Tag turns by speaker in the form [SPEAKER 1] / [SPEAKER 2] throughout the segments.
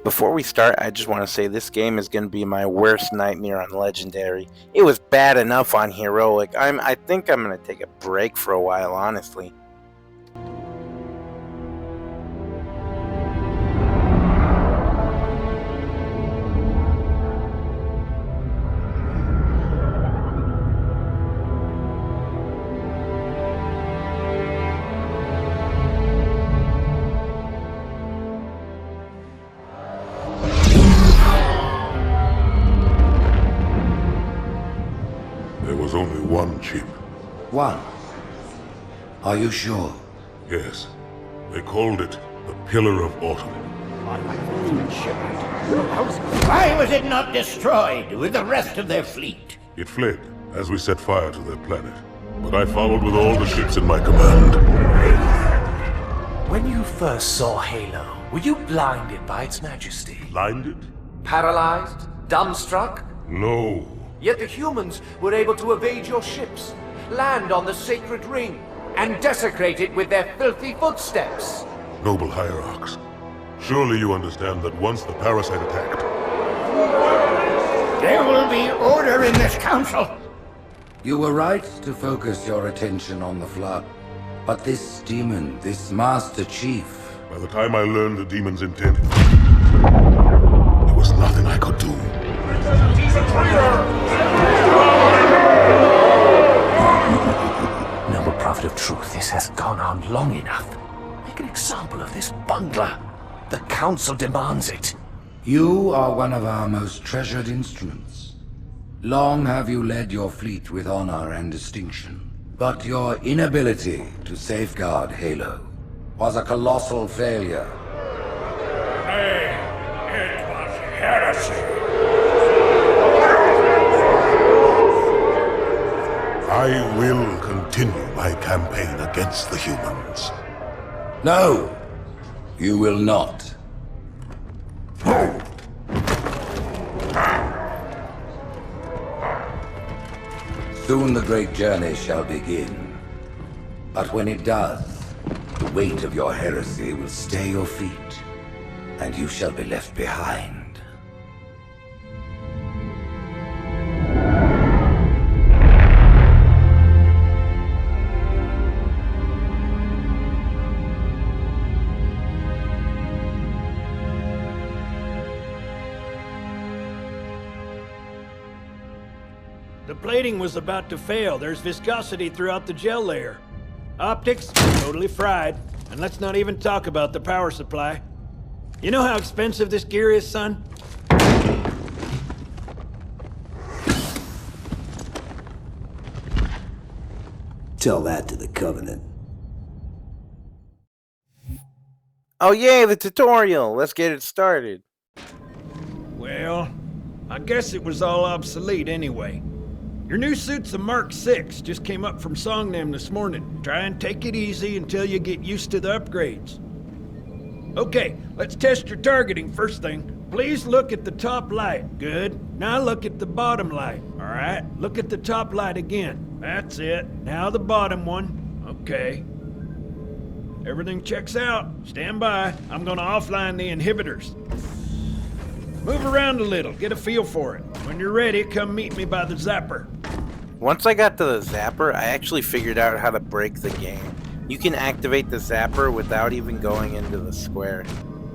[SPEAKER 1] Before we start, I just want to say this game is going to be my worst nightmare on Legendary. It was bad enough on Heroic. I think I'm going to take a break for a while, honestly.
[SPEAKER 2] There was only one chip.
[SPEAKER 3] One? Are you sure?
[SPEAKER 2] Yes. They called it the Pillar of Autumn.
[SPEAKER 4] Why was it not destroyed with the rest of their fleet?
[SPEAKER 2] It fled as we set fire to their planet. But I followed with all the ships in my command.
[SPEAKER 5] When you first saw Halo, were you blinded by its majesty?
[SPEAKER 2] Blinded?
[SPEAKER 5] Paralyzed? Dumbstruck?
[SPEAKER 2] No.
[SPEAKER 5] Yet the humans were able to evade your ships, land on the sacred ring, and desecrate it with their filthy footsteps.
[SPEAKER 2] Noble Hierarchs, surely you understand that once the parasite attacked...
[SPEAKER 4] There will be order in this council.
[SPEAKER 3] You were right to focus your attention on the Flood. But this demon, this Master Chief...
[SPEAKER 2] By the time I learned the demon's intent, there was nothing I could do.
[SPEAKER 6] He's a traitor!
[SPEAKER 5] Noble Prophet of Truth, this has gone on long enough. Make an example of this bungler. The Council demands it.
[SPEAKER 3] You are one of our most treasured instruments. Long have you led your fleet with honor and distinction. But your inability to safeguard Halo was a colossal failure.
[SPEAKER 6] Nay, it was heresy.
[SPEAKER 2] I will continue my campaign against the humans.
[SPEAKER 3] No, you will not. Soon the great journey shall begin. But when it does, the weight of your heresy will stay your feet, and you shall be left behind.
[SPEAKER 7] The plating was about to fail. There's viscosity throughout the gel layer. Optics, totally fried. And let's not even talk about the power supply. You know how expensive this gear is, son?
[SPEAKER 8] Tell that to the Covenant.
[SPEAKER 1] Oh yay, the tutorial! Let's get it started.
[SPEAKER 7] Well, I guess it was all obsolete anyway. Your new suit's a Mark 6, just came up from Songnam this morning. Try and take it easy until you get used to the upgrades. Okay, let's test your targeting first thing. Please look at the top light. Good. Now look at the bottom light. Alright, look at the top light again. That's it. Now the bottom one. Okay. Everything checks out. Stand by. I'm gonna offline the inhibitors. Move around a little, get a feel for it. When you're ready, come meet me by the zapper.
[SPEAKER 1] Once I got to the zapper, I actually figured out how to break the game. You can activate the zapper without even going into the square.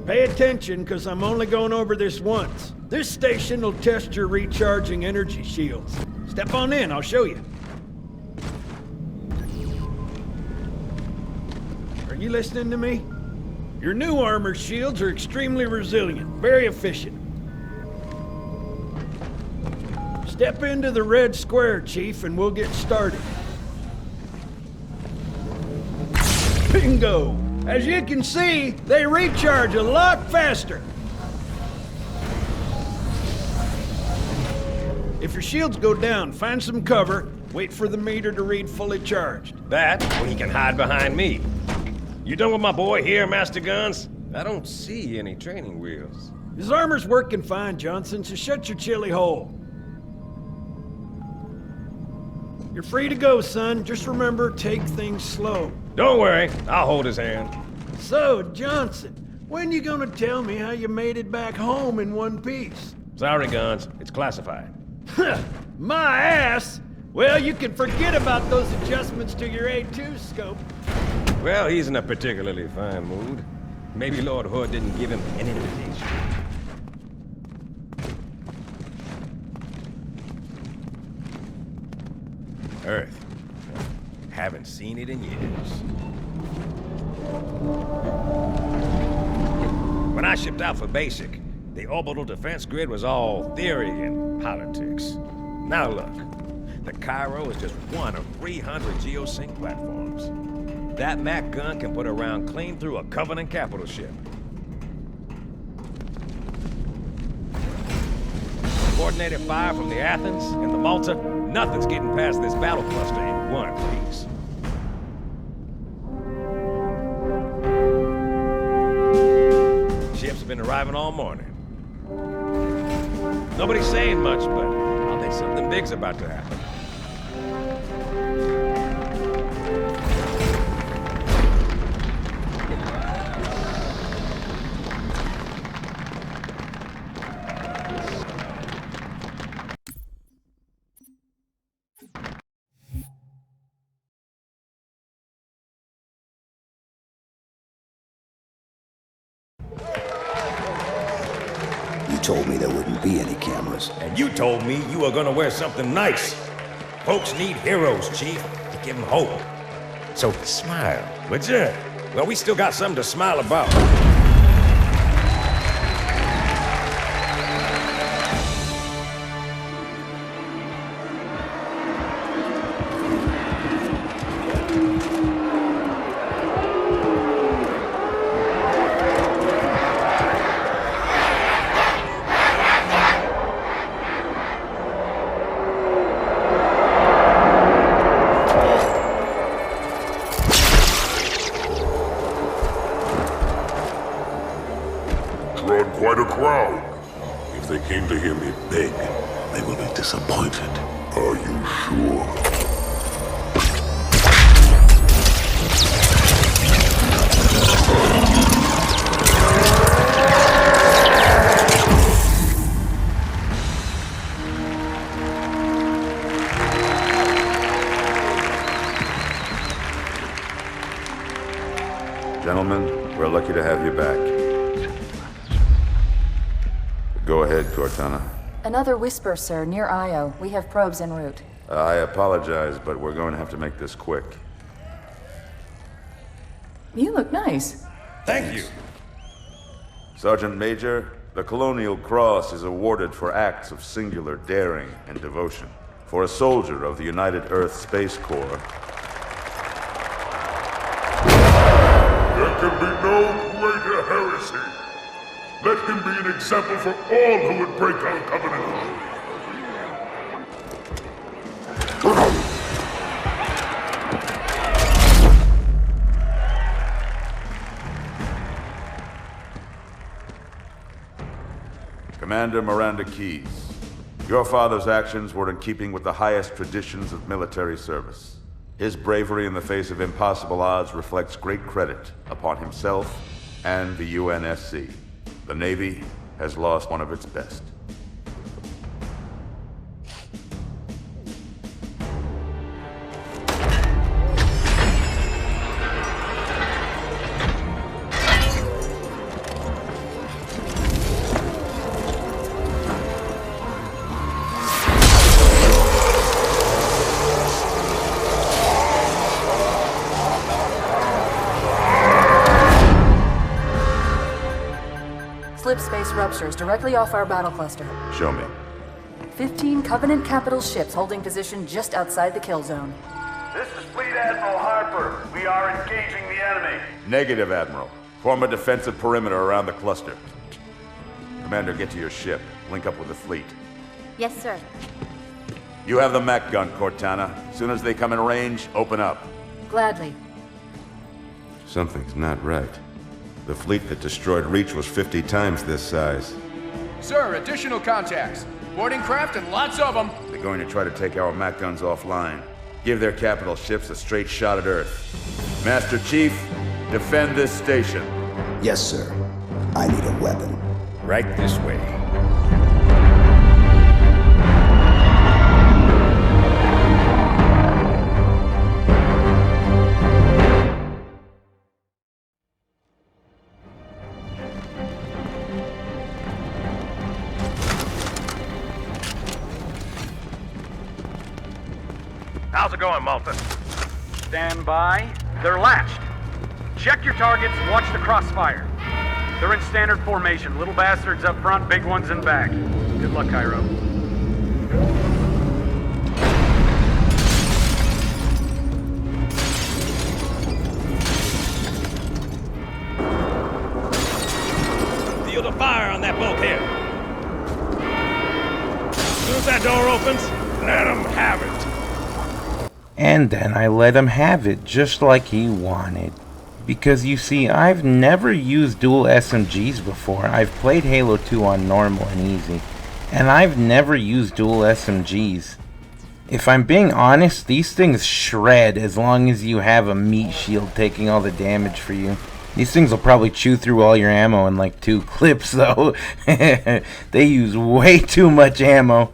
[SPEAKER 7] Pay attention, because I'm only going over this once. This station will test your recharging energy shields. Step on in, I'll show you. Are you listening to me? Your new armor shields are extremely resilient, very efficient. Step into the red square, Chief, and we'll get started. Bingo! As you can see, they recharge a lot faster. If your shields go down, find some cover, wait for the meter to read fully charged.
[SPEAKER 9] That, or he can hide behind me. You done with my boy here, Master Guns? I don't see any training wheels.
[SPEAKER 7] His armor's working fine, Johnson, so shut your chilly hole. You're free to go, son. Just remember, take things slow.
[SPEAKER 9] Don't worry, I'll hold his hand.
[SPEAKER 7] So, Johnson, When you gonna tell me how you made it back home in one piece?
[SPEAKER 9] Sorry, Guns. It's classified.
[SPEAKER 7] My ass! Well, you can forget about those adjustments to your A2 scope.
[SPEAKER 9] Well, he's in a particularly fine mood. Maybe Lord Hood didn't give him an invitation. Earth. Haven't seen it in years. When I shipped out for basic, the orbital defense grid was all theory and politics. Now look, the Cairo is just one of 300 geosync platforms. That Mac gun can put a round clean through a Covenant capital ship. Coordinated fire from the Athens and the Malta, nothing's getting past this battle cluster in one piece. Ships have been arriving all morning. Nobody's saying much, but I'll bet something big's about to happen.
[SPEAKER 8] You told me there wouldn't be any cameras.
[SPEAKER 9] And you told me you were gonna wear something nice. Folks need heroes, Chief, to give them hope. So smile, would you? Well, we still got something to smile about.
[SPEAKER 2] Drawn quite a crowd. If they came to hear me beg, they will be disappointed. Are you sure?
[SPEAKER 10] Gentlemen, we're lucky to have you back. Go ahead, Cortana.
[SPEAKER 11] Another whisper, sir, near Io. We have probes en route.
[SPEAKER 10] I apologize, but we're going to have to make this quick.
[SPEAKER 11] You look nice.
[SPEAKER 9] Thank you.
[SPEAKER 10] Sergeant Major, the Colonial Cross is awarded for acts of singular daring and devotion. For a soldier of the United Earth Space Corps.
[SPEAKER 2] There can be no greater heresy. Let him be an example for all who would break our covenant.
[SPEAKER 10] Commander Miranda Keyes, your father's actions were in keeping with the highest traditions of military service. His bravery in the face of impossible odds reflects great credit upon himself and the UNSC. The Navy has lost one of its best.
[SPEAKER 11] Slip space ruptures directly off our battle cluster.
[SPEAKER 10] Show me.
[SPEAKER 11] 15 Covenant capital ships holding position just outside the kill zone.
[SPEAKER 12] This is Fleet Admiral Harper. We are engaging the enemy.
[SPEAKER 10] Negative, Admiral. Form a defensive perimeter around the cluster. Commander, get to your ship. Link up with the fleet.
[SPEAKER 13] Yes, sir.
[SPEAKER 10] You have the Mac gun, Cortana. As soon as they come in range, open up.
[SPEAKER 11] Gladly.
[SPEAKER 10] Something's not right. The fleet that destroyed Reach was 50 times this size.
[SPEAKER 5] Sir, additional contacts. Boarding craft and lots of them.
[SPEAKER 10] They're going to try to take our Mac guns offline. Give their capital ships a straight shot at Earth. Master Chief, defend this station.
[SPEAKER 8] Yes, sir. I need a weapon.
[SPEAKER 9] Right this way.
[SPEAKER 12] How's it going, Malta? Stand by. They're latched. Check your targets, watch the crossfire. They're in standard formation. Little bastards up front, big ones in back. Good luck, Cairo.
[SPEAKER 9] Feel the fire on that bulkhead. As soon as that door opens, let them have it.
[SPEAKER 1] And then I let him have it, just like he wanted. Because you see, I've never used dual SMGs before. I've played Halo 2 on normal and easy, and I've never used dual SMGs. If I'm being honest, these things shred as long as you have a meat shield taking all the damage for you. These things will probably chew through all your ammo in like 2 clips though. They use way too much ammo,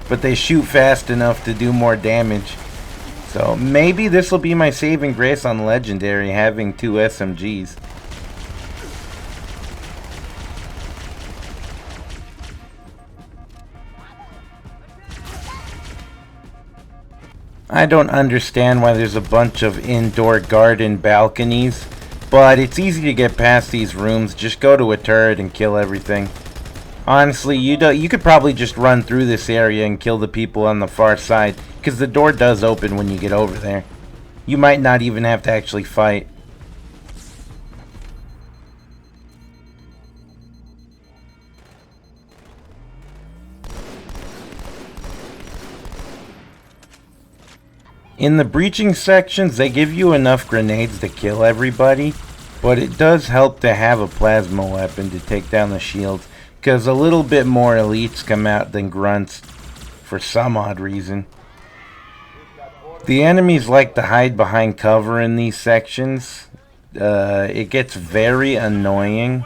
[SPEAKER 1] but they shoot fast enough to do more damage. So maybe this will be my saving grace on Legendary, having 2 SMGs. I don't understand why there's a bunch of indoor garden balconies, but it's easy to get past these rooms. Just go to a turret and kill everything. Honestly, you could probably just run through this area and kill the people on the far side, because the door does open when you get over there. You might not even have to actually fight. In the breaching sections, they give you enough grenades to kill everybody, but it does help to have a plasma weapon to take down the shields, because a little bit more elites come out than grunts, for some odd reason. The enemies like to hide behind cover in these sections. It gets very annoying.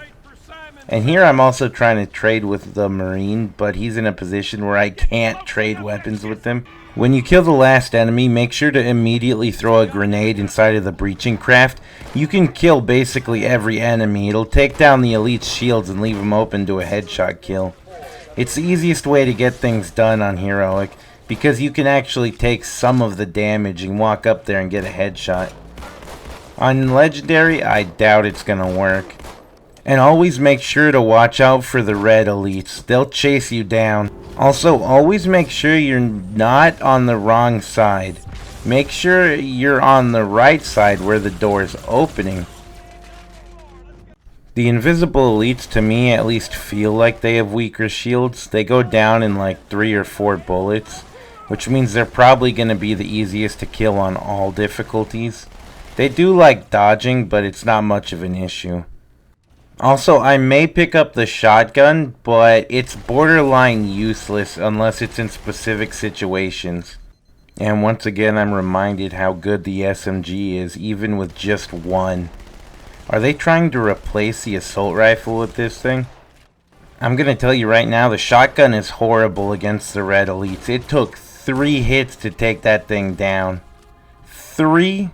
[SPEAKER 1] And here I'm also trying to trade with the Marine, but he's in a position where I can't trade weapons with him. When you kill the last enemy, make sure to immediately throw a grenade inside of the breaching craft. You can kill basically every enemy. It'll take down the elite's shields and leave them open to a headshot kill. It's the easiest way to get things done on Heroic, because you can actually take some of the damage and walk up there and get a headshot. On Legendary, I doubt it's gonna work. And always make sure to watch out for the red elites. They'll chase you down. Also, always make sure you're not on the wrong side. Make sure you're on the right side where the door is opening. The invisible elites, to me at least, feel like they have weaker shields. They go down in like 3 or 4 bullets, which means they're probably going to be the easiest to kill on all difficulties. They do like dodging, but it's not much of an issue. Also, I may pick up the shotgun, but it's borderline useless unless it's in specific situations. And once again, I'm reminded how good the SMG is, even with just 1. Are they trying to replace the assault rifle with this thing? I'm gonna tell you right now, the shotgun is horrible against the red elites. It took 3 hits to take that thing down. 3?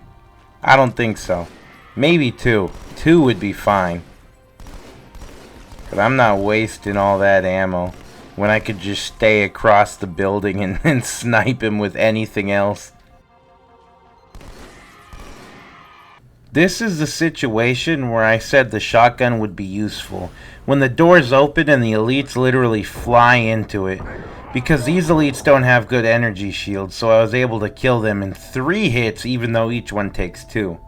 [SPEAKER 1] I don't think so. Maybe 2. 2 would be fine. But I'm not wasting all that ammo when I could just stay across the building and snipe him with anything else. This is the situation where I said the shotgun would be useful. When the doors open and the elites literally fly into it. Because these elites don't have good energy shields, so I was able to kill them in 3 hits even though each one takes 2.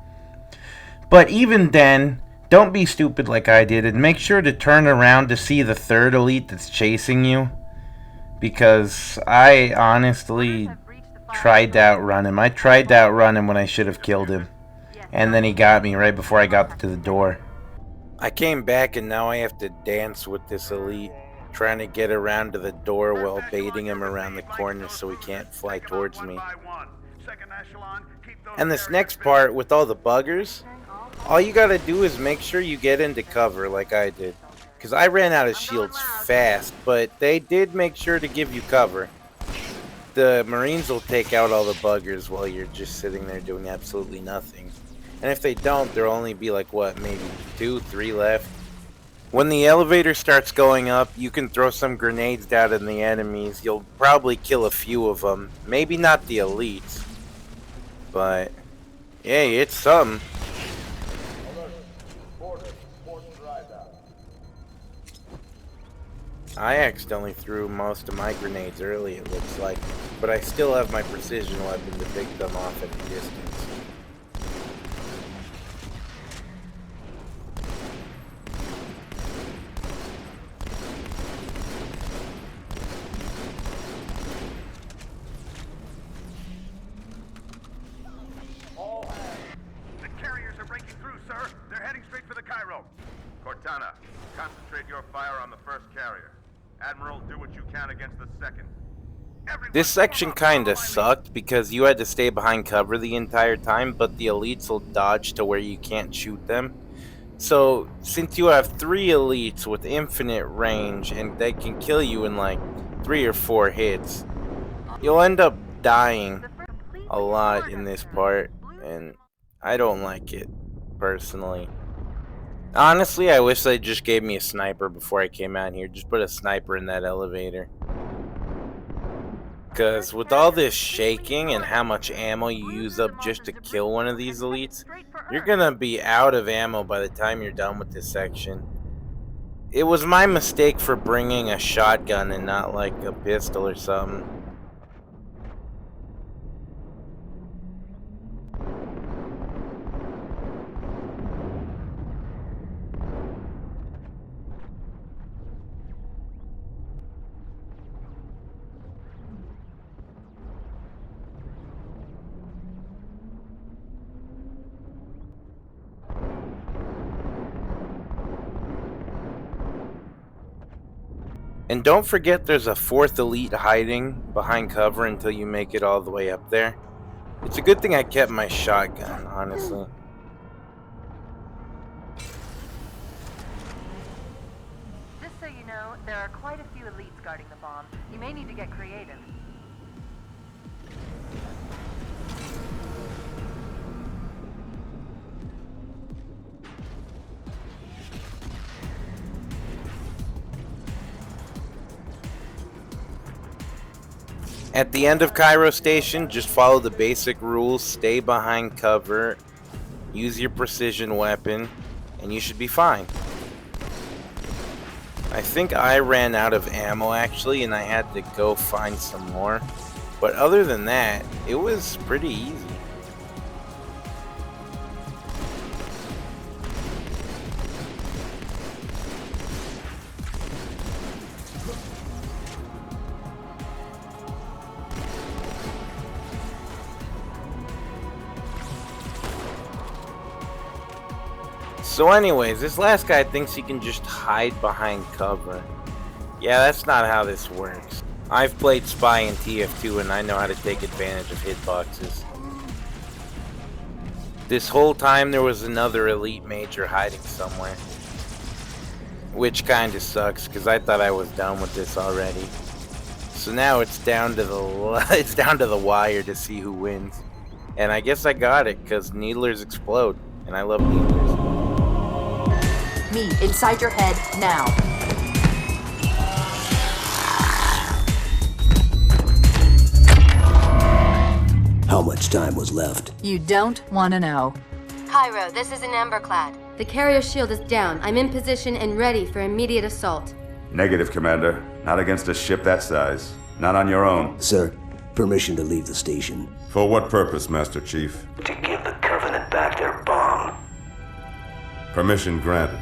[SPEAKER 1] But even then, don't be stupid like I did, and make sure to turn around to see the 3rd elite that's chasing you. Because I honestly tried to outrun him. I tried to outrun him when I should have killed him. And then he got me right before I got to the door. I came back and now I have to dance with this elite, trying to get around to the door while baiting him around the corner so he can't fly towards me. And this next part with all the buggers, all you gotta do is make sure you get into cover like I did. Because I ran out of shields fast, but they did make sure to give you cover. The Marines will take out all the buggers while you're just sitting there doing absolutely nothing. And if they don't, there'll only be like, what, maybe 2, 3 left. When the elevator starts going up, you can throw some grenades down in the enemies. You'll probably kill a few of them. Maybe not the elites. But, hey, it's something. I accidentally threw most of my grenades early, it looks like. But I still have my precision weapon to pick them off at a distance.
[SPEAKER 10] The carriers are breaking through, sir. They're heading straight for the Cairo. Cortana, concentrate your fire on the first carrier. Admiral, do what you can against the second.
[SPEAKER 1] This section kinda sucked because you had to stay behind cover the entire time, but the elites will dodge to where you can't shoot them. So, since you have 3 elites with infinite range and they can kill you in like 3 or 4 hits, you'll end up dying a lot in this part, and I don't like it, personally. Honestly, I wish they just gave me a sniper before I came out here. Just put a sniper in that elevator. Because with all this shaking and how much ammo you use up just to kill one of these elites, you're gonna be out of ammo by the time you're done with this section. It was my mistake for bringing a shotgun and not like a pistol or something. And don't forget there's a 4th elite hiding behind cover until you make it all the way up there. It's a good thing I kept my shotgun, honestly.
[SPEAKER 11] Just so you know, there are quite a few elites guarding the bomb. You may need to get creative.
[SPEAKER 1] At the end of Cairo Station, just follow the basic rules, stay behind cover, use your precision weapon, and you should be fine. I think I ran out of ammo actually, and I had to go find some more. But other than that, it was pretty easy. So anyways, this last guy thinks he can just hide behind cover. Yeah, that's not how this works. I've played Spy in TF2 and I know how to take advantage of hitboxes. This whole time there was another elite major hiding somewhere. Which kinda sucks, because I thought I was done with this already. So now it's down to the wire to see who wins. And I guess I got it, because needlers explode. And I love needlers.
[SPEAKER 11] Me, inside your head, now.
[SPEAKER 8] How much time was left?
[SPEAKER 11] You don't want to know.
[SPEAKER 13] Cairo, this is an Emberclad. The carrier shield is down. I'm in position and ready for immediate assault.
[SPEAKER 10] Negative, Commander. Not against a ship that size. Not on your own.
[SPEAKER 8] Sir, permission to leave the station.
[SPEAKER 2] For what purpose, Master Chief?
[SPEAKER 8] To give the Covenant back their bomb.
[SPEAKER 2] Permission granted.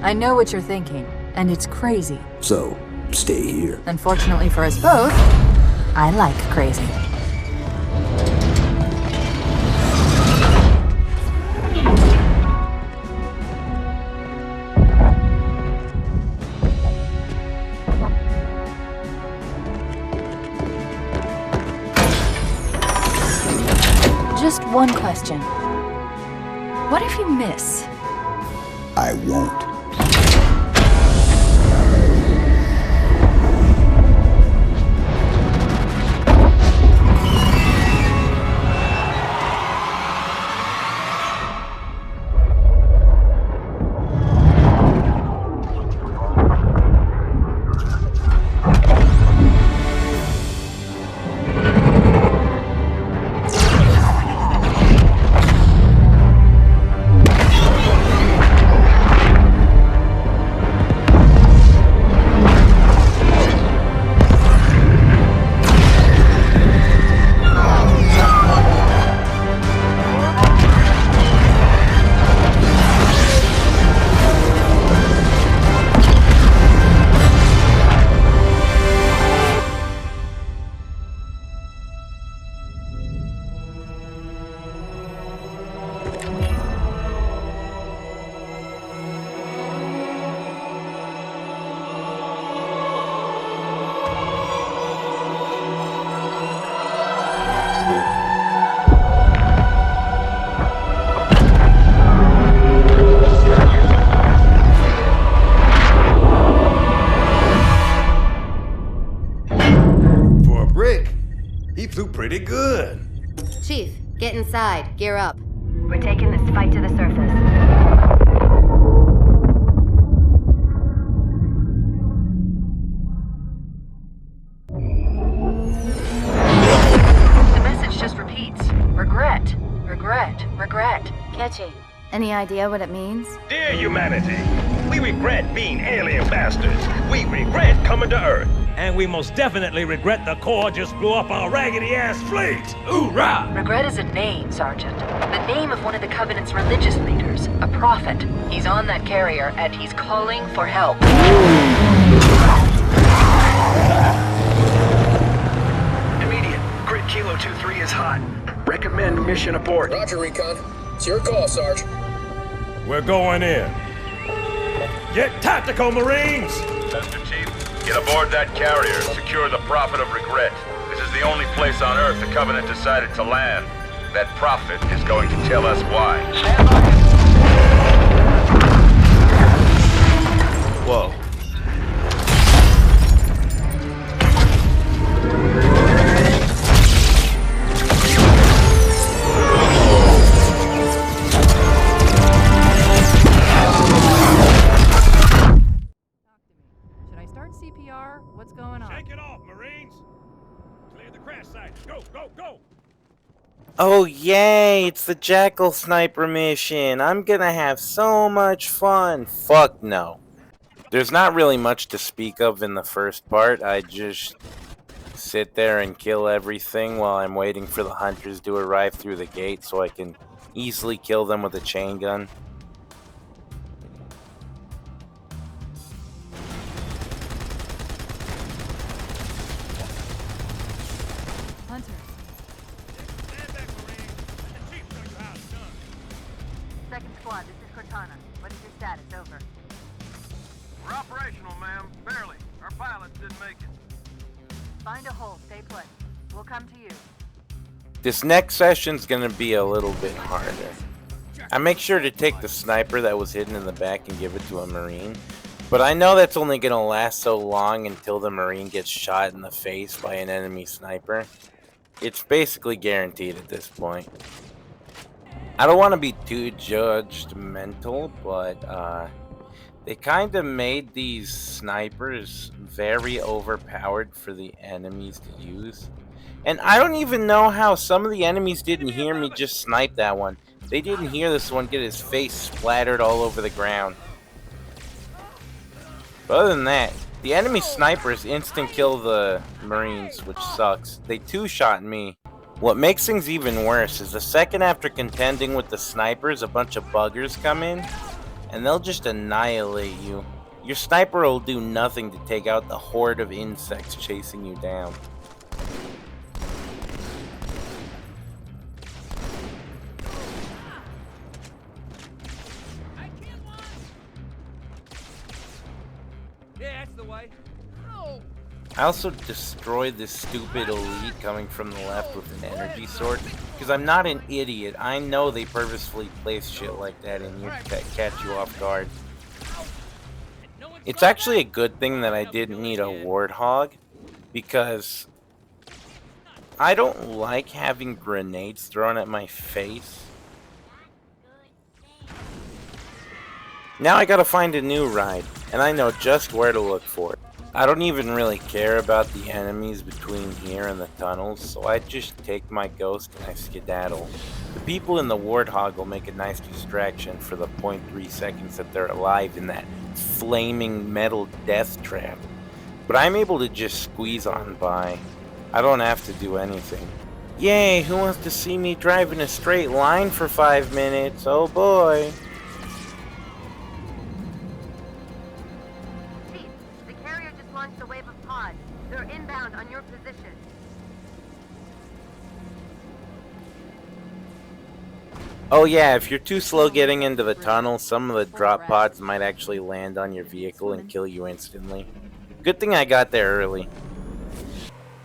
[SPEAKER 11] I know what you're thinking, and it's crazy.
[SPEAKER 8] So, stay here.
[SPEAKER 11] Unfortunately for us both, I like crazy.
[SPEAKER 14] Just one question. What if you miss?
[SPEAKER 8] I won't.
[SPEAKER 9] Pretty good.
[SPEAKER 13] Chief, get inside. Gear up.
[SPEAKER 11] We're taking this fight to the surface. The message just repeats. Regret. Regret. Regret.
[SPEAKER 14] Catchy. Any idea what it means?
[SPEAKER 9] Dear humanity, we regret being alien bastards. We regret coming to Earth. And we most definitely regret the Corps just blew up our raggedy-ass fleet! Hoorah!
[SPEAKER 11] Regret is a name, Sergeant. The name of one of the Covenant's religious leaders, a prophet. He's on that carrier, and he's calling for help.
[SPEAKER 15] Immediate. Grid Kilo 2-3 is hot. Recommend mission abort.
[SPEAKER 16] Roger, Recon. It's your call, Sarge.
[SPEAKER 9] We're going in. Get tactical, Marines!
[SPEAKER 10] Master Chief, get aboard that carrier. Secure the Prophet of Regret. This is the only place on Earth the Covenant decided to land. That Prophet is going to tell us why.
[SPEAKER 15] Stand by.
[SPEAKER 10] Whoa.
[SPEAKER 11] CPR? What's going on?
[SPEAKER 9] Shake it off, Marines! Clear the crash site. Go, go, go!
[SPEAKER 1] Oh yay, it's the Jackal Sniper mission. I'm gonna have so much fun. Fuck no. There's not really much to speak of in the first part. I just sit there and kill everything while I'm waiting for the hunters to arrive through the gate so I can easily kill them with a chain gun.
[SPEAKER 11] Second squad, this is Cortana. What is your status? Over.
[SPEAKER 12] We're operational, ma'am. Barely. Our pilots didn't make it.
[SPEAKER 11] Find a hole. Stay put. We'll come to you.
[SPEAKER 1] This next session's gonna be a little bit harder. I make sure to take the sniper that was hidden in the back and give it to a Marine. But I know that's only gonna last so long until the Marine gets shot in the face by an enemy sniper. It's basically guaranteed at this point. I don't want to be too judgmental, but they kind of made these snipers very overpowered for the enemies to use. And I don't even know how some of the enemies didn't hear me just snipe that one. They didn't hear this one get his face splattered all over the ground. But other than that, the enemy snipers instant kill the Marines, which sucks. They two-shot me. What makes things even worse is the second after contending with the snipers, a bunch of buggers come in, and they'll just annihilate you. Your sniper will do nothing to take out the horde of insects chasing you down. I also destroyed this stupid elite coming from the left with an energy sword, because I'm not an idiot. I know they purposefully place shit like that in you to catch you off guard. It's actually a good thing that I didn't need a warthog, because I don't like having grenades thrown at my face. Now I gotta find a new ride, and I know just where to look for it. I don't even really care about the enemies between here and the tunnels, so I just take my ghost and I skedaddle. The people in the Warthog will make a nice distraction for the 0.3 seconds that they're alive in that flaming metal death trap. But I'm able to just squeeze on by. I don't have to do anything. Yay, who wants to see me drive in a straight line for 5 minutes? Oh boy.
[SPEAKER 13] Launched a wave of pods. They're inbound on your position.
[SPEAKER 1] Oh yeah, if you're too slow getting into the tunnel, some of the drop pods might actually land on your vehicle and kill you instantly. Good thing I got there early.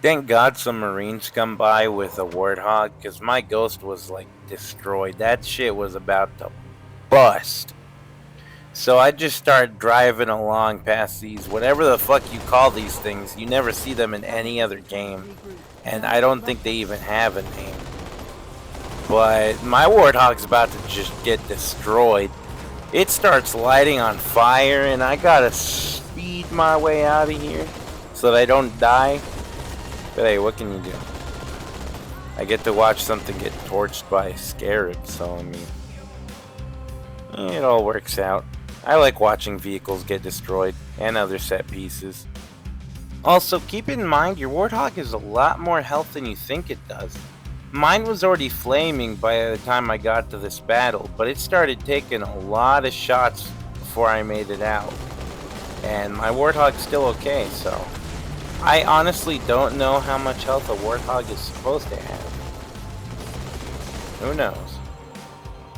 [SPEAKER 1] Thank God some Marines come by with a Warthog, because my ghost was like destroyed. That shit was about to bust. So I just started driving along past these, whatever the fuck you call these things. You never see them in any other game. And I don't think they even have a name. But my Warthog's about to just get destroyed. It starts lighting on fire and I gotta speed my way out of here so that I don't die. But hey, what can you do? I get to watch something get torched by a scarab, so I mean, it all works out. I like watching vehicles get destroyed, and other set pieces. Also, keep in mind, your Warthog has a lot more health than you think it does. Mine was already flaming by the time I got to this battle, but it started taking a lot of shots before I made it out. And my Warthog's still okay, so I honestly don't know how much health a Warthog is supposed to have. Who knows?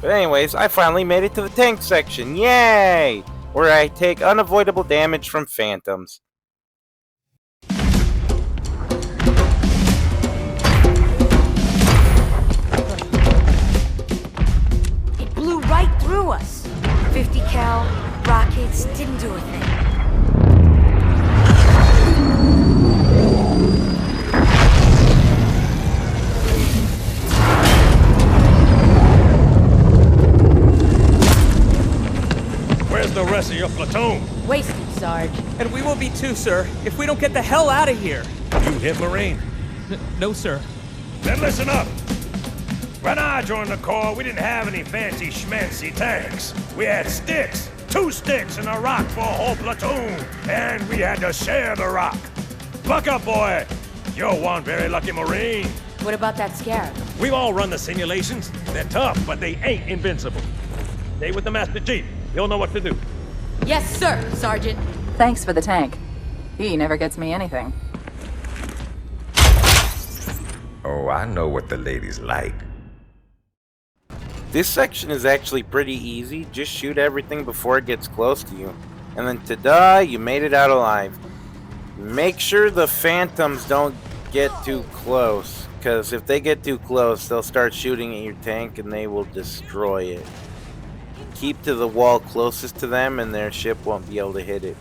[SPEAKER 1] But anyways, I finally made it to the tank section, yay! Where I take unavoidable damage from phantoms.
[SPEAKER 14] It blew right through us. 50 cal, rockets, didn't do a thing.
[SPEAKER 9] Where's the rest of your platoon?
[SPEAKER 14] Wasted, Sarge.
[SPEAKER 17] And we will be too, sir, if we don't get the hell out of here.
[SPEAKER 9] You hit Marine?
[SPEAKER 17] No, sir.
[SPEAKER 9] Then listen up. When I joined the Corps, we didn't have any fancy schmancy tanks. We had sticks. 2 sticks and a rock for a whole platoon. And we had to share the rock. Buck up, boy. You're one very lucky Marine.
[SPEAKER 14] What about that scarab?
[SPEAKER 9] We've all run the simulations. They're tough, but they ain't invincible. Stay with the Master Chief. He'll know what to do.
[SPEAKER 14] Yes, sir, Sergeant.
[SPEAKER 11] Thanks for the tank. He never gets me anything.
[SPEAKER 18] Oh, I know what the ladies like.
[SPEAKER 1] This section is actually pretty easy. Just shoot everything before it gets close to you. And then ta-da, you made it out alive. Make sure the phantoms don't get too close, because if they get too close, they'll start shooting at your tank and they will destroy it. Keep to the wall closest to them and their ship won't be able to hit it.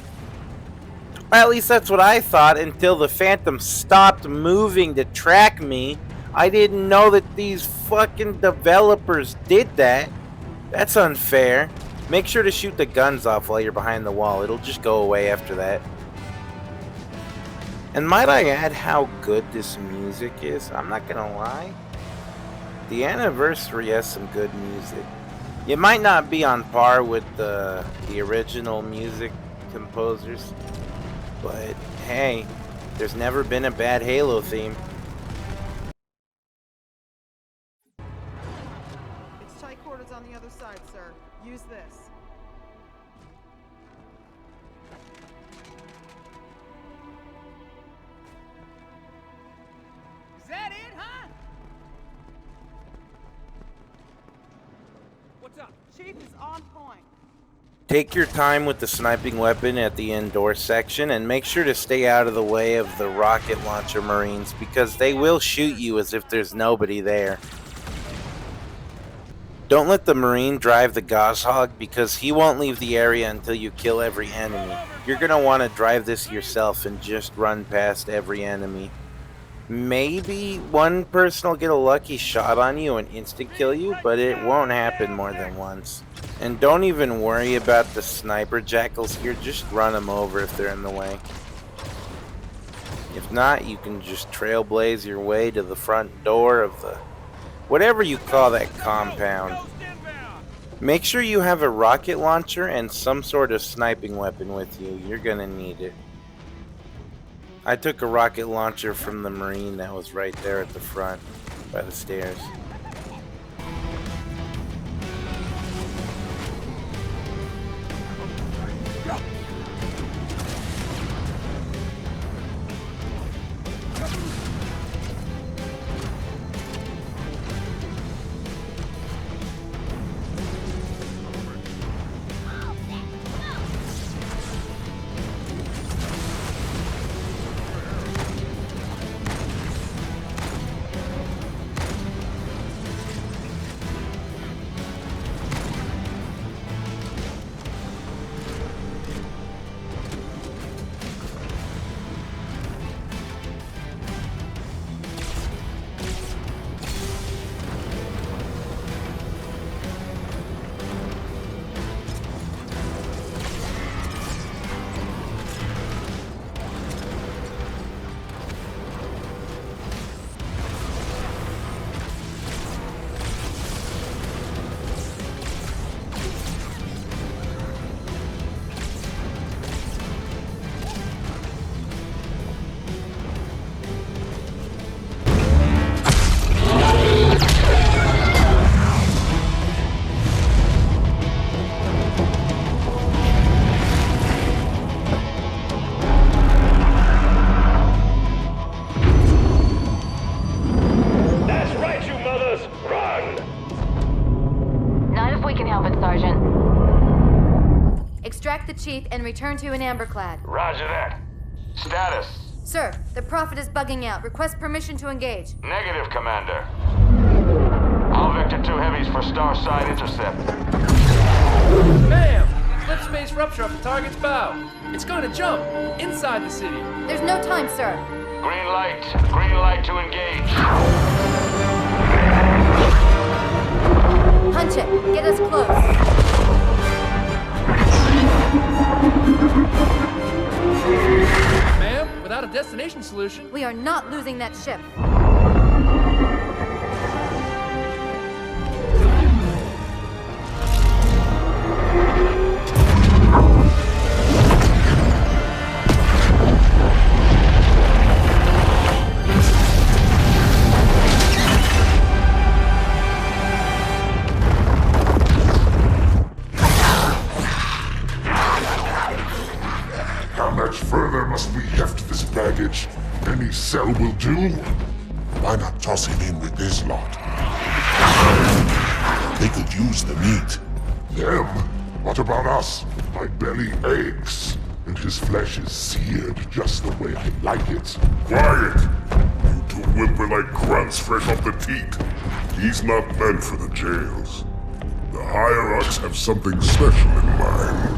[SPEAKER 1] Or at least that's what I thought until the phantom stopped moving to track me. I didn't know that these fucking developers did that. That's unfair. Make sure to shoot the guns off while you're behind the wall. It'll just go away after that. And might I add how good this music is? I'm not gonna lie. The Anniversary has some good music. It might not be on par with the original music composers, but hey, there's never been a bad Halo theme.
[SPEAKER 19] It's tight quarters on the other side, sir. Use this.
[SPEAKER 20] Is that it, huh?
[SPEAKER 19] What's up? Chief is on point.
[SPEAKER 1] Take your time with the sniping weapon at the indoor section and make sure to stay out of the way of the rocket launcher Marines because they will shoot you as if there's nobody there. Don't let the Marine drive the Goshawk because he won't leave the area until you kill every enemy. You're going to want to drive this yourself and just run past every enemy. Maybe one person will get a lucky shot on you and insta-kill you, but it won't happen more than once. And don't even worry about the sniper jackals here, just run them over if they're in the way. If not, you can just trailblaze your way to the front door of the... whatever you call that compound. Make sure you have a rocket launcher and some sort of sniping weapon with you. You're gonna need it. I took a rocket launcher from the Marine that was right there at the front by the stairs.
[SPEAKER 13] Extract the chief and return to an amberclad.
[SPEAKER 20] Roger that. Status?
[SPEAKER 13] Sir, the Prophet is bugging out. Request permission to engage.
[SPEAKER 20] Negative, Commander. All Vector 2 heavies for Starside intercept.
[SPEAKER 21] Bam! Slip space rupture up the target's bow. It's going to jump inside the city.
[SPEAKER 13] There's no time, sir.
[SPEAKER 20] Green light to engage.
[SPEAKER 13] Punch it. Get us close.
[SPEAKER 21] Ma'am, without a destination solution...
[SPEAKER 13] We are not losing that ship.
[SPEAKER 2] Further must we heft this baggage? Any cell will do? Why not toss him in with this lot? They could use the meat. Them? What about us? My belly aches, and his flesh is seared just the way I like it. Quiet! You two whimper like grunts fresh off the teat. He's not meant for the jails. The hierarchs have something special in mind.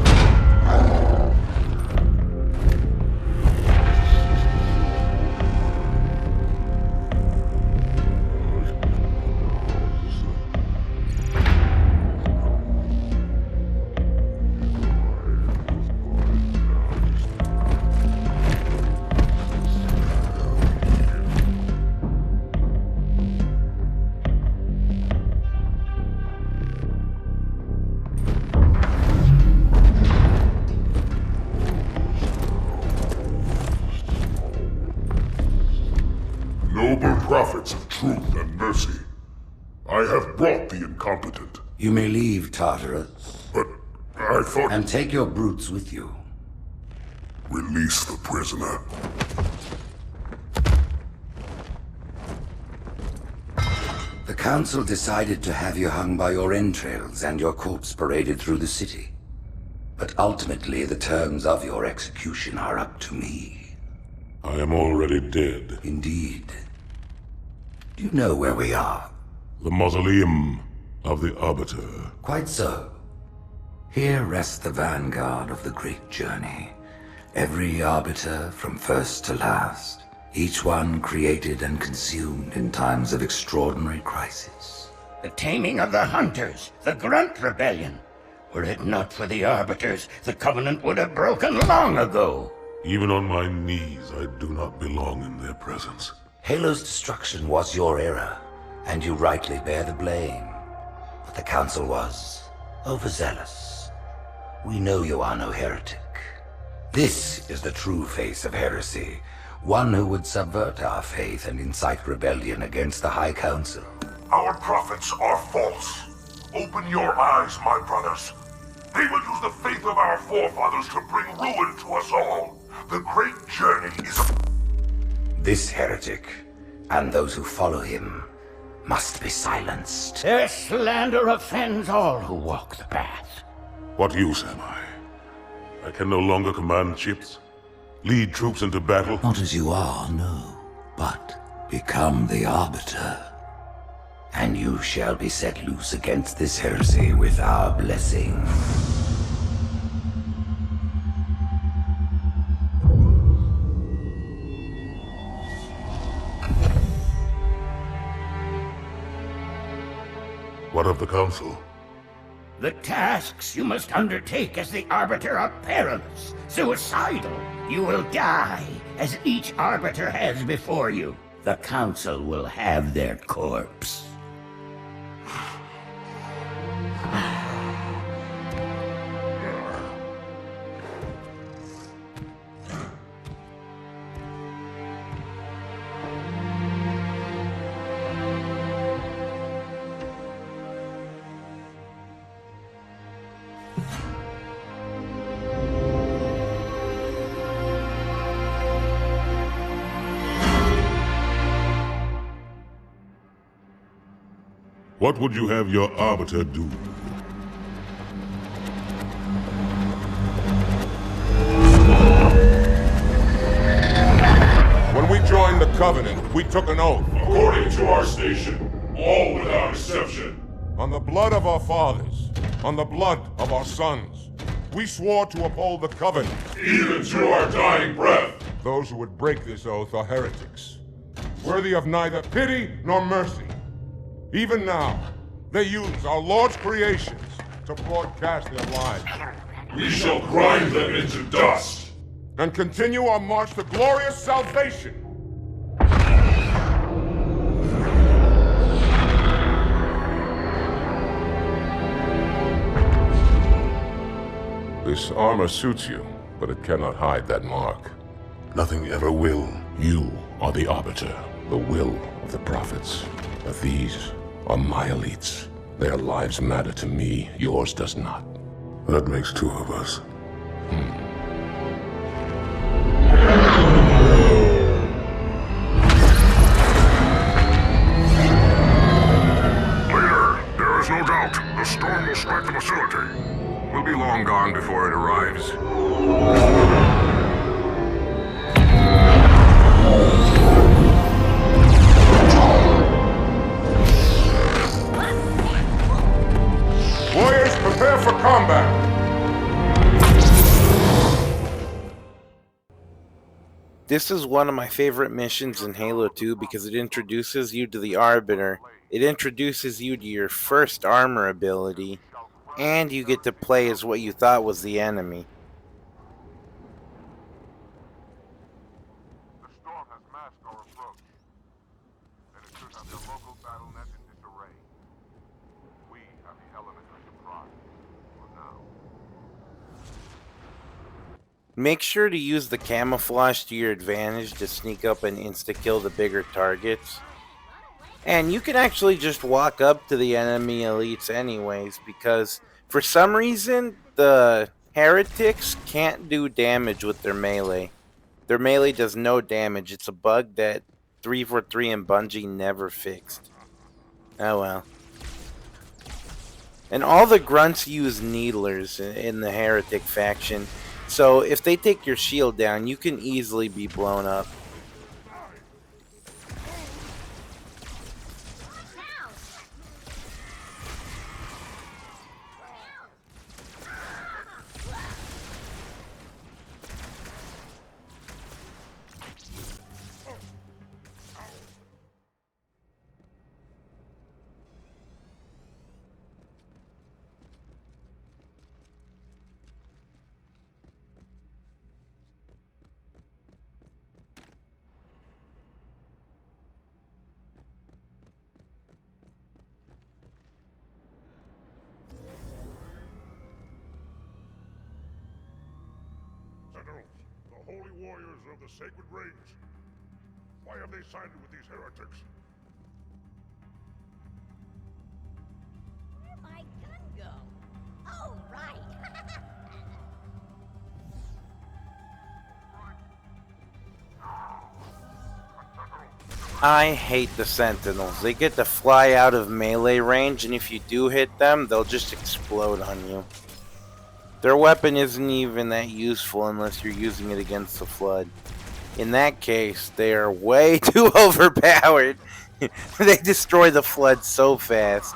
[SPEAKER 2] Prophets of truth and mercy, I have brought the incompetent.
[SPEAKER 3] You may leave, Tartarus.
[SPEAKER 2] But I thought...
[SPEAKER 3] And take your brutes with you.
[SPEAKER 2] Release the prisoner.
[SPEAKER 3] The Council decided to have you hung by your entrails and your corpse paraded through the city. But ultimately, the terms of your execution are up to me.
[SPEAKER 2] I am already dead.
[SPEAKER 3] Indeed. Do you know where we are?
[SPEAKER 2] The mausoleum of the Arbiter.
[SPEAKER 3] Quite so. Here rests the vanguard of the great journey. Every Arbiter from first to last. Each one created and consumed in times of extraordinary crisis.
[SPEAKER 4] The taming of the Hunters, the Grunt Rebellion. Were it not for the Arbiters, the Covenant would have broken long ago.
[SPEAKER 2] Even on my knees, I do not belong in their presence.
[SPEAKER 3] Halo's destruction was your error, and you rightly bear the blame. But the Council was overzealous. We know you are no heretic. This is the true face of heresy, one who would subvert our faith and incite rebellion against the High Council.
[SPEAKER 2] Our prophets are false. Open your eyes, my brothers. They will use the faith of our forefathers to bring ruin to us all. The great journey is
[SPEAKER 3] This heretic, and those who follow him, must be silenced.
[SPEAKER 4] Their slander offends all who walk the path.
[SPEAKER 2] What use am I? I can no longer command ships, lead troops into battle.
[SPEAKER 3] Not as you are, no, but become the Arbiter. And you shall be set loose against this heresy with our blessing.
[SPEAKER 2] What of the Council?
[SPEAKER 4] The tasks you must undertake as the Arbiter are perilous, suicidal. You will die, as each Arbiter has before you. The Council will have their corpse.
[SPEAKER 2] What would you have your Arbiter do?
[SPEAKER 22] When we joined the Covenant, we took an oath.
[SPEAKER 2] According to our station, all without exception.
[SPEAKER 22] On the blood of our fathers, on the blood of our sons, we swore to uphold the Covenant.
[SPEAKER 2] Even to our dying breath.
[SPEAKER 22] Those who would break this oath are heretics, worthy of neither pity nor mercy. Even now, they use our Lord's creations to broadcast their lies.
[SPEAKER 2] We shall grind them into dust.
[SPEAKER 22] And continue our march to glorious salvation. This armor suits you, but it cannot hide that mark.
[SPEAKER 2] Nothing ever will.
[SPEAKER 22] You are the Arbiter, the will of the prophets. But these are my elites. Their lives matter to me, yours does not.
[SPEAKER 2] That makes two of us.
[SPEAKER 22] Leader, there is no doubt the storm will strike the facility. We'll be long gone before it arrives. Warriors, prepare for combat!
[SPEAKER 1] This is one of my favorite missions in Halo 2 because it introduces you to the Arbiter, it introduces you to your first armor ability, and you get to play as what you thought was the enemy.
[SPEAKER 22] The storm has masked our approach, and it should have the local battle net in disarray. We have the element of surprise for now.
[SPEAKER 1] Make sure to use the camouflage to your advantage to sneak up and insta-kill the bigger targets. And you can actually just walk up to the enemy elites anyways, because for some reason the heretics can't do damage with their melee. Their melee does no damage. It's a bug that 343 and Bungie never fixed. Oh well. And all the grunts use needlers in the heretic faction. So if they take your shield down, you can easily be blown up.
[SPEAKER 2] The holy warriors of the sacred range. Why have they sided with these heretics?
[SPEAKER 6] Where'd my gun go? Oh, right.
[SPEAKER 1] I hate the Sentinels. They get to fly out of melee range, and if you do hit them, they'll just explode on you. Their weapon isn't even that useful unless you're using it against the Flood. In that case, they are way too overpowered. They destroy the Flood so fast.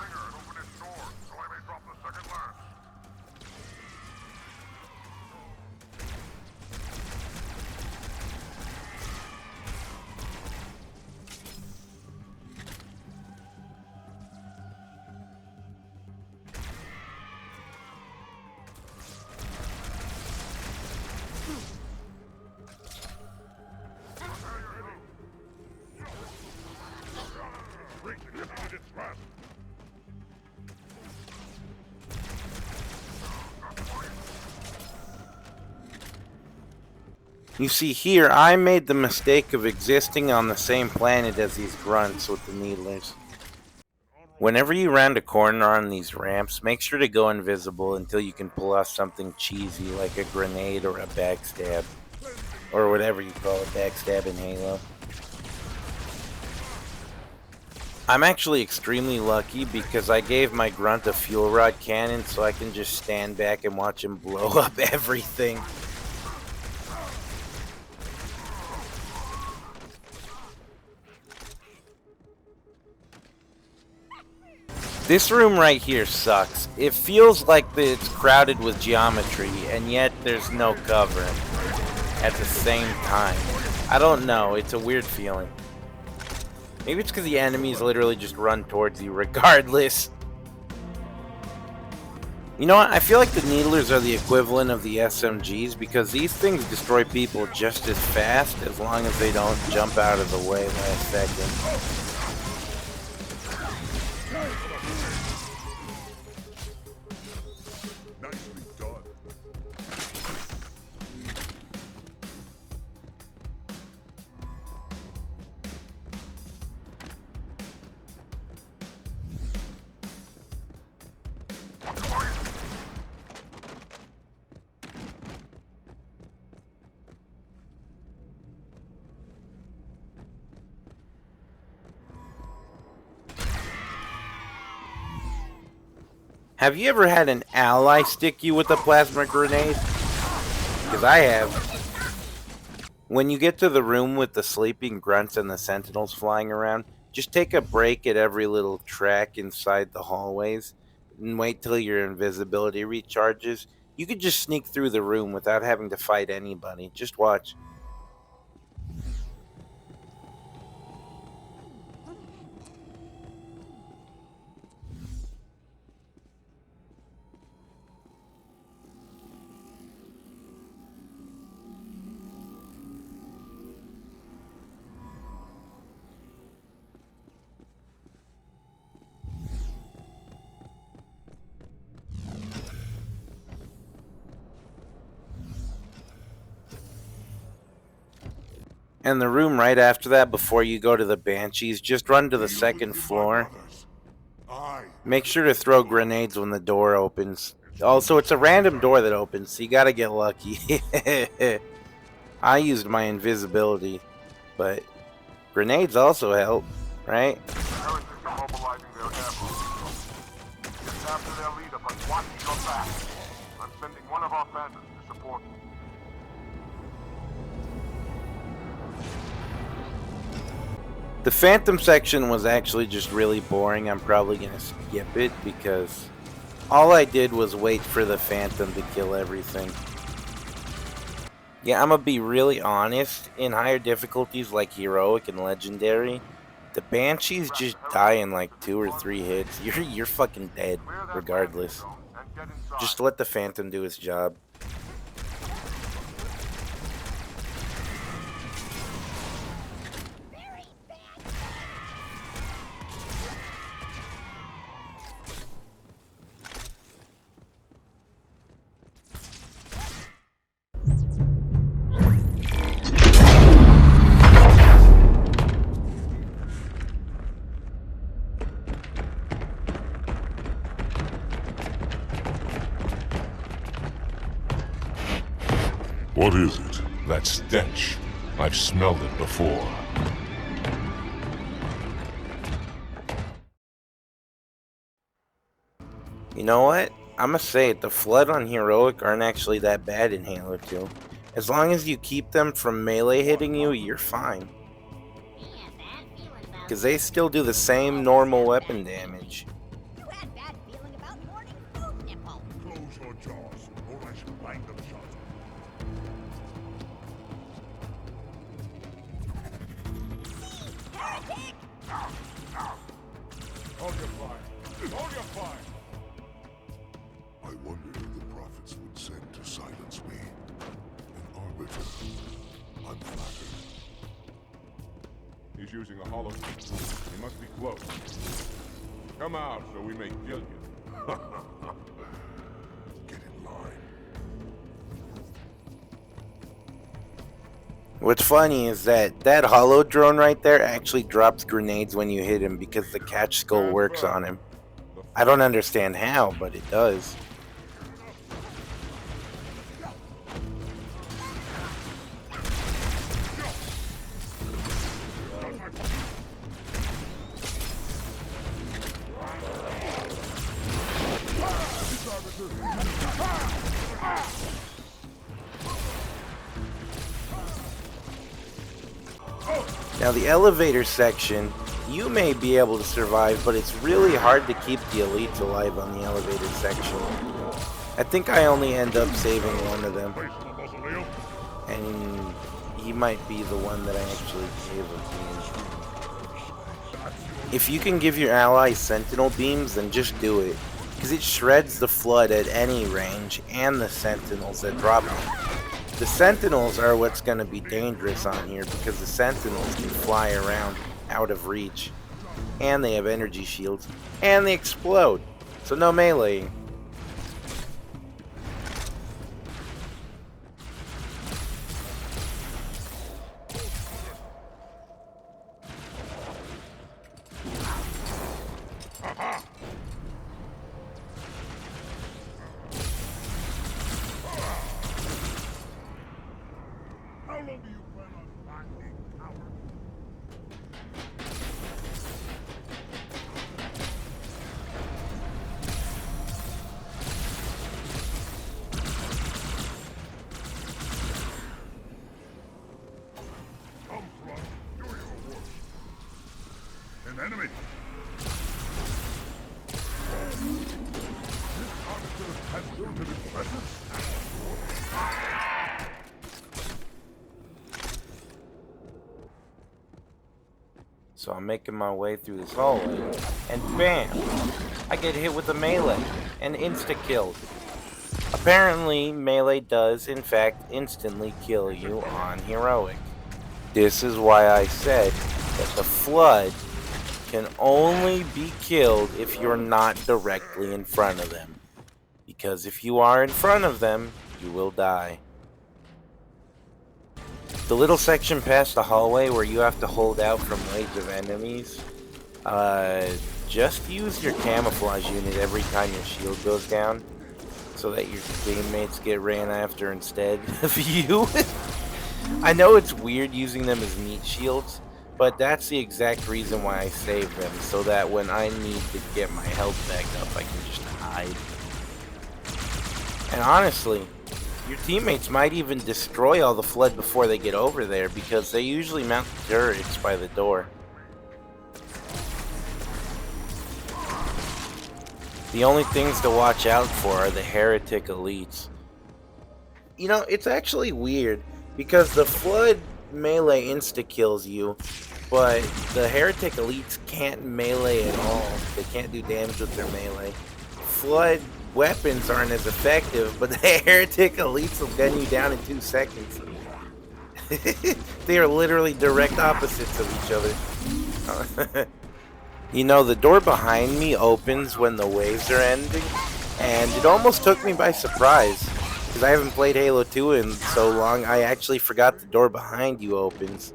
[SPEAKER 1] You see here, I made the mistake of existing on the same planet as these grunts with the needlers. Whenever you round a corner on these ramps, make sure to go invisible until you can pull off something cheesy like a grenade or a backstab. Or whatever you call a backstab in Halo. I'm actually extremely lucky because I gave my grunt a fuel rod cannon so I can just stand back and watch him blow up everything. This room right here sucks. It feels like it's crowded with geometry, and yet there's no cover at the same time. I don't know, it's a weird feeling. Maybe it's because the enemies literally just run towards you regardless. You know what? I feel like the needlers are the equivalent of the SMGs because these things destroy people just as fast as long as they don't jump out of the way last second. Have you ever had an ally stick you with a plasma grenade? Because I have. When you get to the room with the sleeping grunts and the sentinels flying around, just take a break at every little track inside the hallways and wait till your invisibility recharges. You could just sneak through the room without having to fight anybody. Just watch. And the room right after that, before you go to the Banshees, just run to the second floor. Make sure to throw grenades when the door opens. Also, it's a random door that opens, so you gotta get lucky. I used my invisibility, but grenades also help, right?
[SPEAKER 2] Heretics are mobilizing their air force. After their leader. Watch your back. I'm sending one of our phantoms to support you.
[SPEAKER 1] The Phantom section was actually just really boring. I'm probably going to skip it because all I did was wait for the Phantom to kill everything. Yeah, I'm going to be really honest. In higher difficulties like Heroic and Legendary, the Banshees just die in like 2 or 3 hits. You're fucking dead regardless. Just let the Phantom do his job.
[SPEAKER 2] What is it? That stench. I've smelled it before.
[SPEAKER 1] You know what? I'ma say it, the Flood on Heroic aren't actually that bad in Halo 2. As long as you keep them from melee hitting you, you're fine. Because they still do the same normal weapon damage.
[SPEAKER 6] You had a bad feeling about morning food nipple.
[SPEAKER 2] Close your jaws, or I shall bind them shut.
[SPEAKER 6] Heretic!
[SPEAKER 22] Hold your fire. Hold your fire.
[SPEAKER 2] I wondered if the prophets would send to silence me. An arbiter. I'm flattered.
[SPEAKER 22] He's using a hollow. He must be close. Come out so we may kill you.
[SPEAKER 2] Get in line.
[SPEAKER 1] What's funny is that hollow drone right there actually drops grenades when you hit him because the catch skull works on him. I don't understand how, but it does. Now the elevator section, you may be able to survive, but it's really hard to keep the elites alive on the elevator section. I think I only end up saving one of them. And he might be the one that I actually gave a beam. If you can give your allies sentinel beams, then just do it. Because it shreds the Flood at any range, and the sentinels that drop them. The sentinels are what's going to be dangerous on here, because the sentinels can fly around out of reach. And they have energy shields. And they explode. So no melee.
[SPEAKER 2] An enemy!
[SPEAKER 1] So I'm making my way through this hallway, and bam! I get hit with a melee, and insta-killed. Apparently, melee does, in fact, instantly kill you on Heroic. This is why I said that the Flood can only be killed if you're not directly in front of them. Because if you are in front of them, you will die. The little section past the hallway where you have to hold out from waves of enemies, just use your camouflage unit every time your shield goes down, so that your teammates get ran after instead of you. I know it's weird using them as meat shields, but that's the exact reason why I save them, so that when I need to get my health back up, I can just hide. And honestly, your teammates might even destroy all the Flood before they get over there, because they usually mount the turrets by the door. The only things to watch out for are the Heretic elites. You know, it's actually weird, because the Flood melee insta-kills you, but the Heretic elites can't melee at all. They can't do damage with their melee. Flood weapons aren't as effective, but the Heretic elites will gun you down in 2 seconds. They are literally direct opposites of each other. You know, the door behind me opens when the waves are ending, and it almost took me by surprise, because I haven't played Halo 2 in so long, I actually forgot the door behind you opens.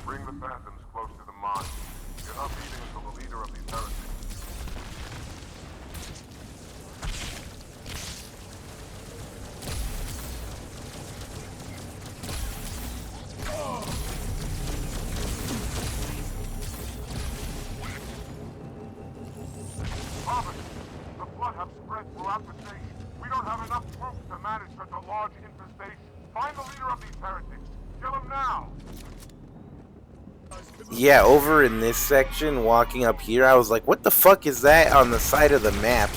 [SPEAKER 2] Bring the Phantoms close to the mine. You're not leaving until the leader of these heretics. Robert, the Flood have spread throughout the nation. We don't have enough troops to manage such a large infestation. Find the leader of these heretics. Kill him now.
[SPEAKER 1] Yeah, over in this section, walking up here, I was like, what the fuck is that on the side of the map?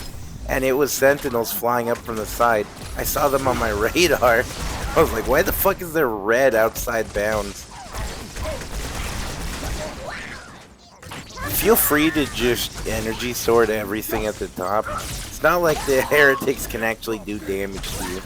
[SPEAKER 1] And it was sentinels flying up from the side. I saw them on my radar. I was like, why the fuck is there red outside bounds? Feel free to just energy sword everything at the top. It's not like the heretics can actually do damage to you.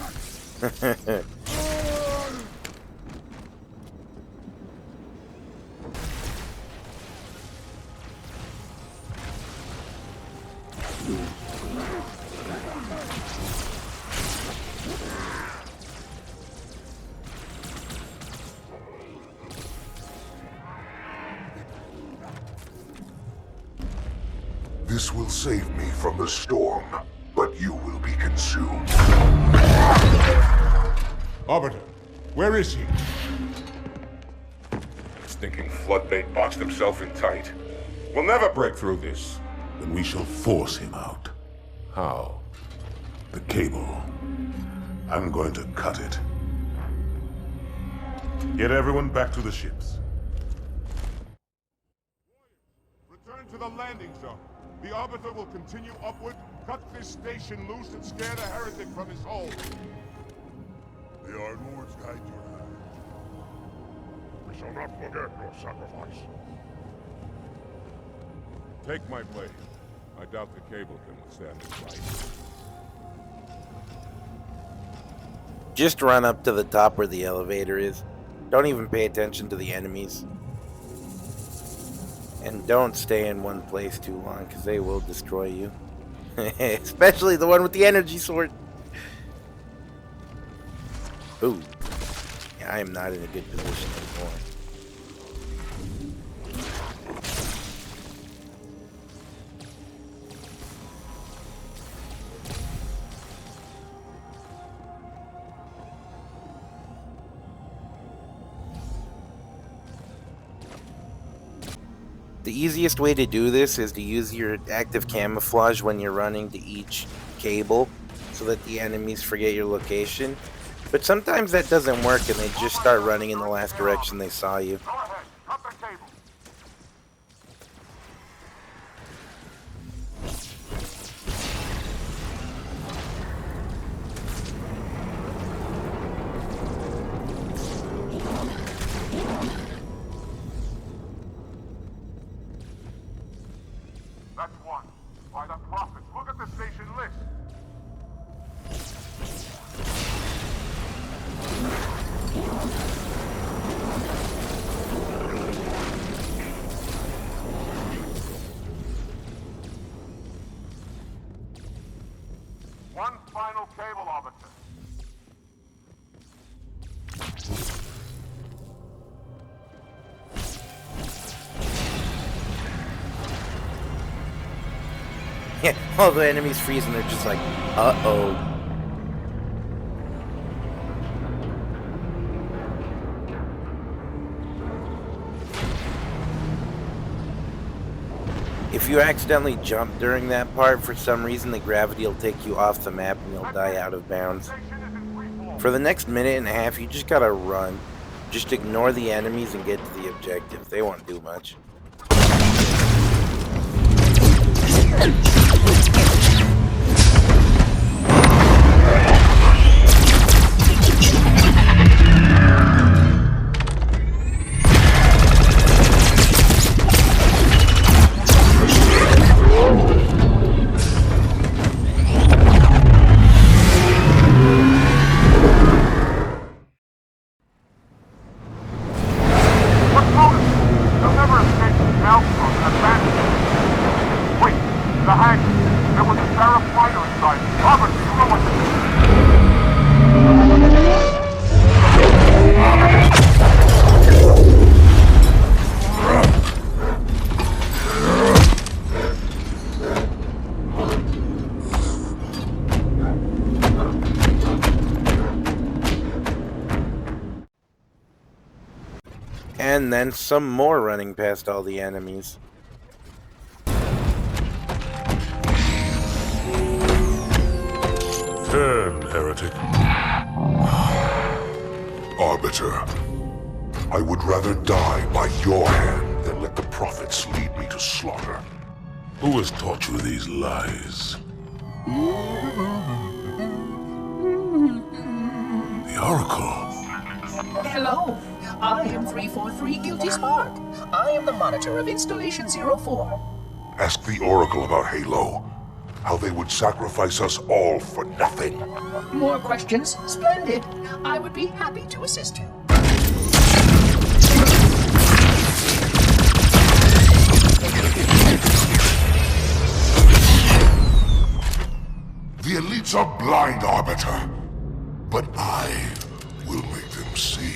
[SPEAKER 2] This will save me from the storm, but you will be consumed.
[SPEAKER 22] Arbiter, where is he?
[SPEAKER 2] Stinking floodbait boxed himself in tight.
[SPEAKER 22] We'll never break through this.
[SPEAKER 2] Then we shall force him out.
[SPEAKER 22] How?
[SPEAKER 2] The cable. I'm going to cut it. Get everyone back to the ships.
[SPEAKER 22] Return to the landing zone. The Arbiter will continue upward, cut this station loose, and scare the heretic from his hole.
[SPEAKER 2] May our lords guide your hand. We shall not forget your sacrifice.
[SPEAKER 22] Take my blade. I doubt the cable can withstand its light.
[SPEAKER 1] Just run up to the top where the elevator is. Don't even pay attention to the enemies. And don't stay in one place too long, because they will destroy you. Especially the one with the energy sword. Ooh. Yeah, I am not in a good position anymore. The easiest way to do this is to use your active camouflage when you're running to each cable so that the enemies forget your location. But sometimes that doesn't work and they just start running in the last direction they saw you.
[SPEAKER 2] That's one. By the prophets, look at the station list. One final cable, Arbiter.
[SPEAKER 1] Yeah, all the enemies freeze and they're just like, uh-oh. If you accidentally jump during that part, for some reason the gravity will take you off the map and you'll die out of bounds. For the next minute and a half, you just gotta run. Just ignore the enemies and get to the objective. They won't do much. And then some more running past all the enemies.
[SPEAKER 2] Turn, heretic. Arbiter, I would rather die by your hand than let the prophets lead me to slaughter. Who has taught you these lies? The Oracle.
[SPEAKER 5] Hello, I am 343 Guilty Spark. I am the monitor of Installation 04.
[SPEAKER 2] Ask the Oracle about Halo. How they would sacrifice us all for nothing.
[SPEAKER 5] More questions? Splendid. I would be happy to assist you.
[SPEAKER 2] The elites are blind, Arbiter. But I will make them see.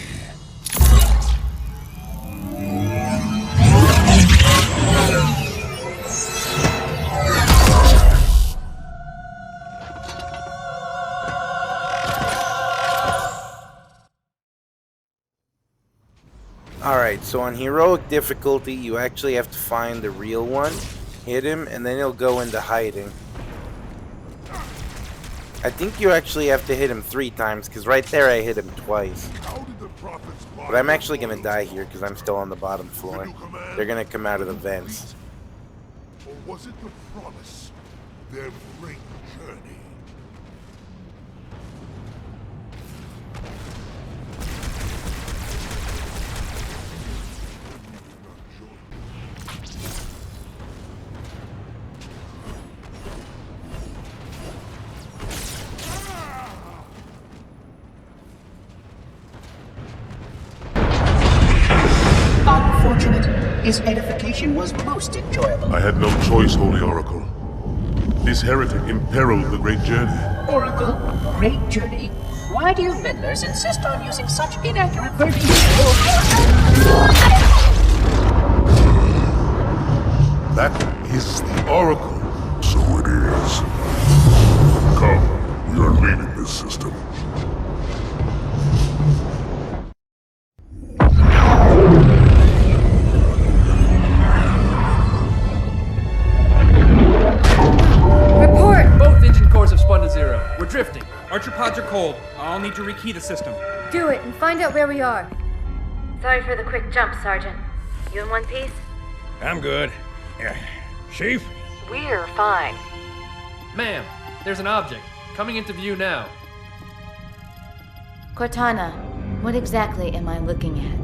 [SPEAKER 1] Alright, so on heroic difficulty, you actually have to find the real one, hit him, and then he'll go into hiding. I think you actually have to hit him 3 times, because right there I hit him twice. But I'm actually going to die here, because I'm still on the bottom floor. They're going to come out of the vents.
[SPEAKER 2] Or was it the promise? Their great journey?
[SPEAKER 5] His edification was most enjoyable.
[SPEAKER 22] I had no choice, Holy Oracle. This heretic imperiled the great journey.
[SPEAKER 5] Oracle, great journey. Why do you meddlers insist on using such inaccurate verbiage?
[SPEAKER 22] That is the Oracle.
[SPEAKER 2] So it is. Come, we are leaving this system.
[SPEAKER 21] We're drifting. Archer pods are cold. I'll need to rekey the system.
[SPEAKER 13] Do it and find out where we are. Sorry for the quick jump, Sergeant. You in one piece?
[SPEAKER 9] I'm good. Chief?
[SPEAKER 11] We're fine.
[SPEAKER 21] Ma'am, there's an object. Coming into view now.
[SPEAKER 13] Cortana, what exactly am I looking at?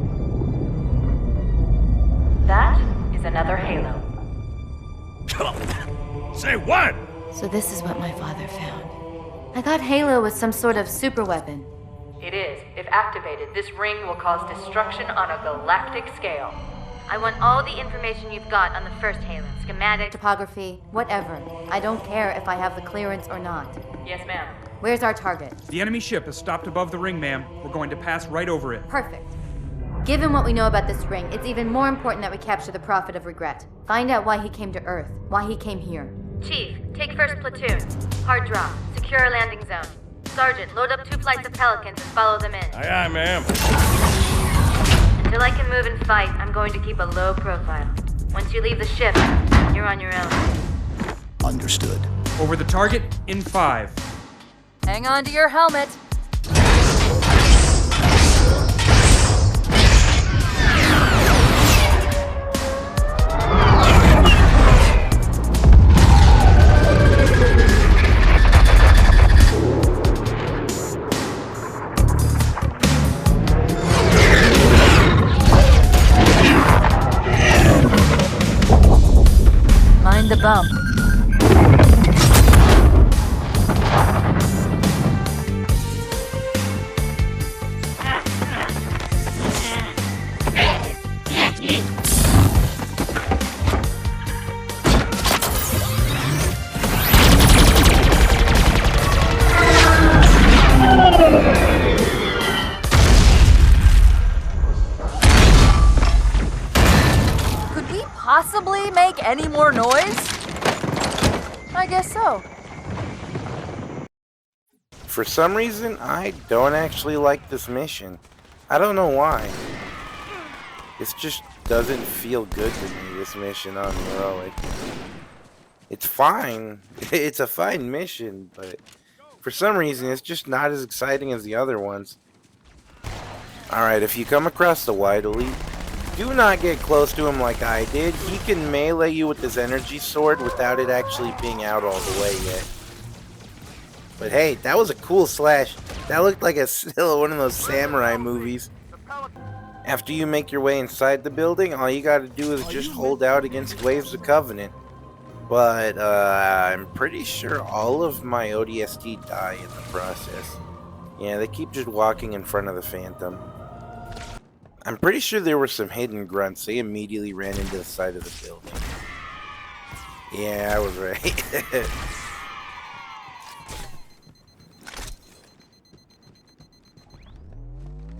[SPEAKER 11] That is another Halo.
[SPEAKER 9] Say what?
[SPEAKER 13] So this is what my father found. I thought Halo was some sort of super weapon.
[SPEAKER 11] It is. If activated, this ring will cause destruction on a galactic scale.
[SPEAKER 13] I want all the information you've got on the first Halo. Schematic, topography, whatever. I don't care if I have the clearance or not.
[SPEAKER 11] Yes, ma'am.
[SPEAKER 13] Where's our target?
[SPEAKER 17] The enemy ship has stopped above the ring, ma'am. We're going to pass right over it.
[SPEAKER 13] Perfect. Given what we know about this ring, it's even more important that we capture the Prophet of Regret. Find out why he came to Earth, why he came here. Chief, take first platoon. Hard drop. Secure our landing zone. Sergeant, load up 2 flights of Pelicans and follow them in.
[SPEAKER 9] Aye, aye, ma'am.
[SPEAKER 13] Until I can move and fight, I'm going to keep a low profile. Once you leave the ship, you're on your own.
[SPEAKER 7] Understood.
[SPEAKER 17] Over the target in 5.
[SPEAKER 11] Hang on to your helmet. Mind the bump. Could we possibly make any more noise? I guess so.
[SPEAKER 1] For some reason, I don't actually like this mission. I don't know why. It just doesn't feel good to me, this mission on Heroic. It's fine. It's a fine mission, but for some reason, it's just not as exciting as the other ones. Alright, if you come across the White Elite, do not get close to him like I did. He can melee you with his energy sword without it actually being out all the way yet. But hey, that was a cool slash. That looked like still one of those samurai movies. After you make your way inside the building, all you gotta do is just hold out against waves of Covenant. But I'm pretty sure all of my ODST die in the process. Yeah, they keep just walking in front of the Phantom. I'm pretty sure there were some hidden grunts. They immediately ran into the side of the building. Yeah, I was right.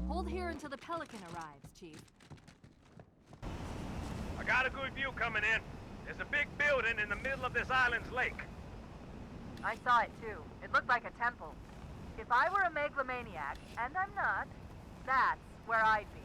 [SPEAKER 11] Hold here until the Pelican arrives, Chief.
[SPEAKER 9] I got a good view coming in. There's a big building in the middle of this island's lake.
[SPEAKER 11] I saw it too. It looked like a temple. If I were a megalomaniac, and I'm not, that's where I'd be.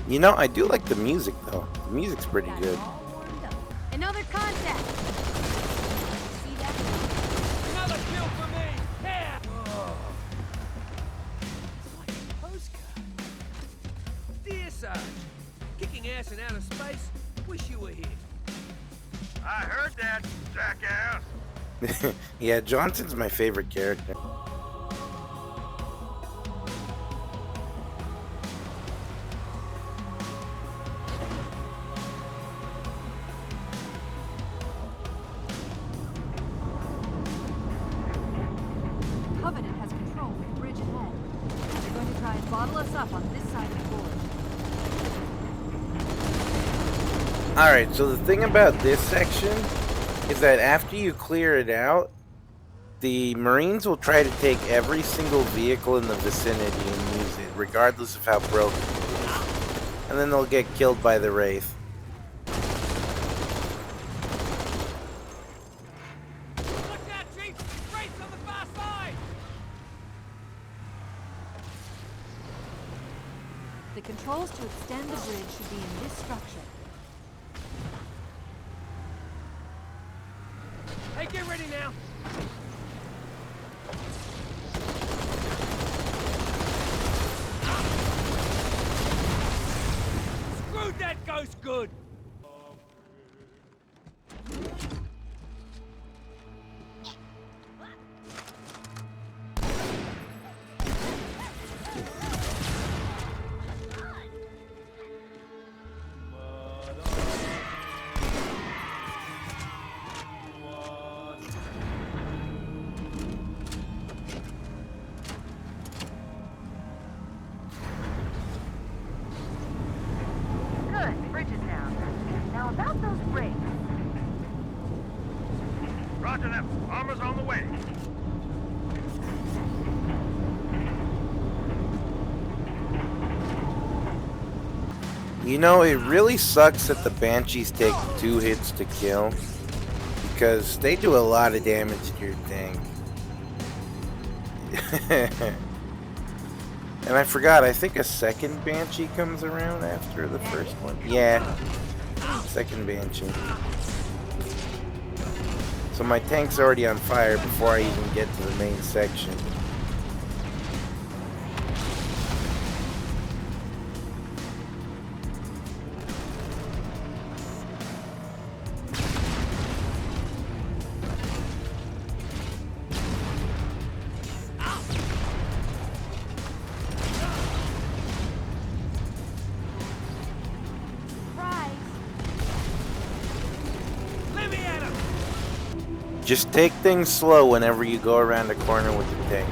[SPEAKER 1] You know, I do like the music though. The music's pretty good.
[SPEAKER 6] Another contact. See that?
[SPEAKER 21] Another kill for me! Yeah! Postcard. Dear Sarge, kicking ass in outer space, wish you were here.
[SPEAKER 9] I heard that, jackass.
[SPEAKER 1] Yeah, Johnson's my favorite character.
[SPEAKER 11] Covenant has control of the bridge ahead. They're going to try and bottle us up on this side of the gorge.
[SPEAKER 1] Alright, so the thing about this section is that after you clear it out, the Marines will try to take every single vehicle in the vicinity and use it, regardless of how broken it is. And then they'll get killed by the Wraith.
[SPEAKER 11] The controls to extend the bridge should be in this structure.
[SPEAKER 21] Hey, get ready now! Screwed that ghost good!
[SPEAKER 20] Roger that. Armor's on the way.
[SPEAKER 1] You know, it really sucks that the Banshees take 2 hits to kill, because they do a lot of damage to your tank. And I forgot, I think a second Banshee comes around after the first one. Yeah, second Banshee. So my tank's already on fire before I even get to the main section. Just take things slow whenever you go around a corner with the tank.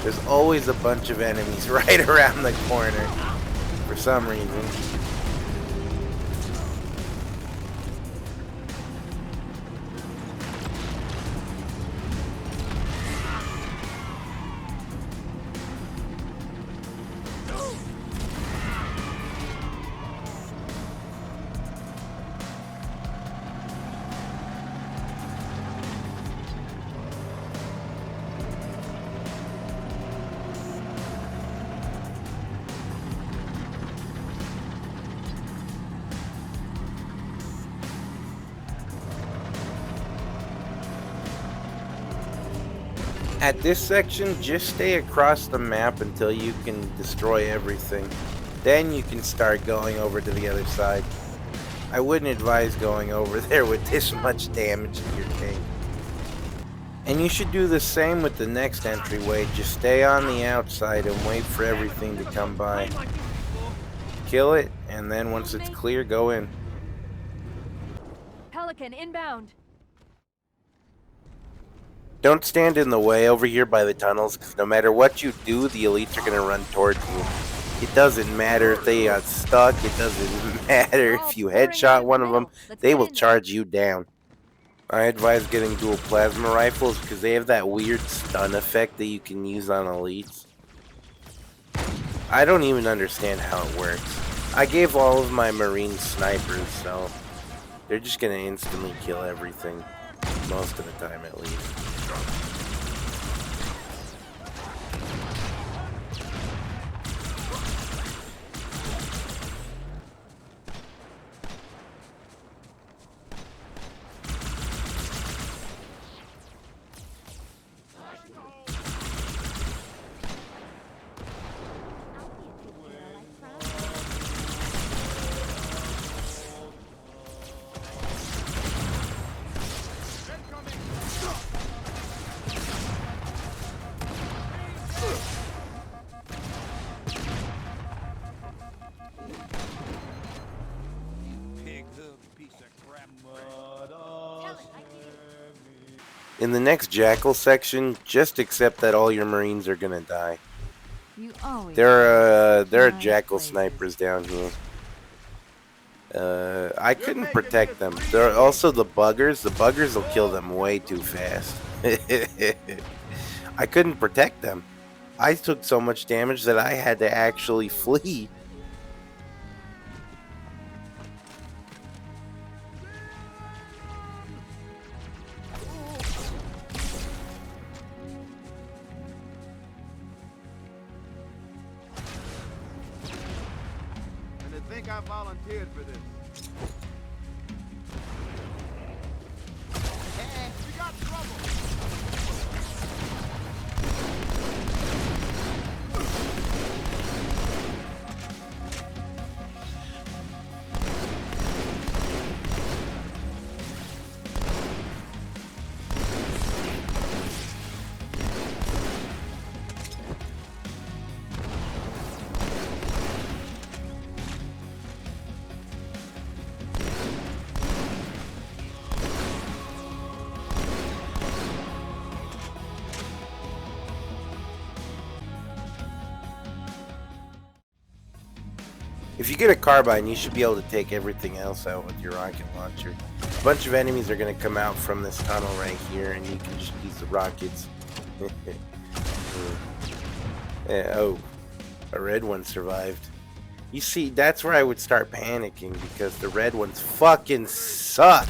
[SPEAKER 1] There's always a bunch of enemies right around the corner for some reason. At this section, just stay across the map until you can destroy everything. Then you can start going over to the other side. I wouldn't advise going over there with this much damage to your tank. And you should do the same with the next entryway. Just stay on the outside and wait for everything to come by. Kill it, and then once it's clear, go in.
[SPEAKER 11] Pelican inbound.
[SPEAKER 1] Don't stand in the way over here by the tunnels, because no matter what you do, the elites are going to run towards you. It doesn't matter if they got stuck, it doesn't matter if you headshot one of them, they will charge you down. I advise getting dual plasma rifles, because they have that weird stun effect that you can use on elites. I don't even understand how it works. I gave all of my Marines snipers, so they're just going to instantly kill everything. Most of the time, at least. In the next Jackal section, just accept that all your Marines are gonna die. There are Jackal snipers down here. I couldn't protect them. There are also the buggers. The buggers will kill them way too fast. I couldn't protect them. I took so much damage that I had to actually flee.
[SPEAKER 7] I volunteered for this. Hey, we got trouble.
[SPEAKER 1] If you get a carbine, you should be able to take everything else out with your rocket launcher. A bunch of enemies are going to come out from this tunnel right here, and you can just use the rockets. Yeah, oh, a red one survived. You see, that's where I would start panicking, because the red ones fucking suck.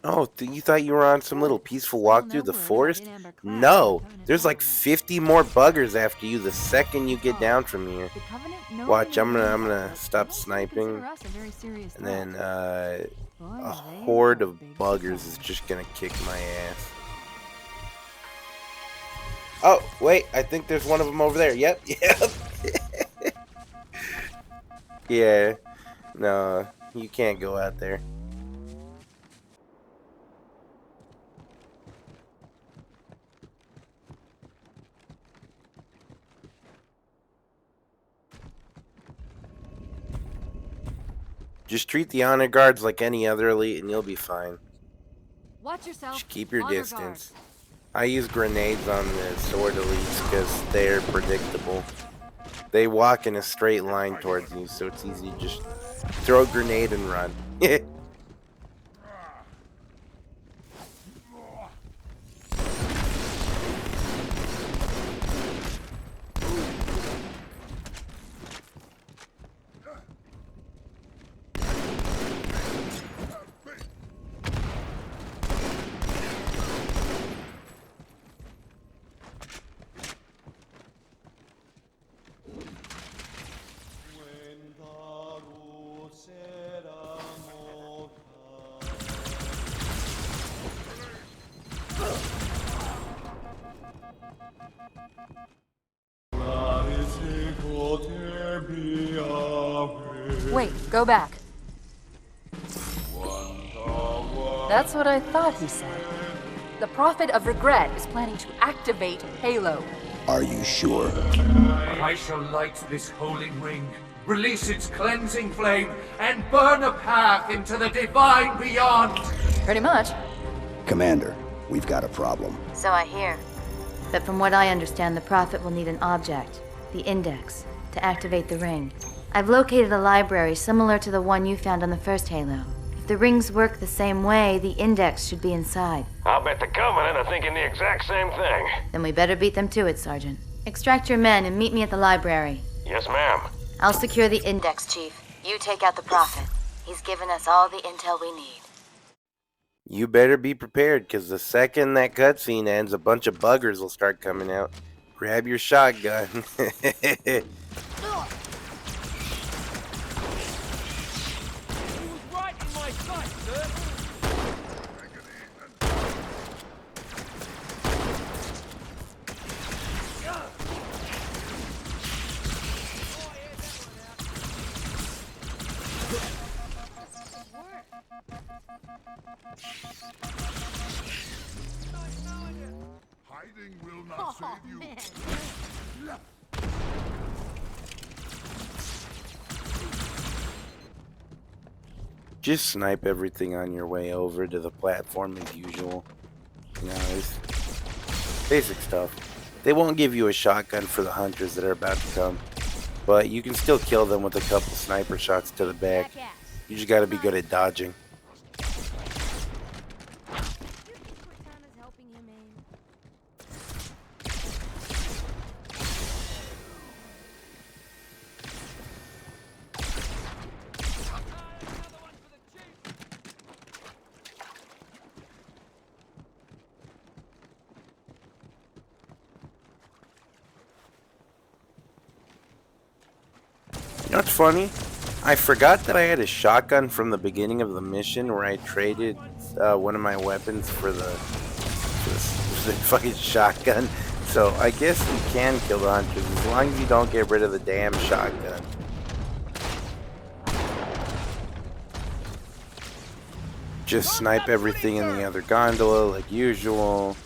[SPEAKER 1] Oh, you thought you were on some little peaceful walk through the forest? No, there's like 50 more buggers after you the second you get down from here. Watch, I'm gonna stop sniping, and then a horde of buggers is just gonna kick my ass. Oh, wait, I think there's one of them over there. Yep, yep. Yeah, no, you can't go out there. Just treat the honor guards like any other elite and you'll be fine.
[SPEAKER 13] Watch yourself.
[SPEAKER 1] Just keep your distance. I use grenades on the sword elites because they're predictable. They walk in a straight line towards you, so it's easy to just throw a grenade and run.
[SPEAKER 11] Wait, go back. That's what I thought he said. The Prophet of Regret is planning to activate Halo.
[SPEAKER 3] Are you sure?
[SPEAKER 8] I shall light this holy ring, release its cleansing flame, and burn a path into the divine beyond.
[SPEAKER 11] Pretty much.
[SPEAKER 3] Commander, we've got a problem.
[SPEAKER 13] So I hear. But from what I understand, the Prophet will need an object, the Index, to activate the ring. I've located a library similar to the one you found on the first Halo. If the rings work the same way, the Index should be inside.
[SPEAKER 20] I'll bet the Covenant are thinking the exact same thing.
[SPEAKER 13] Then we better beat them to it, Sergeant. Extract your men and meet me at the library.
[SPEAKER 20] Yes, ma'am.
[SPEAKER 13] I'll secure the Index, Chief. You take out the Prophet. He's given us all the intel we need.
[SPEAKER 1] You better be prepared, because the second that cutscene ends, a bunch of buggers will start coming out. Grab your shotgun.
[SPEAKER 2] Hiding will not save you.
[SPEAKER 1] Just snipe everything on your way over to the platform as usual. You know, it's basic stuff. They won't give you a shotgun for the hunters that are about to come, but you can still kill them with a couple sniper shots to the back. You just gotta be good at dodging. You know what's funny? I forgot that I had a shotgun from the beginning of the mission where I traded one of my weapons for the fucking shotgun. So I guess you can kill the hunters as long as you don't get rid of the damn shotgun. Just snipe everything in the other gondola like usual.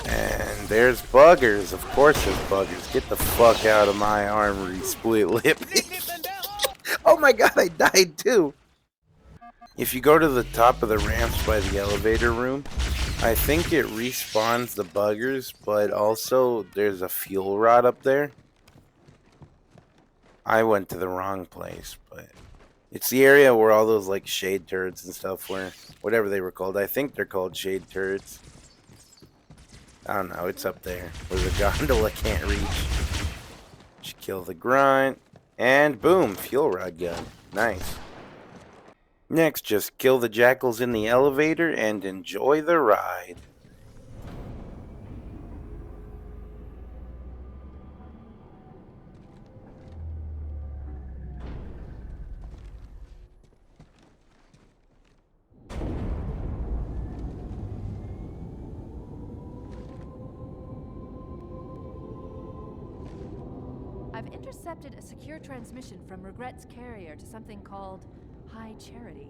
[SPEAKER 1] And There's buggers. Of course there's buggers. Get the fuck out of my armory, split lip. Oh my god, I died too. If you go to the top of the ramps by the elevator room, I think it respawns the buggers, but also there's a fuel rod up there. I went to the wrong place, but it's the area where all those like shade turrets and stuff were. Whatever they were called. I think they're called shade turrets. I don't know, it's up there where the gondola can't reach. Just kill the grunt. And boom, fuel rod gun. Nice. Next, just kill the jackals in the elevator and enjoy the ride.
[SPEAKER 15] I've intercepted a secure transmission from Regret's carrier to something called High Charity.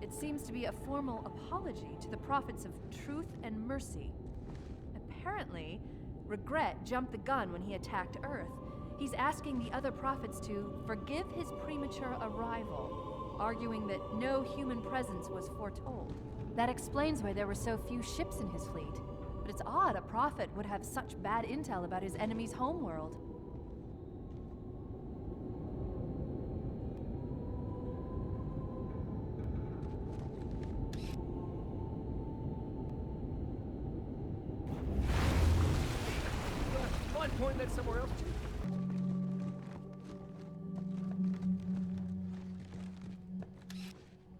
[SPEAKER 15] It seems to be a formal apology to the prophets of truth and mercy. Apparently, Regret jumped the gun when he attacked Earth. He's asking the other prophets to forgive his premature arrival, arguing that no human presence was foretold. That explains why there were so few ships in his fleet. But it's odd a prophet would have such bad intel about his enemy's homeworld.
[SPEAKER 21] Point that somewhere else.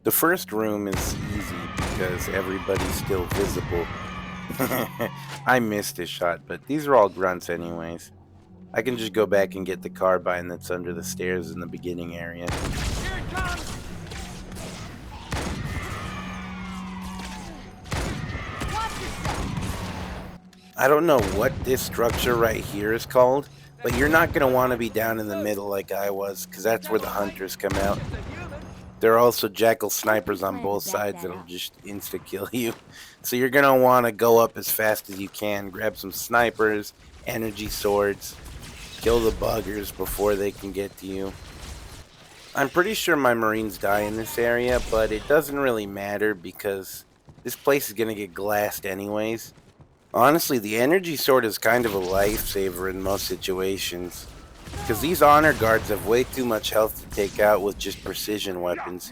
[SPEAKER 1] The first room is easy because everybody's still visible. I missed a shot, but these are all grunts anyways. I can just go back and get the carbine that's under the stairs in the beginning area.
[SPEAKER 21] Here it comes!
[SPEAKER 1] I don't know what this structure right here is called, but you're not going to want to be down in the middle like I was, because that's where the hunters come out. There are also jackal snipers on both sides that'll just insta-kill you. So you're going to want to go up as fast as you can, grab some snipers, energy swords, kill the buggers before they can get to you. I'm pretty sure my marines die in this area, but it doesn't really matter because this place is going to get glassed anyways. Honestly, the energy sword is kind of a lifesaver in most situations, because these honor guards have way too much health to take out with just precision weapons.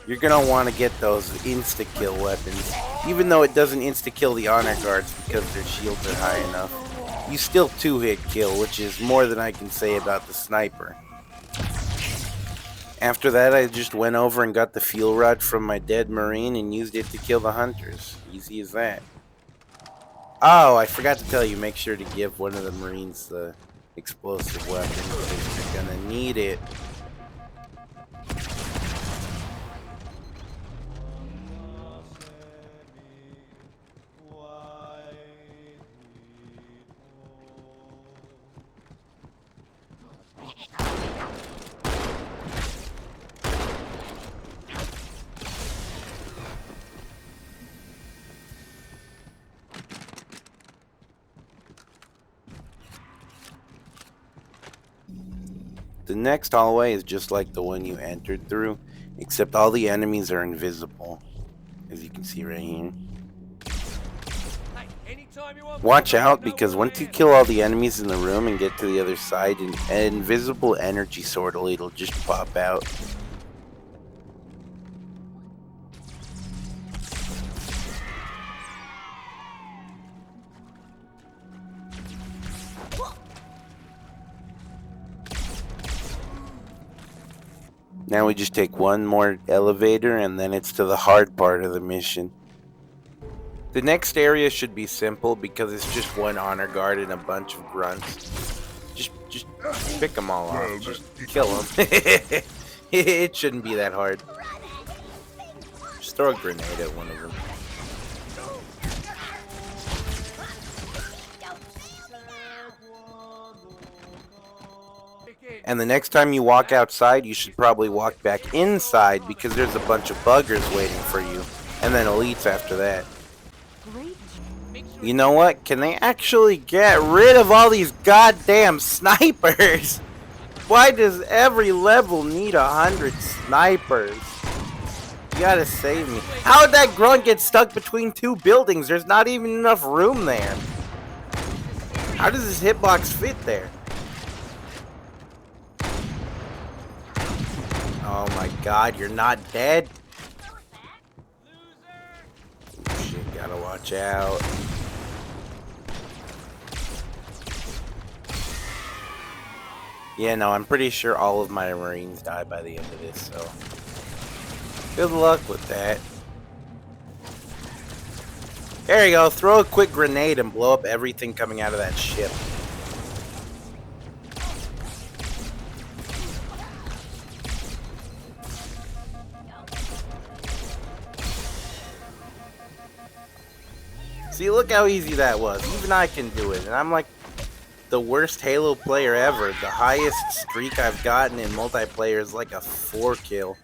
[SPEAKER 1] You're going to want to get those insta-kill weapons, even though it doesn't insta-kill the honor guards because their shields are high enough. You still two-hit kill, which is more than I can say about the sniper. After that, I just went over and got the fuel rod from my dead marine and used it to kill the hunters. Easy as that. Oh, I forgot to tell you, make sure to give one of the marines the explosive weapon because you're gonna need it. The next hallway is just like the one you entered through, except all the enemies are invisible, as you can see right here. Watch out, because once you kill all the enemies in the room and get to the other side, an invisible energy sword will just pop out. Now we just take one more elevator and then it's to the hard part of the mission. The next area should be simple because it's just one honor guard and a bunch of grunts. Just pick them all off. Just kill them. It shouldn't be that hard. Just throw a grenade at one of them. And the next time you walk outside, you should probably walk back inside because there's a bunch of buggers waiting for you. And then elites after that.
[SPEAKER 15] Great. Make sure
[SPEAKER 1] You know what? Can they actually get rid of all these goddamn snipers? Why does every level need 100 snipers? You gotta save me. How did that grunt get stuck between two buildings? There's not even enough room there. How does this hitbox fit there? Oh my god, you're not dead? Shit, gotta watch out. Yeah, no, I'm pretty sure all of my Marines die by the end of this, so good luck with that. There you go, throw a quick grenade and blow up everything coming out of that ship. See, look how easy that was. Even I can do it, and I'm like the worst Halo player ever. The highest streak I've gotten in multiplayer is like a 4 kill.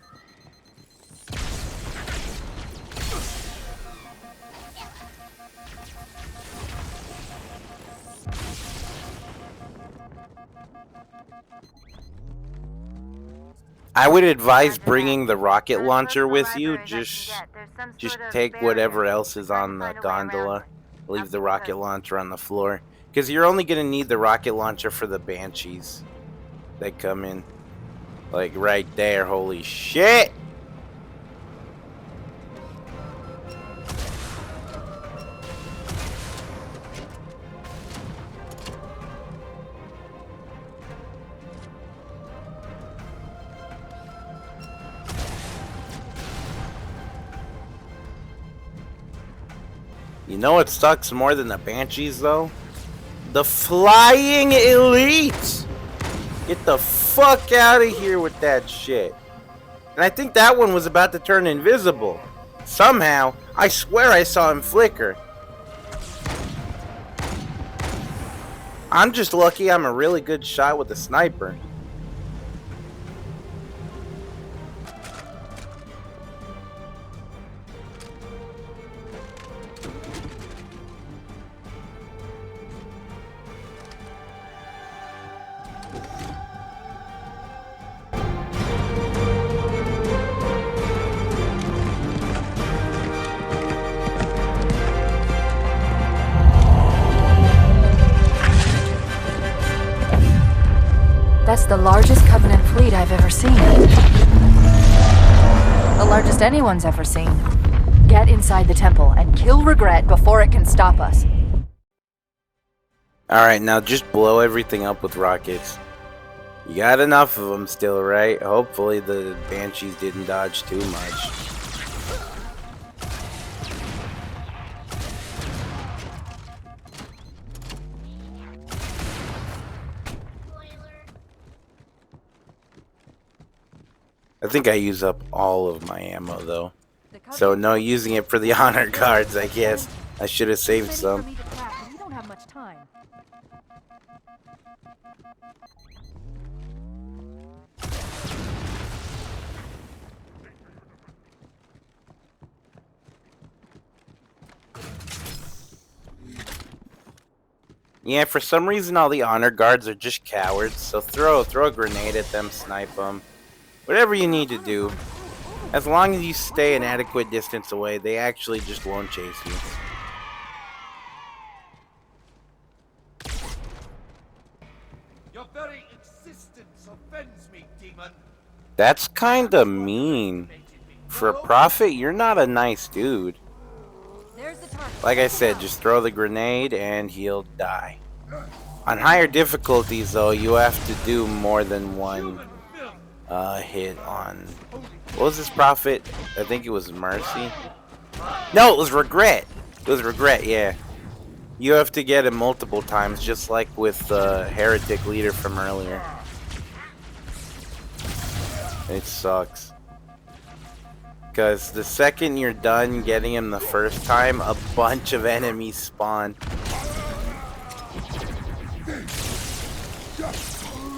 [SPEAKER 1] I would advise bringing the rocket launcher with you. Just take whatever else is on the gondola. Leave the rocket launcher on the floor. Because you're only going to need the rocket launcher for the Banshees that come in. Like right there. Holy shit! You know what sucks more than the Banshees, though? The Flying Elites! Get the fuck out of here with that shit. And I think that one was about to turn invisible. Somehow, I swear I saw him flicker. I'm just lucky I'm a really good shot with a sniper.
[SPEAKER 11] That's the largest Covenant fleet I've ever seen. The largest anyone's ever seen. Get inside the temple and kill Regret before it can stop us.
[SPEAKER 1] Alright, now just blow everything up with rockets. You got enough of them still, right? Hopefully the Banshees didn't dodge too much. I think I use up all of my ammo though. So no using it for the honor guards, I guess. I should have saved some.
[SPEAKER 15] We don't have much time.
[SPEAKER 1] Yeah, for some reason all the honor guards are just cowards. So throw a grenade at them, snipe them. Whatever you need to do. As long as you stay an adequate distance away, they actually just won't chase you.
[SPEAKER 8] Your very existence offends me, demon.
[SPEAKER 1] That's kinda mean. For a prophet, you're not a nice dude. Like I said, just throw the grenade and he'll die. On higher difficulties though, you have to do more than one hit on... What was this prophet? I think it was Mercy. No, it was Regret. It was Regret, yeah. You have to get it multiple times, just like with the heretic leader from earlier. It sucks. Because the second you're done getting him the first time, a bunch of enemies spawn.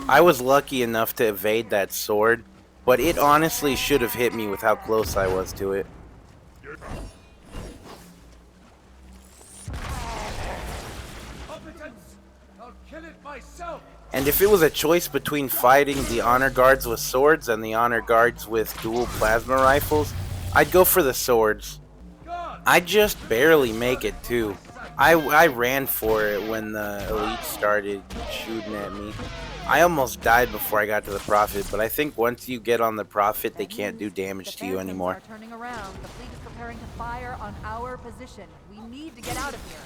[SPEAKER 1] I was lucky enough to evade that sword, but it honestly should have hit me with how close I was to it.
[SPEAKER 8] myself.
[SPEAKER 1] And if it was a choice between fighting the honor guards with swords and the honor guards with dual plasma rifles, I'd go for the swords. I just barely make it too. I ran for it when the elite started shooting at me. I almost died before I got to the Prophet, but I think once you get on the Prophet, they can't do damage to you anymore.
[SPEAKER 15] Are turning around. The fleet is preparing to fire on our position. We need to get out of here.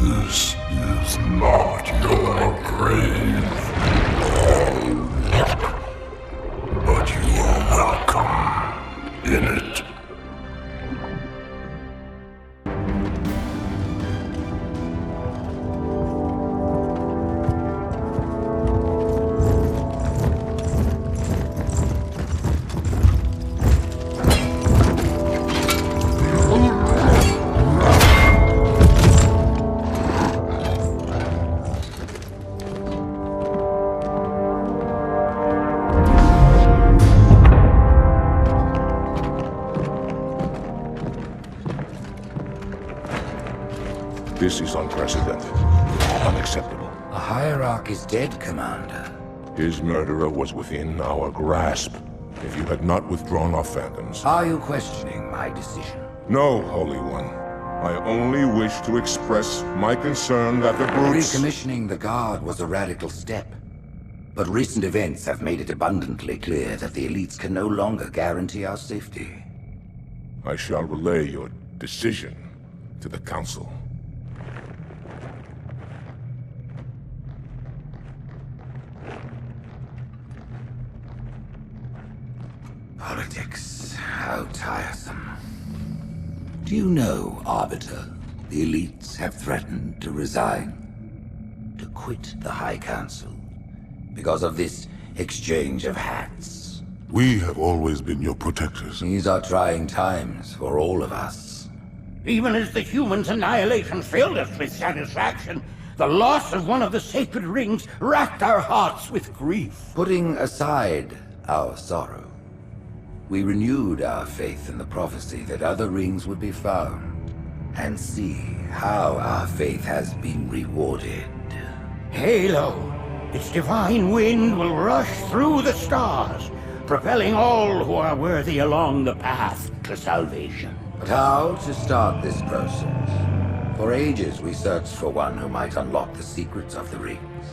[SPEAKER 2] This is not your grave, but you are welcome in it. This is unprecedented. Unacceptable.
[SPEAKER 3] The Hierarch is dead, Commander.
[SPEAKER 22] His murderer was within our grasp. If you had not withdrawn our phantoms...
[SPEAKER 3] Are you questioning my decision?
[SPEAKER 22] No, Holy One. I only wish to express my concern that the brutes...
[SPEAKER 3] Recommissioning the Guard was a radical step. But recent events have made it abundantly clear that the elites can no longer guarantee our safety.
[SPEAKER 22] I shall relay your decision to the Council.
[SPEAKER 3] Politics, how tiresome. Do you know, Arbiter, the elites have threatened to resign, to quit the High Council, because of this exchange of hats?
[SPEAKER 2] We have always been your protectors.
[SPEAKER 3] These are trying times for all of us.
[SPEAKER 4] Even as the humans' annihilation filled us with satisfaction, the loss of one of the sacred rings racked our hearts with grief.
[SPEAKER 3] Putting aside our sorrow, we renewed our faith in the prophecy that other rings would be found, and see how our faith has been rewarded.
[SPEAKER 4] Halo, its divine wind will rush through the stars, propelling all who are worthy along the path to salvation.
[SPEAKER 3] But how to start this process? For ages we searched for one who might unlock the secrets of the rings.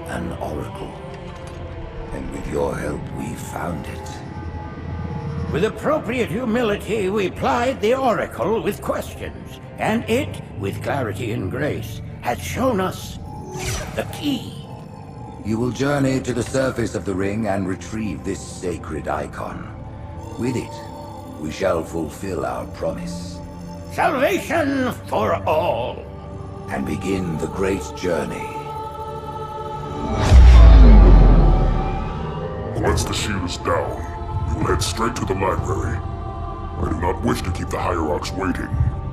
[SPEAKER 3] An oracle. And with your help, we found it.
[SPEAKER 4] With appropriate humility, we plied the Oracle with questions, and it, with clarity and grace, has shown us the key.
[SPEAKER 3] You will journey to the surface of the ring and retrieve this sacred icon. With it, we shall fulfill our promise.
[SPEAKER 4] Salvation for all.
[SPEAKER 3] And begin the great journey.
[SPEAKER 2] Once the shield is down, we will head straight to the library. I do not wish to keep the Hierarchs waiting.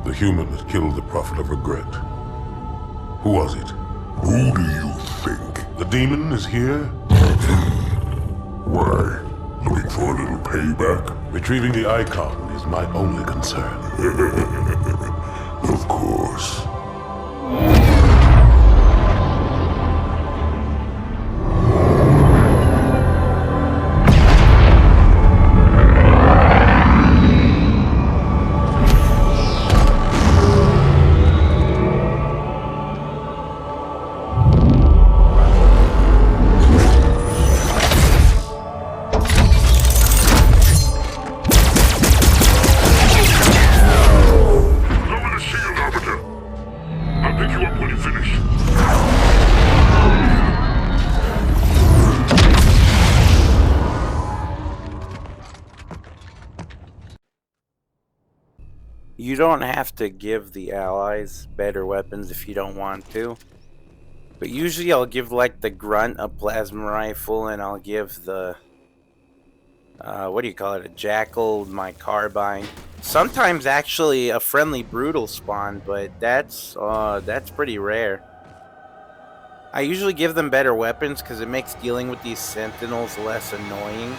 [SPEAKER 22] The human that killed the Prophet of Regret. Who was it?
[SPEAKER 2] Who do you think?
[SPEAKER 22] The demon is here?
[SPEAKER 2] Why? Looking for a little payback?
[SPEAKER 22] Retrieving the icon is my only concern.
[SPEAKER 2] Of course.
[SPEAKER 1] don't have to give the allies better weapons if you don't want to. But usually I'll give like the grunt a plasma rifle, and I'll give the what do you call it, a jackal my carbine. Sometimes actually a friendly brutal spawn, but that's pretty rare. I usually give them better weapons because it makes dealing with these sentinels less annoying,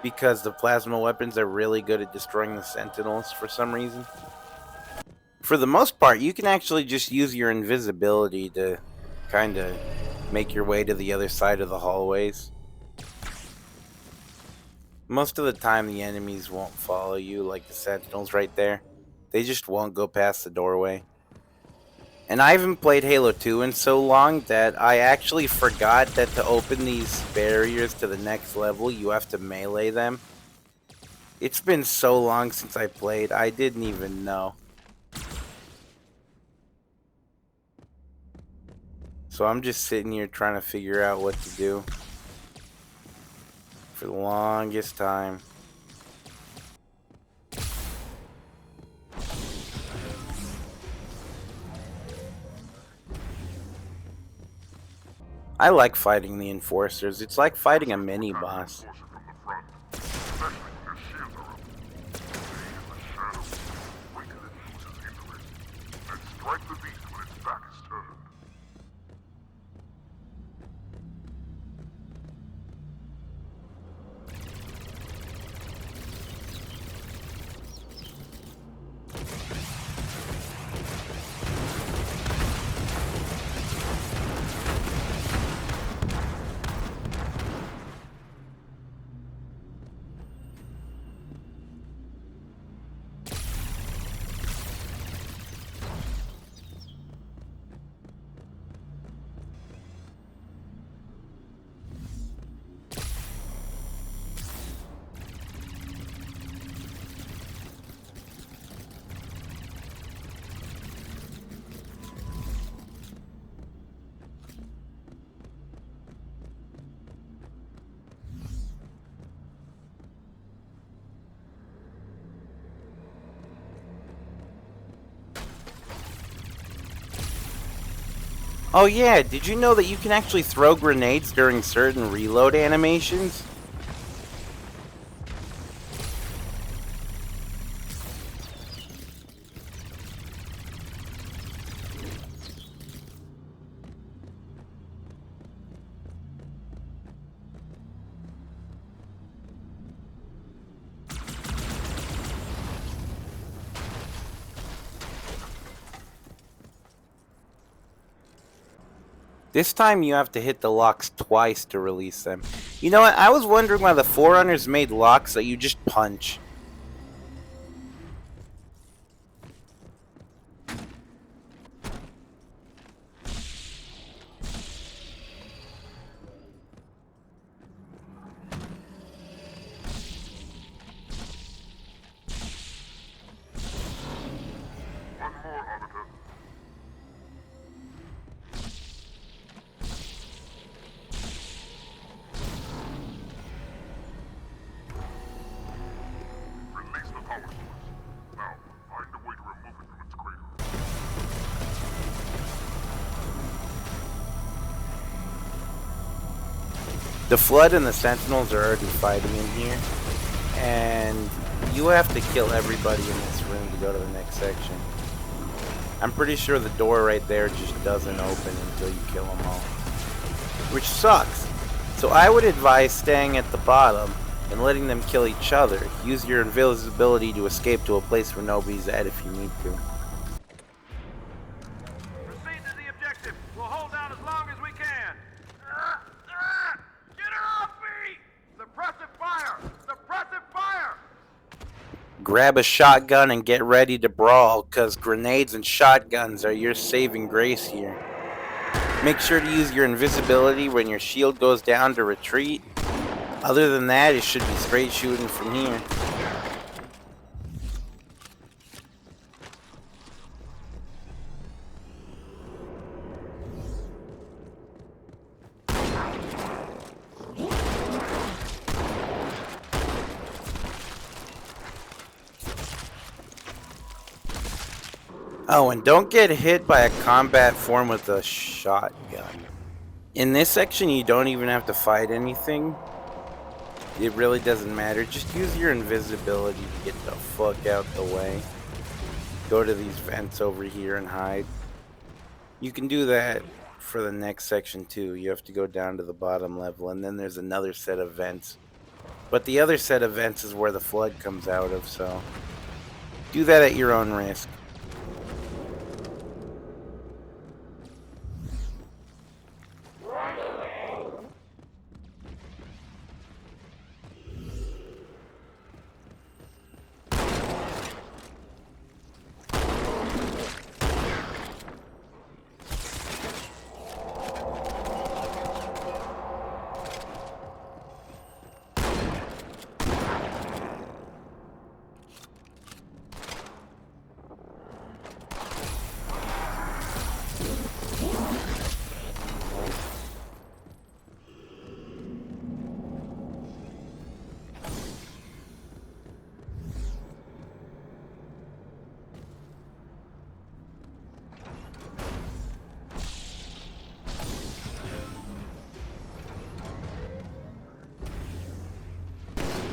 [SPEAKER 1] because the plasma weapons are really good at destroying the sentinels for some reason. For the most part, you can actually just use your invisibility to kind of make your way to the other side of the hallways. Most of the time the enemies won't follow you, like the sentinels right there. They just won't go past the doorway. And I haven't played Halo 2 in so long that I actually forgot that to open these barriers to the next level, you have to melee them. It's been so long since I played, I didn't even know. So I'm just sitting here trying to figure out what to do for the longest time. I like fighting the enforcers. It's like fighting a mini boss. Oh yeah, did you know that you can actually throw grenades during certain reload animations? This time you have to hit the locks twice to release them. You know what? I was wondering why the Forerunners made locks that you just punch. The Flood and the Sentinels are already fighting in here, and you have to kill everybody in this room to go to the next section. I'm pretty sure the door right there just doesn't open until you kill them all, which sucks. So I would advise staying at the bottom and letting them kill each other. Use your invisibility to escape to a place where nobody's at if you need to.
[SPEAKER 12] Proceed to the objective. We'll hold down as long as we can. Get her off me! Suppressive fire! Suppressive fire!
[SPEAKER 1] Grab a shotgun and get ready to brawl, cause grenades and shotguns are your saving grace here. Make sure to use your invisibility when your shield goes down to retreat. Other than that, it should be straight shooting from here. Oh, and don't get hit by a combat form with a shotgun. In this section, you don't even have to fight anything. It really doesn't matter. Just use your invisibility to get the fuck out the way. Go to these vents over here and hide. You can do that for the next section too. You have to go down to the bottom level, and then there's another set of vents. But the other set of vents is where the flood comes out of, so do that at your own risk.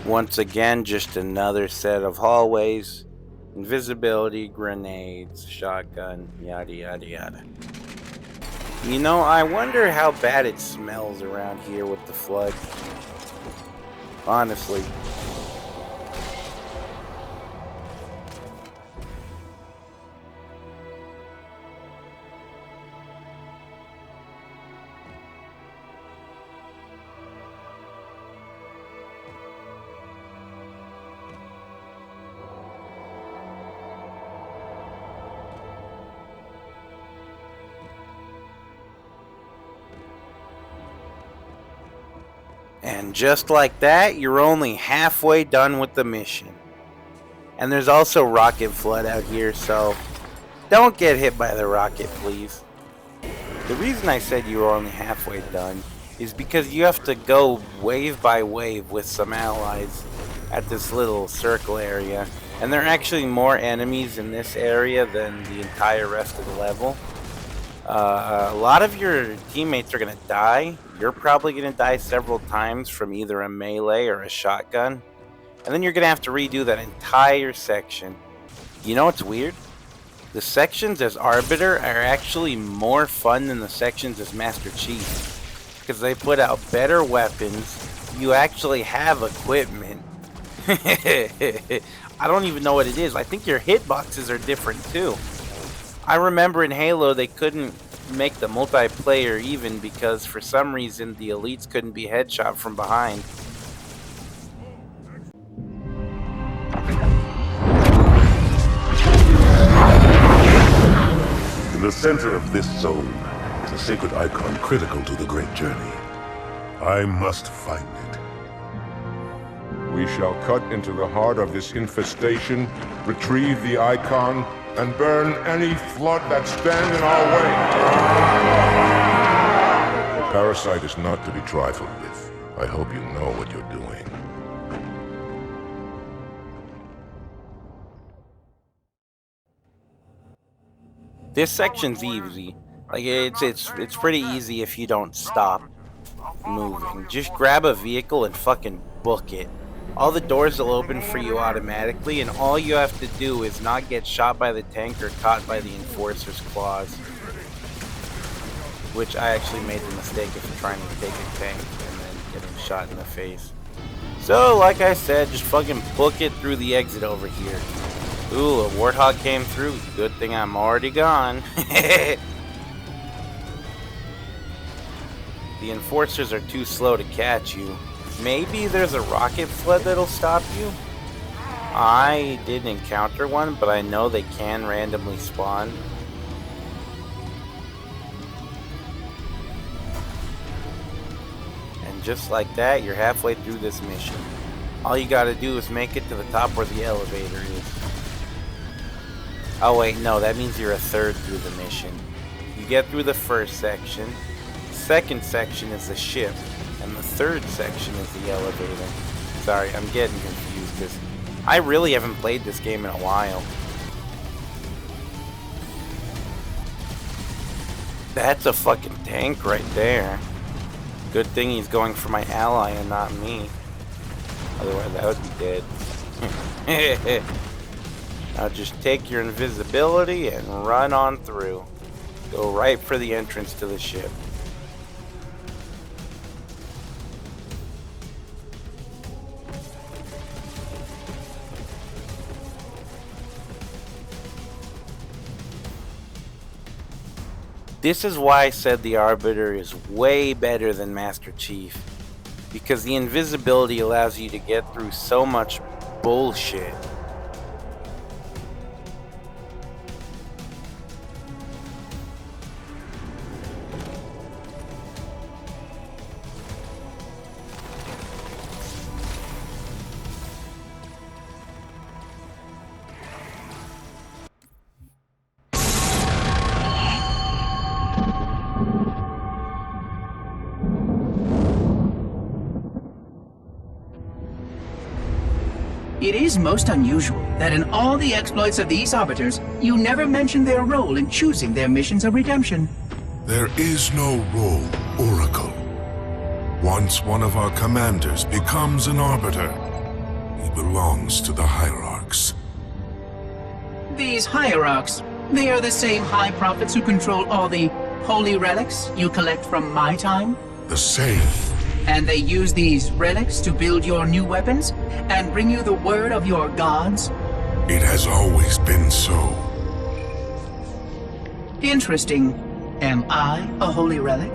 [SPEAKER 1] Once again, just another set of hallways, invisibility, grenades, shotgun, yada yada yada. You know, I wonder how bad it smells around here with the flood. Honestly. And just like that, you're only halfway done with the mission. And there's also rocket flood out here, so don't get hit by the rocket, please. The reason I said you were only halfway done is because you have to go wave by wave with some allies at this little circle area. And there are actually more enemies in this area than the entire rest of the level. A lot of your teammates are going to die. You're probably going to die several times from either a melee or a shotgun. And then you're going to have to redo that entire section. You know what's weird? The sections as Arbiter are actually more fun than the sections as Master Chief. Because they put out better weapons. You actually have equipment. I don't even know what it is. I think your hitboxes are different too. I remember in Halo they couldn't make the multiplayer even because for some reason the elites couldn't be headshot from behind.
[SPEAKER 2] In the center of this zone is a sacred icon critical to the great journey. I must find it.
[SPEAKER 22] We shall cut into the heart of this infestation, retrieve the icon, and burn any flood that stand in our way. The parasite is not to be trifled with. I hope you know what you're doing.
[SPEAKER 1] This section's easy. Like it's pretty easy if you don't stop moving. Just grab a vehicle and fucking book it. All the doors will open for you automatically, and all you have to do is not get shot by the tank or caught by the Enforcer's claws. Which I actually made the mistake of trying to take a tank and then getting shot in the face. So, like I said, just fucking book it through the exit over here. Ooh, a Warthog came through. Good thing I'm already gone. The Enforcers are too slow to catch you. Maybe there's a rocket flood that'll stop you? I didn't encounter one, but I know they can randomly spawn. And just like that, you're halfway through this mission. All you gotta do is make it to the top where the elevator is. Oh wait, no, that means you're a third through the mission. You get through the first section. Second section is the ship. And the third section is the elevator. Sorry, I'm getting confused because I really haven't played this game in a while. That's a fucking tank right there. Good thing he's going for my ally and not me. Otherwise I would be dead. Now just take your invisibility and run on through. Go right for the entrance to the ship. This is why I said the Arbiter is way better than Master Chief. Because the invisibility allows you to get through so much bullshit.
[SPEAKER 5] It is most unusual that in all the exploits of these Arbiters, you never mention their role in choosing their missions of redemption.
[SPEAKER 2] There is no role, Oracle. Once one of our commanders becomes an Arbiter, he belongs to the Hierarchs.
[SPEAKER 5] These Hierarchs, they are the same High Prophets who control all the holy relics you collect from my time?
[SPEAKER 2] The same.
[SPEAKER 5] And they use these relics to build your new weapons and bring you the word of your gods?
[SPEAKER 2] It has always been so.
[SPEAKER 5] Interesting. Am I a holy relic?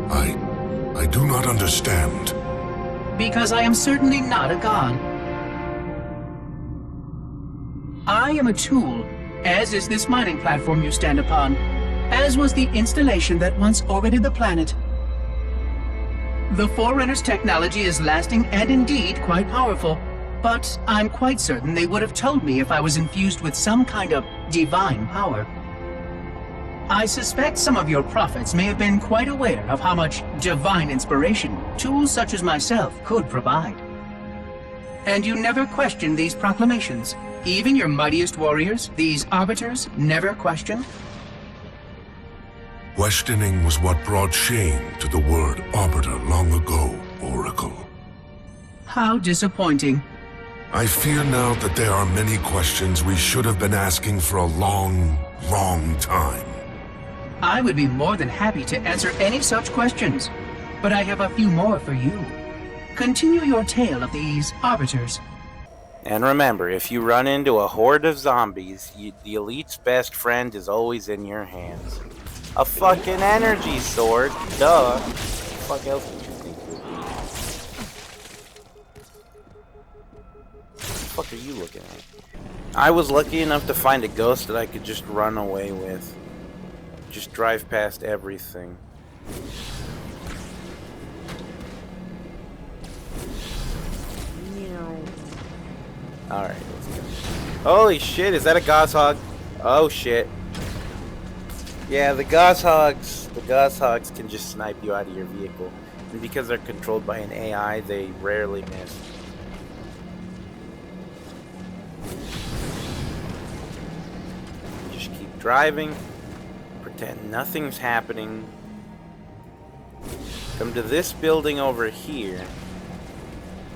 [SPEAKER 2] I do not understand.
[SPEAKER 5] Because I am certainly not a god. I am a tool, as is this mining platform you stand upon, as was the installation that once orbited the planet. The Forerunner's technology is lasting and indeed quite powerful, but I'm quite certain they would have told me if I was infused with some kind of divine power. I suspect some of your prophets may have been quite aware of how much divine inspiration tools such as myself could provide. And you never questioned these proclamations. Even your mightiest warriors, these Arbiters, never questioned?
[SPEAKER 2] Questioning was what brought shame to the word Arbiter long ago, Oracle.
[SPEAKER 5] How disappointing.
[SPEAKER 2] I fear now that there are many questions we should have been asking for a long, long time.
[SPEAKER 5] I would be more than happy to answer any such questions, but I have a few more for you. Continue your tale of these Arbiters.
[SPEAKER 1] And remember, if you run into a horde of zombies, the Elite's best friend is always in your hands. A fucking energy sword, duh. What the fuck else did you think it would be? What the fuck are you looking at? I was lucky enough to find a ghost that I could just run away with. Just drive past everything. Alright, let's go. Holy shit, is that a Goshawk? Oh shit. Yeah, the Goshogs can just snipe you out of your vehicle. And because they're controlled by an AI, they rarely miss. Just keep driving. Pretend nothing's happening. Come to this building over here.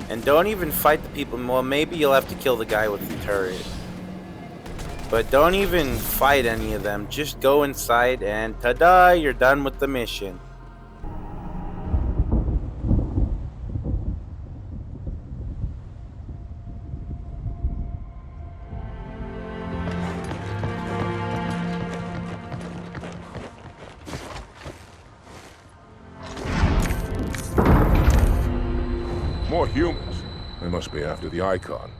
[SPEAKER 1] And don't even fight the people. Well, maybe you'll have to kill the guy with the turret. But don't even fight any of them. Just go inside and ta-da, you're done with the mission.
[SPEAKER 22] More humans. They must be after the Icon.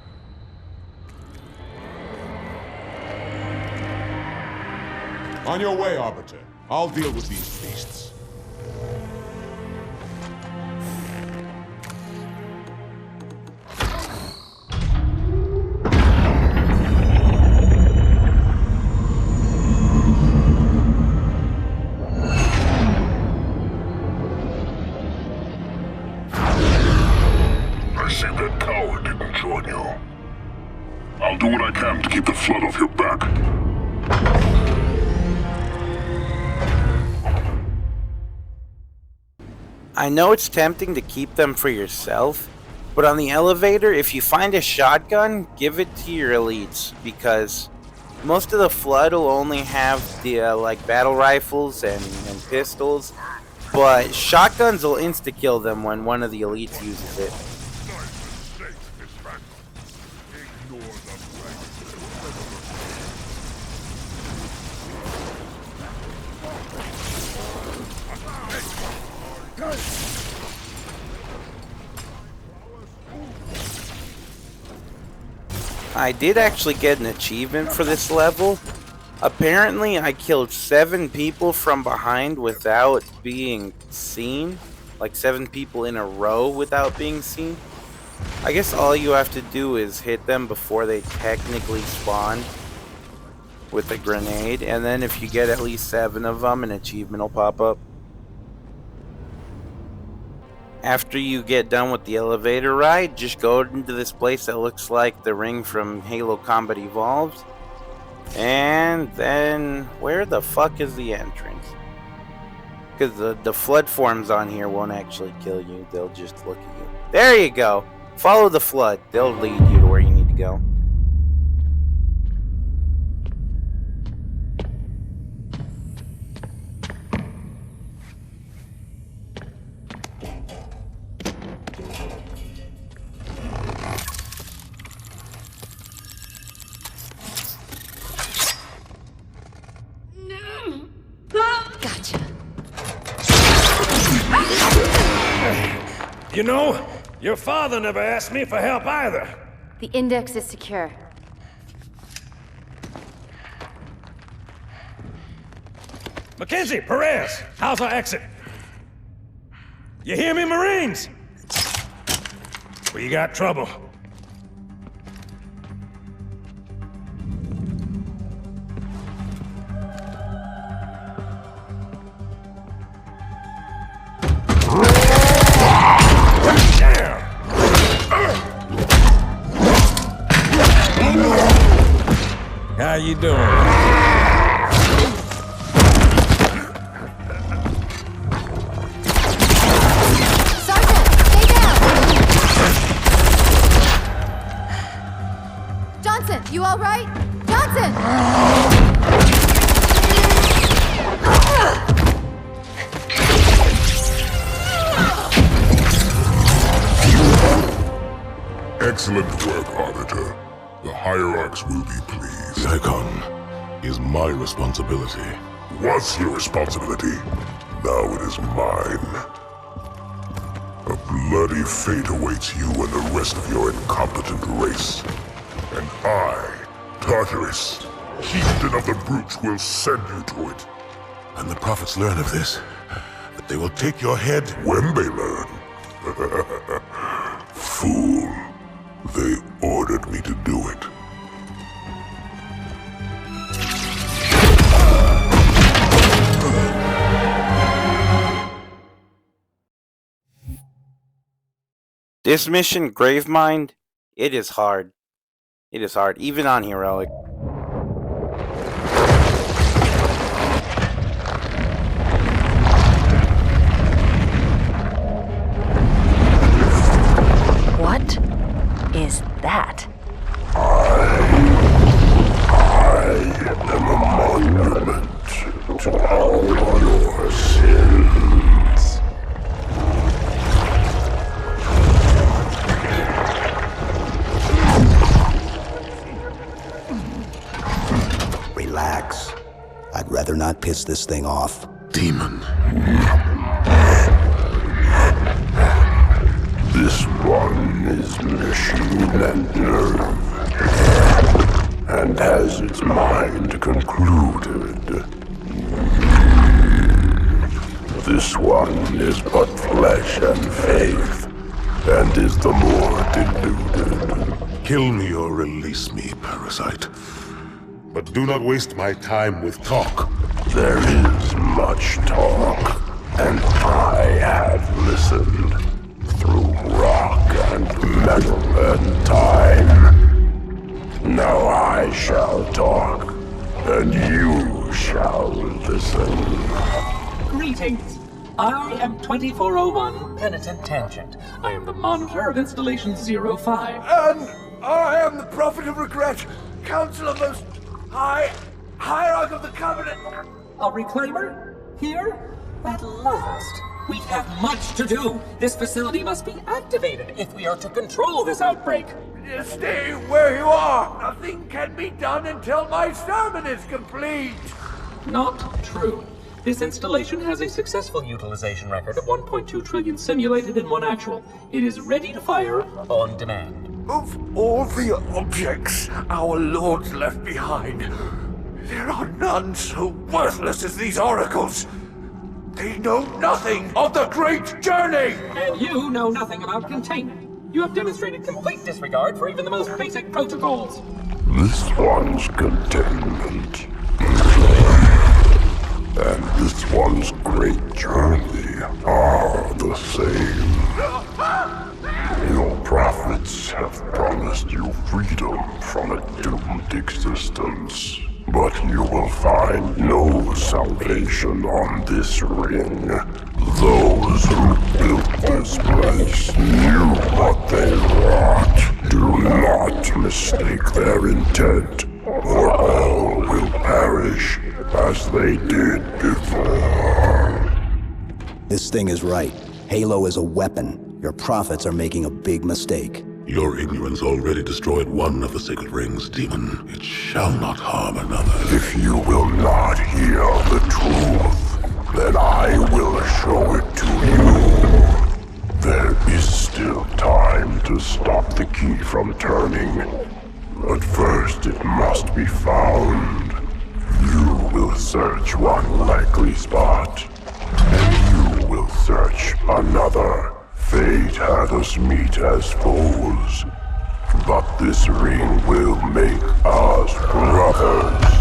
[SPEAKER 22] On your way, Arbiter. I'll deal with these beasts.
[SPEAKER 2] I see that coward didn't join you. I'll do what I can to keep the flood off your back.
[SPEAKER 1] I know it's tempting to keep them for yourself, but on the elevator, if you find a shotgun, give it to your elites, because most of the Flood will only have the like battle rifles and pistols, but shotguns will insta-kill them when one of the elites uses it. I did actually get an achievement for this level. Apparently I killed 7 people from behind without being seen. Like 7 people in a row without being seen. I guess all you have to do is hit them before they technically spawn with a grenade, and then if you get at least 7 of them, an achievement will pop up. After you get done with the elevator ride, just go into this place that looks like the ring from Halo Combat Evolved. And then, where the fuck is the entrance? Because the Flood forms on here won't actually kill you, they'll just look at you. There you go! Follow the Flood, they'll lead you to where you need to go.
[SPEAKER 14] Gotcha.
[SPEAKER 9] You know, your father never asked me for help either.
[SPEAKER 13] The index is secure.
[SPEAKER 9] Mackenzie, Perez, how's our exit? You hear me, Marines? We got trouble. How you doing?
[SPEAKER 14] Sergeant, stay down! Johnson, you all right? Johnson!
[SPEAKER 2] Excellent work, Arbiter. The Hierarchs will be pleased.
[SPEAKER 10] The Icon is my responsibility.
[SPEAKER 2] Was your responsibility. Now it is mine. A bloody fate awaits you and the rest of your incompetent race. And I, Tartarus, chieftain of the Brutes, will send you to it.
[SPEAKER 10] And the Prophets learn of this, that they will take your head
[SPEAKER 2] when they learn. Fool. They ordered me to do it.
[SPEAKER 1] This mission, Gravemind, it is hard. It is hard, even on Heroic.
[SPEAKER 11] What is that?
[SPEAKER 2] I am a monument to all your sins.
[SPEAKER 16] Relax. I'd rather not piss this thing off.
[SPEAKER 10] Demon.
[SPEAKER 2] This one is machine and nerve, and has its mind concluded. This one is but flesh and faith, and is the more deluded.
[SPEAKER 10] Kill me or release me, parasite. But do not waste my time with talk.
[SPEAKER 2] There is much talk, and I have listened. Through rock and metal and time. Now I shall talk, and you shall listen.
[SPEAKER 5] Greetings.
[SPEAKER 18] I am 2401 Penitent Tangent. I am the monitor of Installation 05.
[SPEAKER 21] And I am the Prophet of Regret, Council of Most High, Hierarch of the Covenant.
[SPEAKER 18] A reclaimer? Here? At last. We have much to do. This facility must be activated if we are to control this outbreak.
[SPEAKER 21] Stay where you are. Nothing can be done until my sermon is complete.
[SPEAKER 18] Not true. This installation has a successful utilization record of 1.2 trillion simulated and 1 actual. It is ready to fire on demand.
[SPEAKER 21] Of all the objects our lords left behind, there are none so worthless as these oracles. They know nothing of the great journey!
[SPEAKER 18] And you know nothing about containment. You have demonstrated complete disregard for even the most basic protocols.
[SPEAKER 2] This one's containment. And this one's great journey are the same. Your prophets have promised you freedom from a doomed existence. But you will find no salvation on this ring. Those who built this place knew what they wrought. Do not mistake their intent, or all will perish as they did before.
[SPEAKER 16] This thing is right. Halo is a weapon. Your prophets are making a big mistake.
[SPEAKER 10] Your ignorance already destroyed one of the sacred rings, demon. It shall not harm another.
[SPEAKER 2] If you will not hear the truth, then I will show it to you. There is still time to stop the key from turning. But first it must be found. You will search one likely spot, and you will search another. Fate had us meet as foes, but this ring will make us brothers.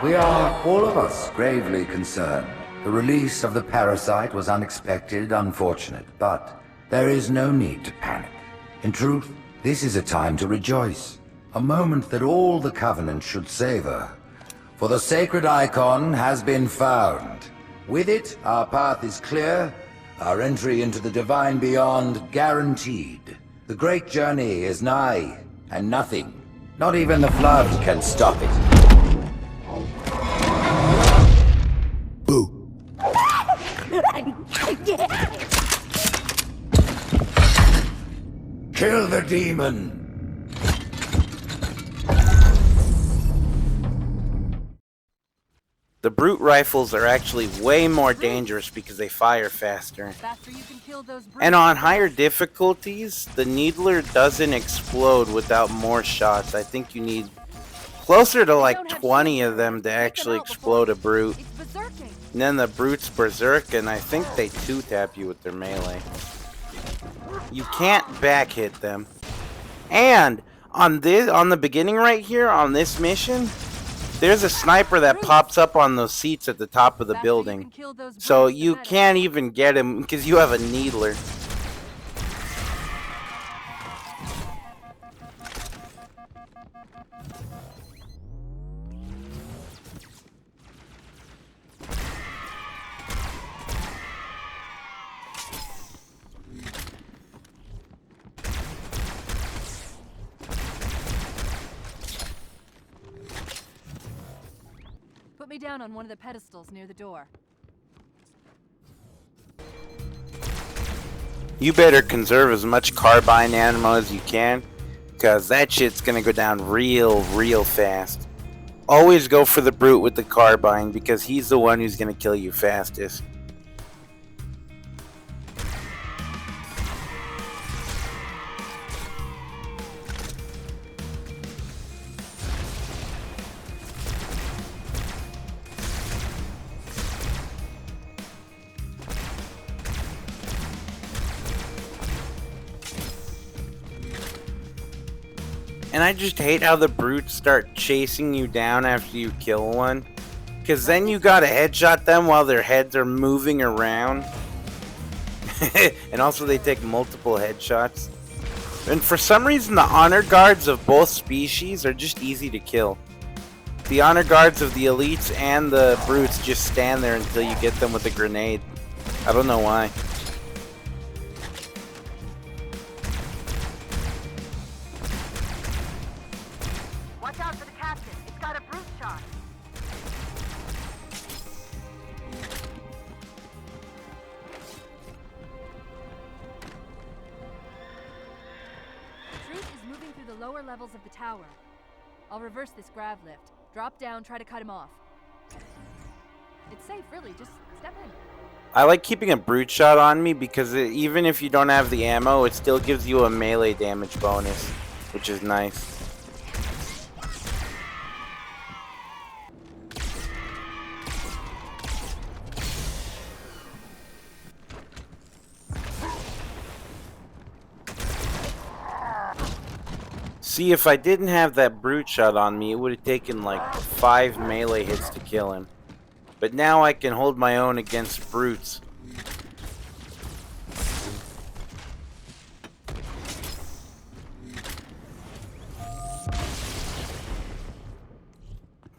[SPEAKER 3] We are, all of us, gravely concerned. The release of the parasite was unexpected, unfortunate, but there is no need to panic. In truth, this is a time to rejoice. A moment that all the Covenant should savor. For the sacred icon has been found. With it, our path is clear, our entry into the divine beyond guaranteed. The great journey is nigh, and nothing, not even the flood, can stop it. Kill the demon!
[SPEAKER 1] The brute rifles are actually way more dangerous because they fire faster. And on higher difficulties, the Needler doesn't explode without more shots. I think you need closer to like 20 of them to actually explode a brute. And then the brutes berserk, and I think they two-tap you with their melee. You can't back hit them. And on the beginning right here, on this mission, there's a sniper that pops up on those seats at the top of the building. So you can't even get him because you have a Needler.
[SPEAKER 15] Put me down on one of the pedestals near the door.
[SPEAKER 1] You better conserve as much carbine ammo as you can, because that shit's gonna go down real fast. Always go for the brute with the carbine, because he's the one who's gonna kill you fastest. And I just hate how the brutes start chasing you down after you kill one. Because then you gotta headshot them while their heads are moving around. And also they take multiple headshots. And for some reason the honor guards of both species are just easy to kill. The honor guards of the elites and the brutes just stand there until you get them with a grenade. I don't know why.
[SPEAKER 11] Watch out for the captain. It's got a brute shot.
[SPEAKER 15] Truth is moving through the lower levels of the tower. I'll reverse this grav lift. Drop down, try to cut him off. It's safe, really. Just step in.
[SPEAKER 1] I like keeping a brute shot on me because even if you don't have the ammo, it still gives you a melee damage bonus, which is nice. See, if I didn't have that brute shot on me, it would have taken like 5 melee hits to kill him. But now I can hold my own against brutes.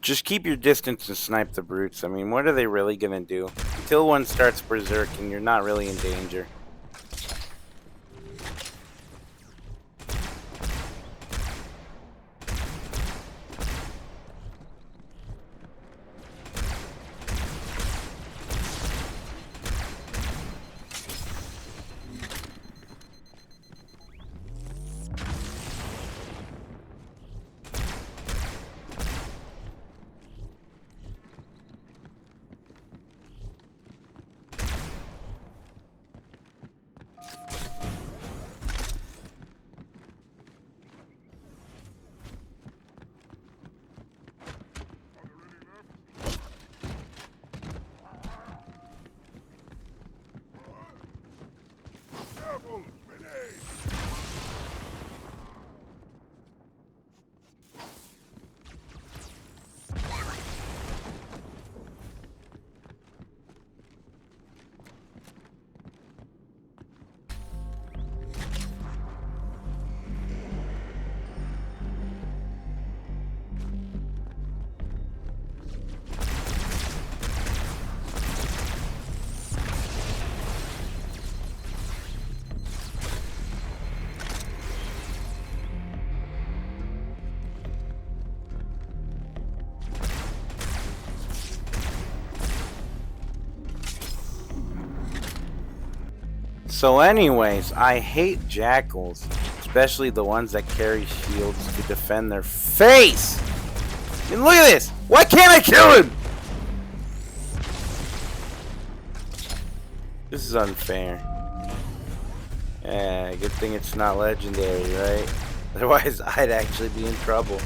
[SPEAKER 1] Just keep your distance and snipe the brutes. I mean, what are they really gonna do? Until one starts berserking, you're not really in danger. So anyways, I hate jackals, especially the ones that carry shields to defend their face. And look at this! Why can't I kill him? This is unfair. Yeah, good thing it's not legendary, right? Otherwise, I'd actually be in trouble.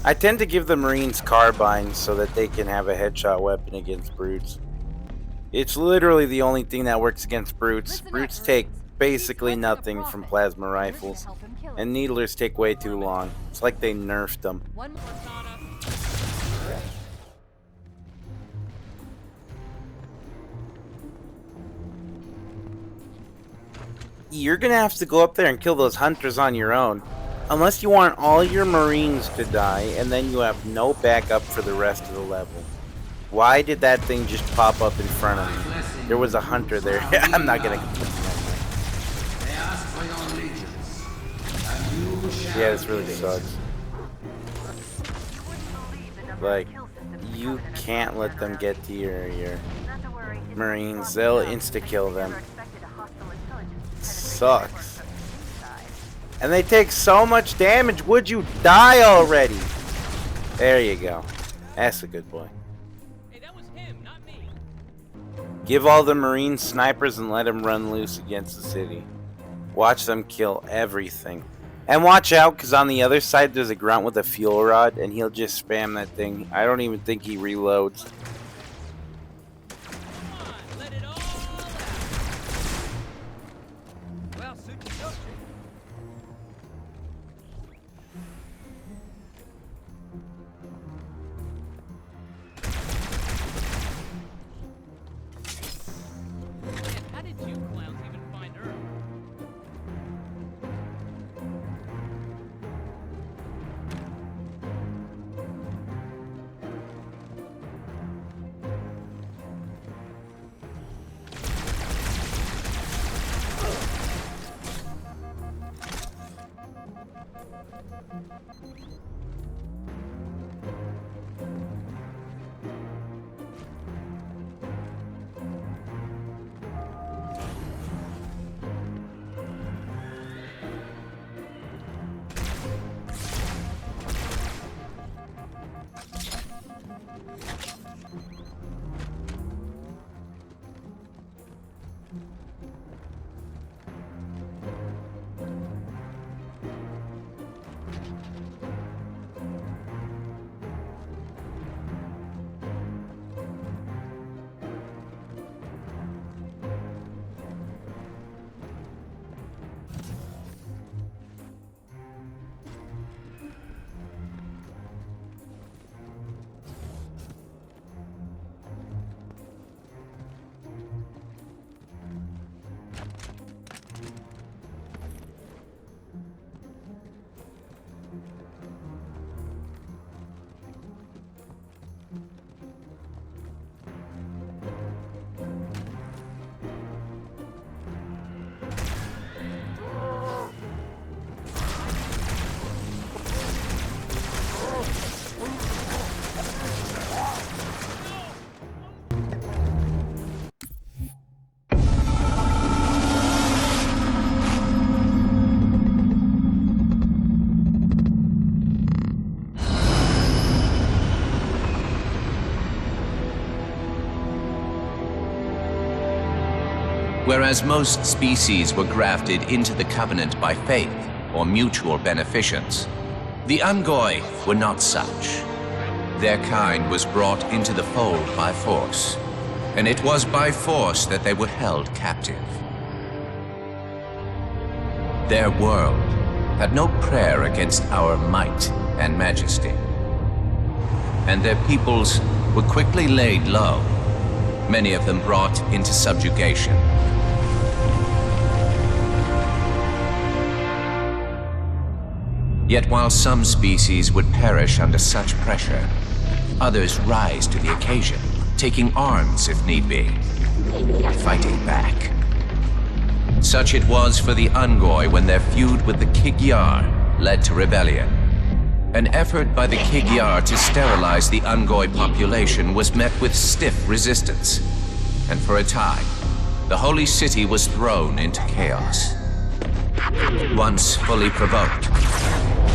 [SPEAKER 1] I tend to give the Marines carbines so that they can have a headshot weapon against brutes. It's literally the only thing that works against brutes. Brutes take basically nothing from plasma rifles, and needlers take way too long. It's like they nerfed them. You're gonna have to go up there and kill those hunters on your own. Unless you want all your Marines to die, and then you have no backup for the rest of the level. Why did that thing just pop up in front of me? There was a hunter there. I'm not gonna complain. Yeah, this really sucks. Like, you can't let them get to your Marines. They'll insta-kill them. Sucks. And they take so much damage. Would you die already? There you go. That's a good boy. Give all the Marine snipers and let them run loose against the city. Watch them kill everything. And watch out, because on the other side there's a grunt with a fuel rod, and he'll just spam that thing. I don't even think he reloads.
[SPEAKER 17] Whereas most species were grafted into the Covenant by faith or mutual beneficence, the Ungoi were not such. Their kind was brought into the fold by force, and it was by force that they were held captive. Their world had no prayer against our might and majesty, and their peoples were quickly laid low, many of them brought into subjugation. Yet while some species would perish under such pressure, others rise to the occasion, taking arms if need be, fighting back. Such it was for the Ungoi when their feud with the Kig-Yar led to rebellion. An effort by the Kig-Yar to sterilize the Ungoi population was met with stiff resistance, and for a time, the holy city was thrown into chaos. Once fully provoked,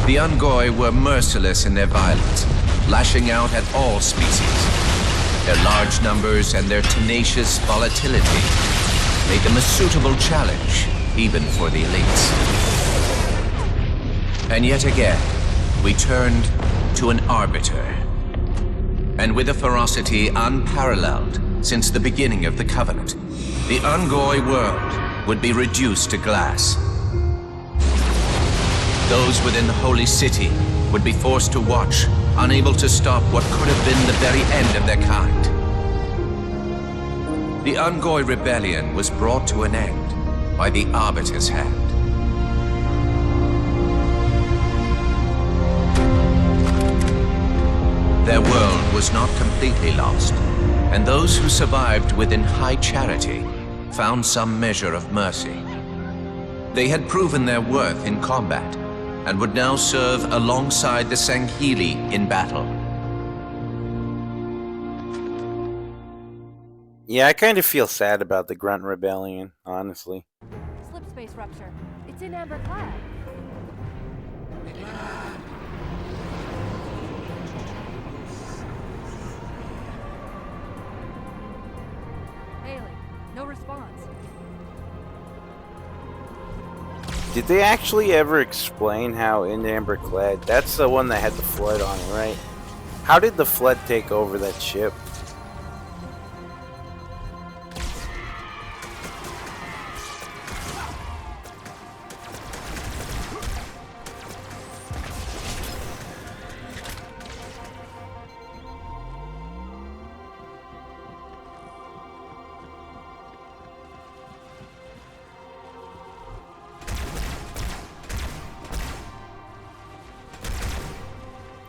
[SPEAKER 17] the Ungoi were merciless in their violence, lashing out at all species. Their large numbers and their tenacious volatility made them a suitable challenge, even for the elites. And yet again, we turned to an arbiter. And with a ferocity unparalleled since the beginning of the Covenant, the Ungoi world would be reduced to glass. Those within the holy city would be forced to watch, unable to stop what could have been the very end of their kind. The Ungoi rebellion was brought to an end by the Arbiter's hand. Their world was not completely lost, and those who survived within High Charity found some measure of mercy. They had proven their worth in combat, and would now serve alongside the Sangheili in battle.
[SPEAKER 1] Yeah, I kind of feel sad about the Grunt Rebellion, honestly.
[SPEAKER 15] Slip space rupture. It's in Amber Clad. Haley, no response.
[SPEAKER 1] Did they actually ever explain how in Amber Clad, that's the one that had the flood on it, right? How did the flood take over that ship?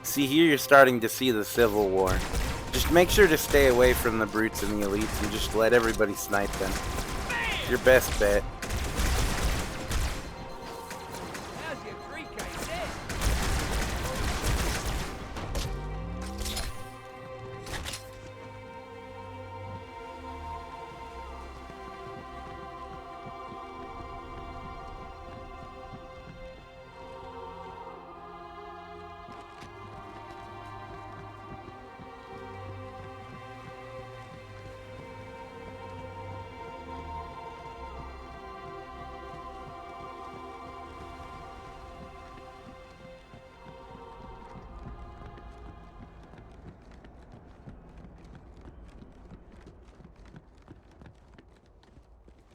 [SPEAKER 1] See, here you're starting to see the Civil War. Just make sure to stay away from the brutes and the elites and just let everybody snipe them. Your best bet.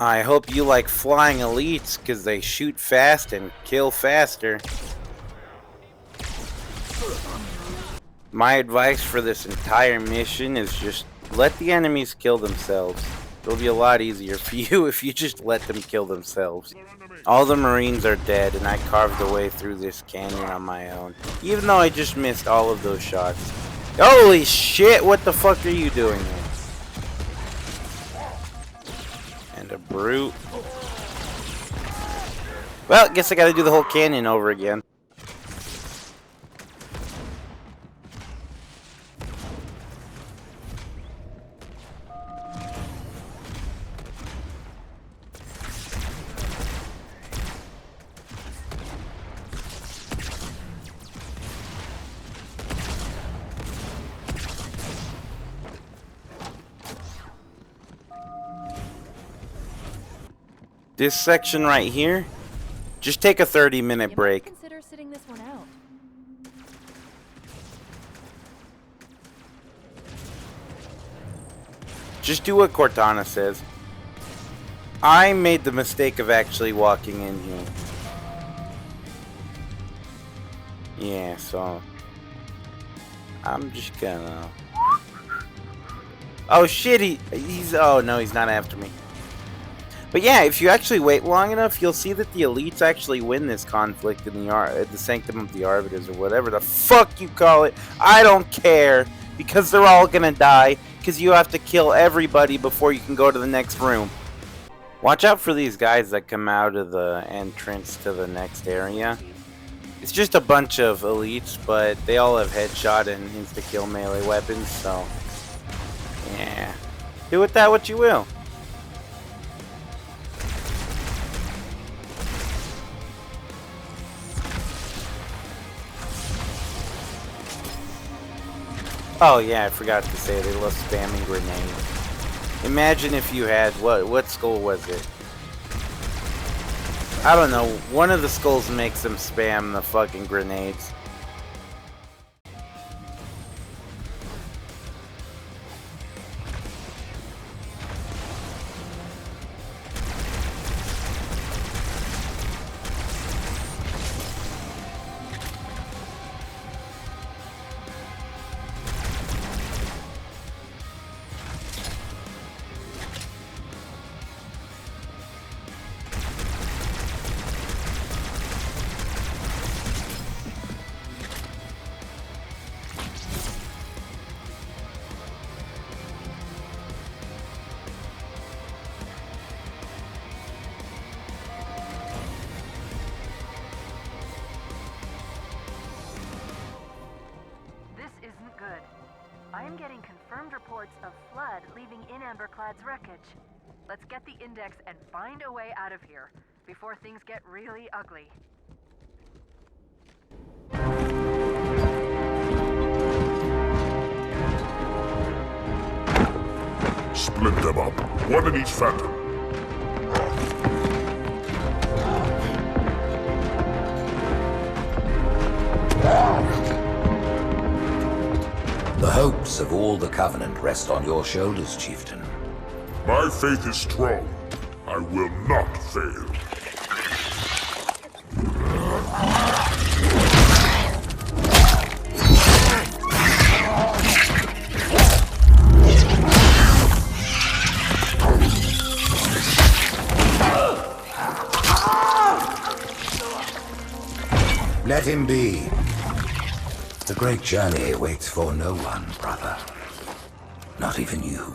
[SPEAKER 1] I hope you like flying elites, because they shoot fast and kill faster. My advice for this entire mission is just let the enemies kill themselves. It'll be a lot easier for you if you just let them kill themselves. All the Marines are dead, and I carved a way through this canyon on my own, even though I just missed all of those shots. Holy shit, what the fuck are you doing there? A brute. Well, guess I gotta do the whole canyon over again. This section right here, just take a 30-minute break.
[SPEAKER 15] Consider sitting this one out.
[SPEAKER 1] Just do what Cortana says. I made the mistake of actually walking in here. Yeah, so I'm just gonna... Oh shit, he's... Oh no, he's not after me. But yeah, if you actually wait long enough, you'll see that the elites actually win this conflict in the Sanctum of the Arbiters, or whatever the fuck you call it. I don't care, because they're all gonna die, because you have to kill everybody before you can go to the next room. Watch out for these guys that come out of the entrance to the next area. It's just a bunch of elites, but they all have headshot and insta-kill melee weapons, so... yeah. Do with that what you will. Oh yeah, I forgot to say they love spamming grenades. Imagine if you had, what skull was it? I don't know, one of the skulls makes them spam the fucking grenades.
[SPEAKER 11] I am getting confirmed reports of flood leaving in Amberclad's wreckage. Let's get the index and find a way out of here before things get really ugly.
[SPEAKER 2] Split them up, one in each phantom.
[SPEAKER 3] The hopes of all the Covenant rest on your shoulders, Chieftain.
[SPEAKER 2] My faith is strong. I will not fail.
[SPEAKER 3] Let him be. The great journey waits for no one, brother. Not even you.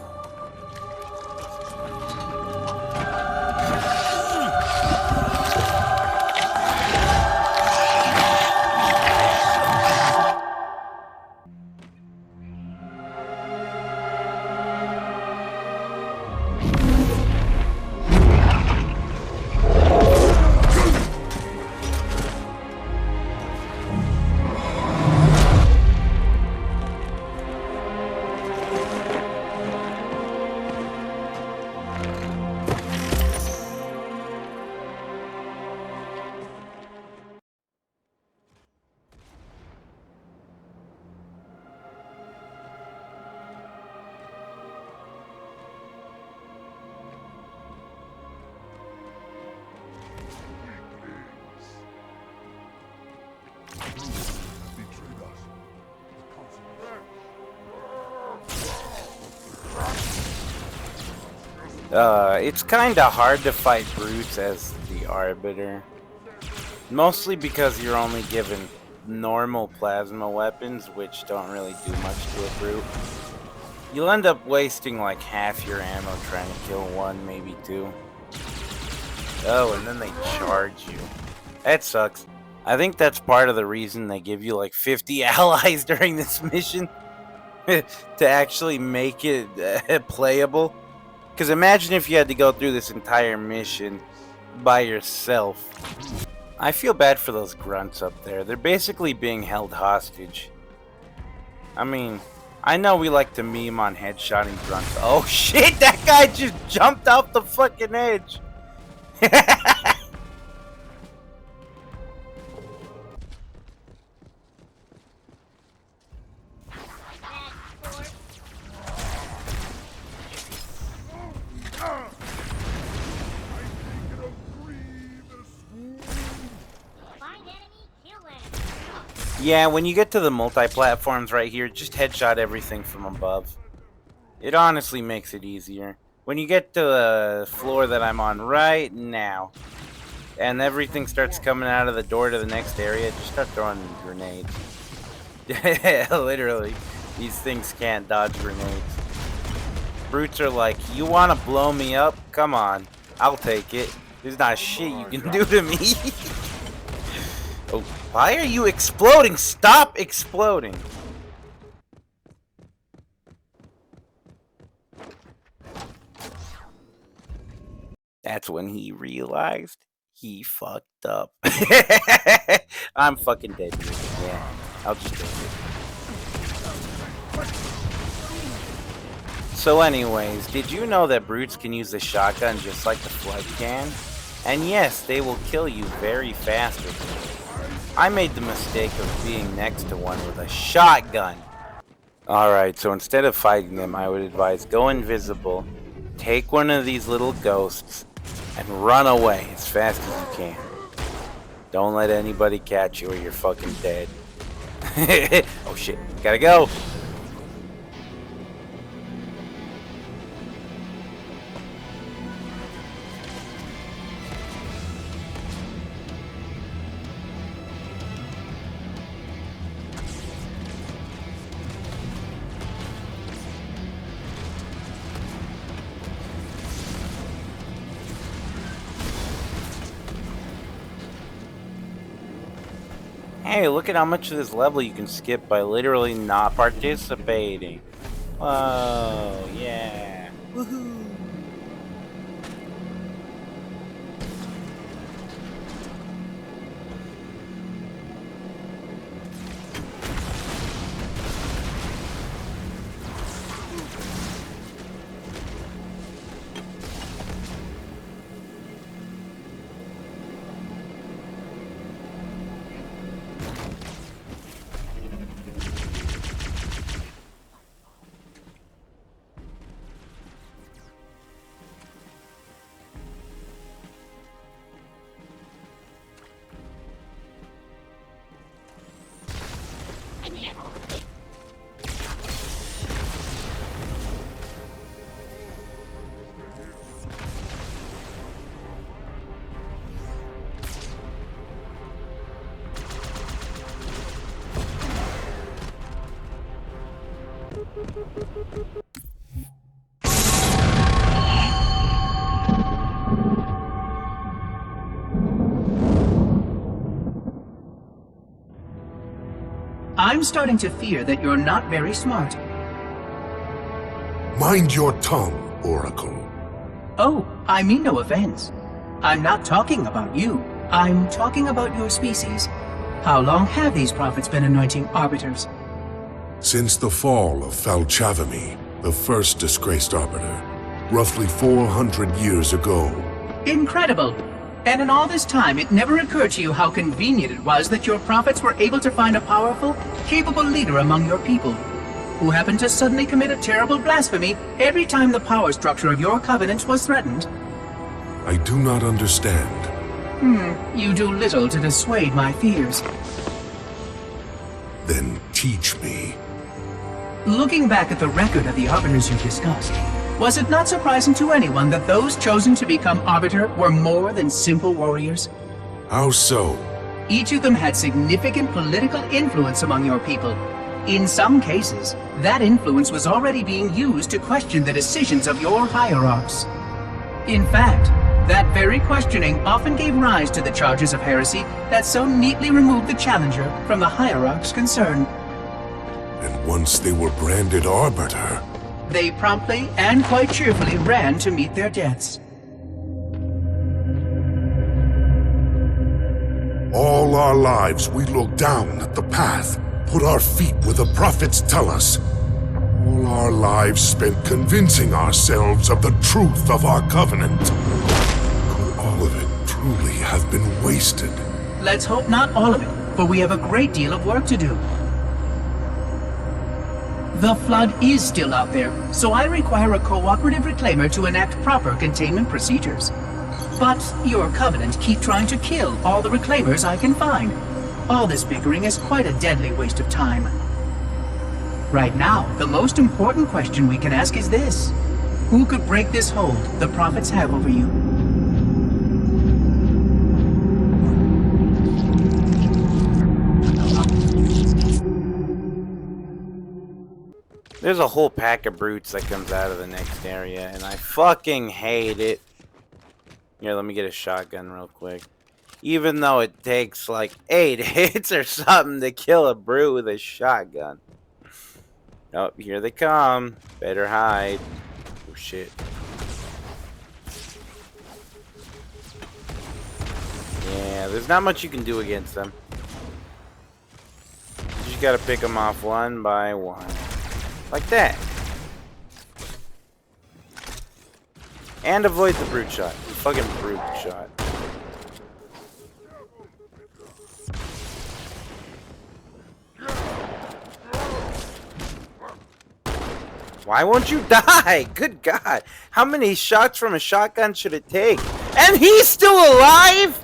[SPEAKER 1] It's kinda hard to fight brutes as the Arbiter. Mostly because you're only given normal plasma weapons, which don't really do much to a brute. You'll end up wasting like half your ammo trying to kill one, maybe two. Oh, and then they charge you. That sucks. I think that's part of the reason they give you like 50 allies during this mission. To actually make it playable. Because imagine if you had to go through this entire mission by yourself. I feel bad for those grunts up there. They're basically being held hostage. I mean, I know we like to meme on headshotting grunts. Oh shit, that guy just jumped off the fucking edge. Yeah, when you get to the multi-platforms right here, just headshot everything from above. It honestly makes it easier. When you get to the floor that I'm on right now, and everything starts coming out of the door to the next area, just start throwing grenades. Literally, these things can't dodge grenades. Brutes are like, you want to blow me up? Come on, I'll take it. There's not shit you can do to me. Oh, why are you exploding? Stop exploding. That's when he realized he fucked up. I'm fucking dead here. Yeah, I'll just take it. So anyways, did you know that brutes can use the shotgun just like the Flood can? And yes, they will kill you very fast with it. I made the mistake of being next to one with a shotgun. Alright, so instead of fighting them, I would advise go invisible, take one of these little ghosts, and run away as fast as you can. Don't let anybody catch you or you're fucking dead. Oh shit, gotta go! Hey, look at how much of this level you can skip by literally not participating. Whoa, yeah. Woohoo!
[SPEAKER 5] I'm starting to fear that you're not very smart.
[SPEAKER 10] Mind your tongue, Oracle.
[SPEAKER 5] Oh, I mean no offense. I'm not talking about you. I'm talking about your species. How long have these prophets been anointing arbiters?
[SPEAKER 10] Since the fall of Falchavami, the first disgraced arbiter, roughly 400 years ago.
[SPEAKER 5] Incredible! And in all this time, it never occurred to you how convenient it was that your prophets were able to find a powerful, capable leader among your people, who happened to suddenly commit a terrible blasphemy every time the power structure of your covenant was threatened.
[SPEAKER 10] I do not understand.
[SPEAKER 5] You do little to dissuade my fears.
[SPEAKER 10] Then teach me.
[SPEAKER 5] Looking back at the record of the arbiters you discussed, was it not surprising to anyone that those chosen to become arbiter were more than simple warriors?
[SPEAKER 10] How so?
[SPEAKER 5] Each of them had significant political influence among your people. In some cases, that influence was already being used to question the decisions of your hierarchs. In fact, that very questioning often gave rise to the charges of heresy that so neatly removed the challenger from the hierarch's concern.
[SPEAKER 10] And once they were branded arbiter,
[SPEAKER 5] they promptly and quite cheerfully ran to meet their deaths.
[SPEAKER 10] all our lives we look down at the path, put our feet where the prophets tell us. All our lives spent convincing ourselves of the truth of our covenant. Could all of truly have been wasted.
[SPEAKER 5] Let's hope not all of it, for we have a great deal of work to do. The Flood is still out there, so I require a cooperative reclaimer to enact proper containment procedures. But your Covenant keep trying to kill all the reclaimers I can find. All this bickering is quite a deadly waste of time. Right now, the most important question we can ask is this. Who could break this hold the prophets have over you?
[SPEAKER 1] There's a whole pack of brutes that comes out of the next area, and I fucking hate it. Here, let me get a shotgun real quick. Even though it takes like 8 hits or something to kill a brute with a shotgun. Oh, here they come. Better hide. Oh, shit. Yeah, there's not much you can do against them. You just gotta pick them off one by one. Like that. And avoid the brute shot. The fucking brute shot. Why won't you die? Good God. How many shots from a shotgun should it take? And he's still alive?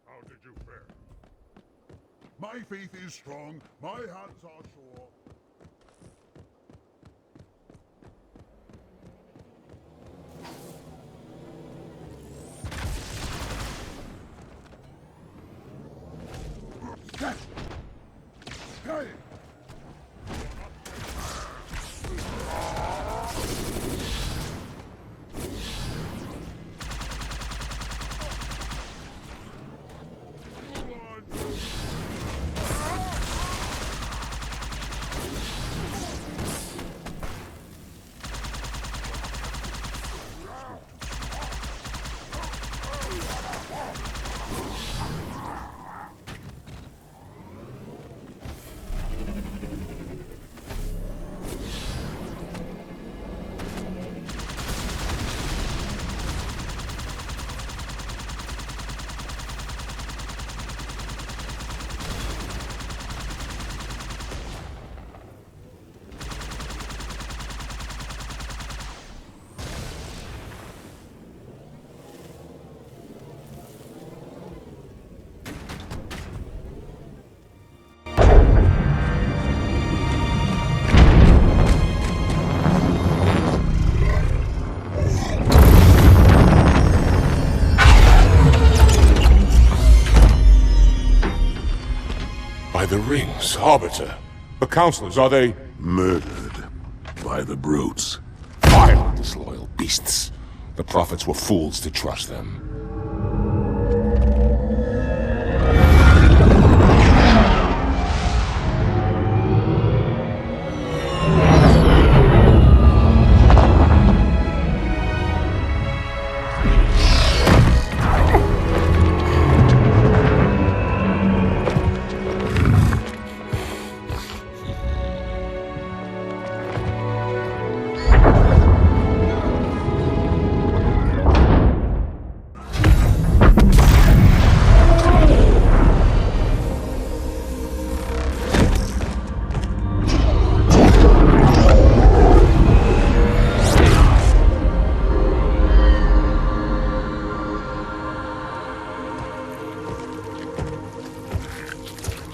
[SPEAKER 2] How did you fare? My faith is strong, my hands are sure. Hey!
[SPEAKER 22] The rings, Arbiter. The counselors, are they...
[SPEAKER 10] Murdered by the brutes.
[SPEAKER 22] Vile, disloyal beasts. The prophets were fools to trust them.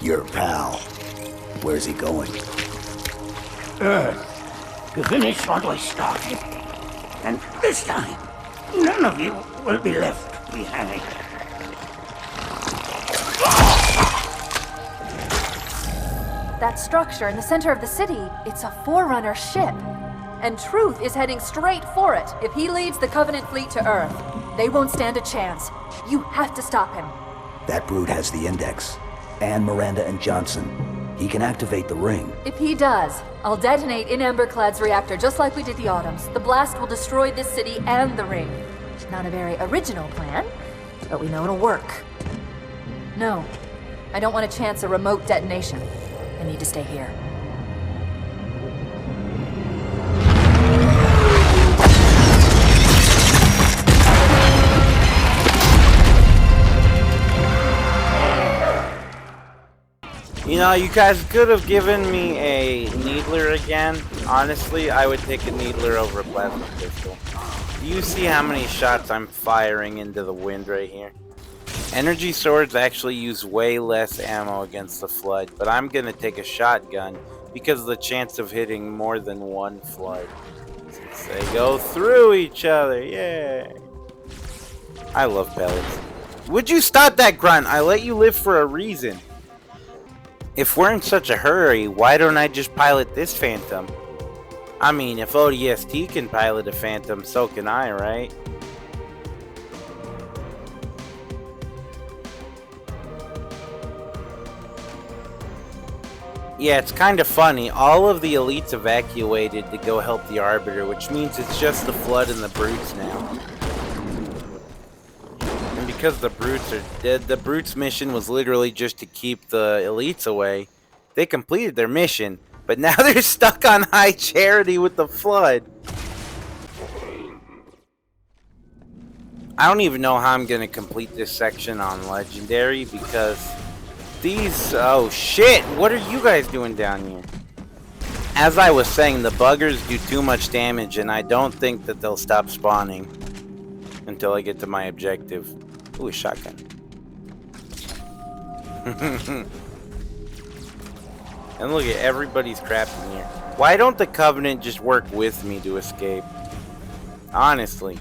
[SPEAKER 16] Your pal. Where's he going?
[SPEAKER 4] Earth, to finish what we started. And this time, none of you will be left behind.
[SPEAKER 15] That structure in the center of the city, it's a Forerunner ship. And Truth is heading straight for it. If he leads the Covenant fleet to Earth, they won't stand a chance. You have to stop him.
[SPEAKER 16] That brute has the Index. And Miranda and Johnson. He can activate the ring.
[SPEAKER 15] If he does, I'll detonate in Emberclad's reactor just like we did the Autumns. The blast will destroy this city and the ring. Not a very original plan, but we know it'll work. No, I don't want to chance a remote detonation. I need to stay here.
[SPEAKER 1] You know, you guys could have given me a Needler again. Honestly, I would take a Needler over a plasma pistol. Do you see how many shots I'm firing into the wind right here? Energy swords actually use way less ammo against the Flood, but I'm gonna take a shotgun because of the chance of hitting more than one Flood. Since they go through each other, yay! I love pellets. Would you stop that grunt? I let you live for a reason. If we're in such a hurry, why don't I just pilot this Phantom? I mean, if ODST can pilot a Phantom, so can I, right? Yeah, it's kind of funny. All of the elites evacuated to go help the Arbiter, which means it's just the Flood and the Brutes now. And because the Brutes are dead, the Brutes' mission was literally just to keep the elites away. They completed their mission, but now they're stuck on High Charity with the Flood. I don't even know how I'm going to complete this section on Legendary because these... Oh shit! What are you guys doing down here? As I was saying, the buggers do too much damage and I don't think that they'll stop spawning until I get to my objective. Ooh, a shotgun. And look at everybody's crap in here. Why don't the Covenant just work with me to escape? Honestly.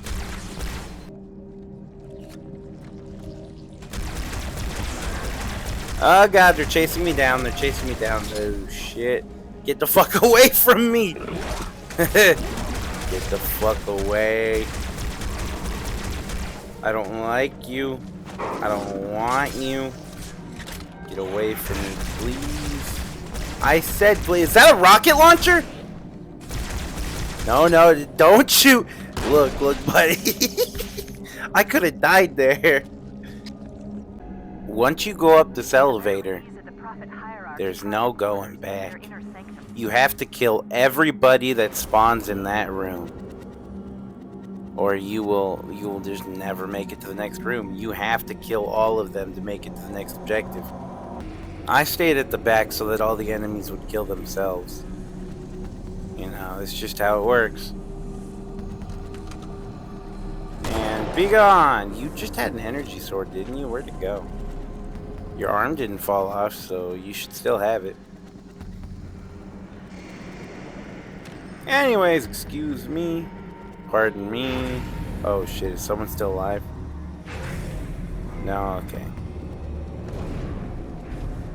[SPEAKER 1] Oh god, they're chasing me down. They're chasing me down. Oh shit. Get the fuck away from me. Get the fuck away. I don't like you. I don't want you. Get away from me, please. I said please. Is that a rocket launcher? No, no, don't shoot. Look, buddy. I could have died there. Once you go up this elevator, there's no going back. You have to kill everybody that spawns in that room, or you will just never make it to the next room. You have to kill all of them to make it to the next objective. I stayed at the back so that all the enemies would kill themselves. You know, it's just how it works. And be gone! You just had an energy sword, didn't you? Where'd it go? Your arm didn't fall off, so you should still have it. Anyways, excuse me. Pardon me. Oh shit, is someone still alive? No, okay.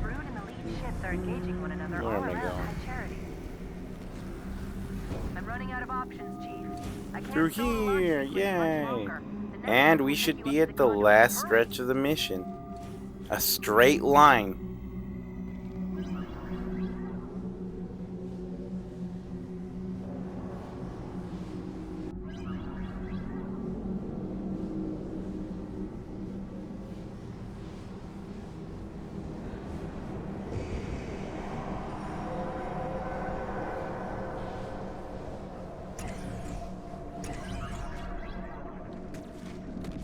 [SPEAKER 11] Brood and elite ships are engaging one another all
[SPEAKER 1] Where am I
[SPEAKER 11] around
[SPEAKER 1] going?
[SPEAKER 11] High Charity. I'm running out of options, Chief. I can't
[SPEAKER 1] Through here, yay! And we should be at the last stretch of the mission. A straight line.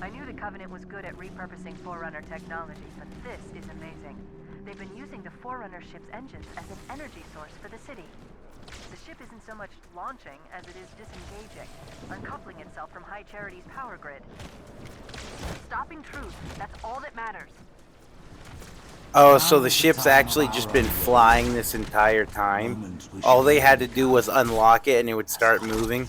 [SPEAKER 11] I knew the Covenant was good at repurposing Forerunner technology, but this is amazing. They've been using the Forerunner ship's engines as an energy source for the city. The ship isn't so much launching as it is disengaging, uncoupling itself from High Charity's power grid. Stopping Truth, that's all that matters.
[SPEAKER 1] Oh, so the ship's actually just been flying this entire time? All they had to do was unlock it and it would start moving?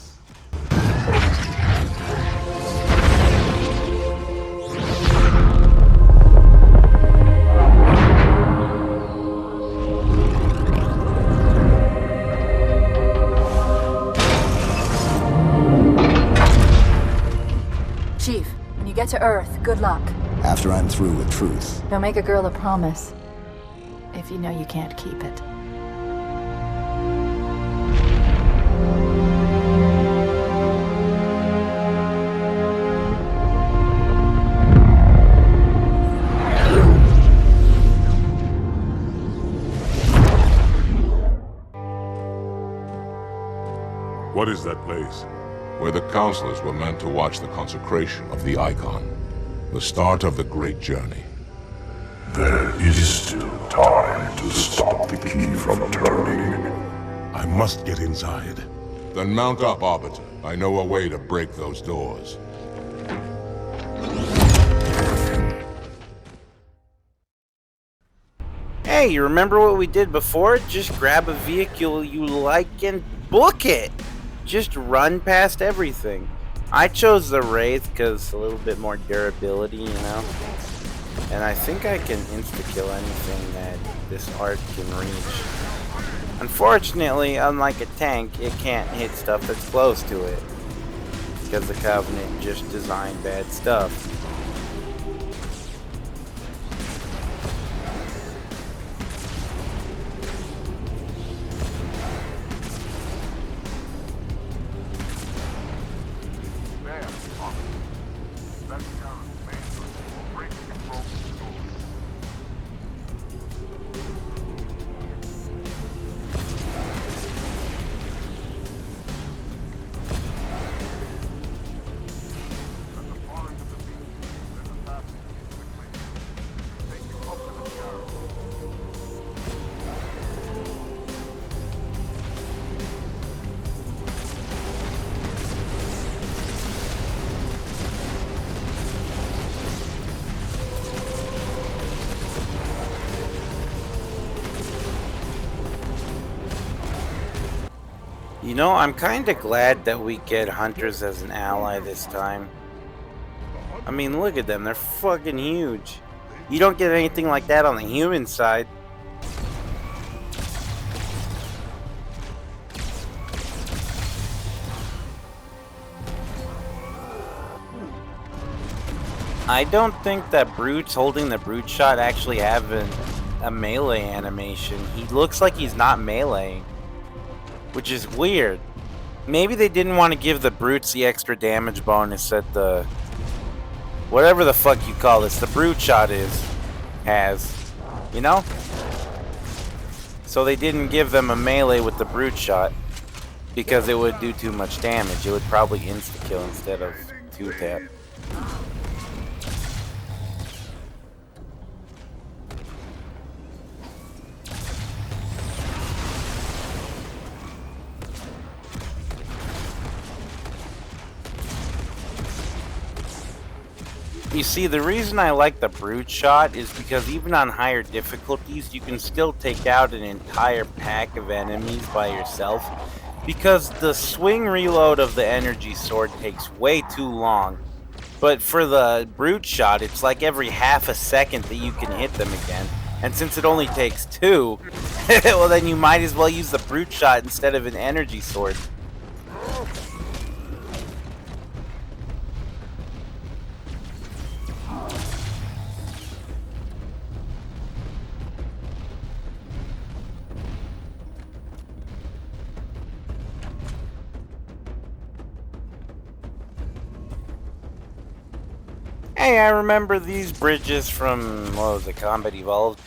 [SPEAKER 15] Chief, when you get to Earth, good luck.
[SPEAKER 16] After I'm through with Truth.
[SPEAKER 15] Don't make a girl a promise if you know you can't keep it.
[SPEAKER 22] What is that place?
[SPEAKER 2] Where the counselors were meant to watch the consecration of the Icon. The start of the Great Journey.
[SPEAKER 10] There is still time.
[SPEAKER 2] try to stop the key from turning.
[SPEAKER 22] I must get inside. Then mount up, Arbiter. I know a way to break those doors.
[SPEAKER 1] Hey, you remember what we did before? Just grab a vehicle you like and book it! Just run past everything. I chose the Wraith because a little bit more durability, you know? And I think I can insta-kill anything that this art can reach. Unfortunately, unlike a tank, it can't hit stuff that's close to it. Because the Covenant just designed bad stuff. You know, I'm kinda glad that we get hunters as an ally this time. I mean, look at them, they're fucking huge. You don't get anything like that on the human side. I don't think that brutes holding the brute shot actually have a melee animation. He looks like he's not meleeing, which is weird. Maybe they didn't want to give the brutes the extra damage bonus that the whatever the fuck you call this, the brute shot has, you know? So they didn't give them a melee with the brute shot because it would do too much damage. It would probably insta-kill instead of 2-tap. You see, the reason I like the brute shot is because even on higher difficulties, you can still take out an entire pack of enemies by yourself, because the swing reload of the energy sword takes way too long. But for the brute shot, it's like every half a second that you can hit them again. And since it only takes 2, well then you might as well use the brute shot instead of an energy sword. Hey, I remember these bridges from, what was it, Combat Evolved?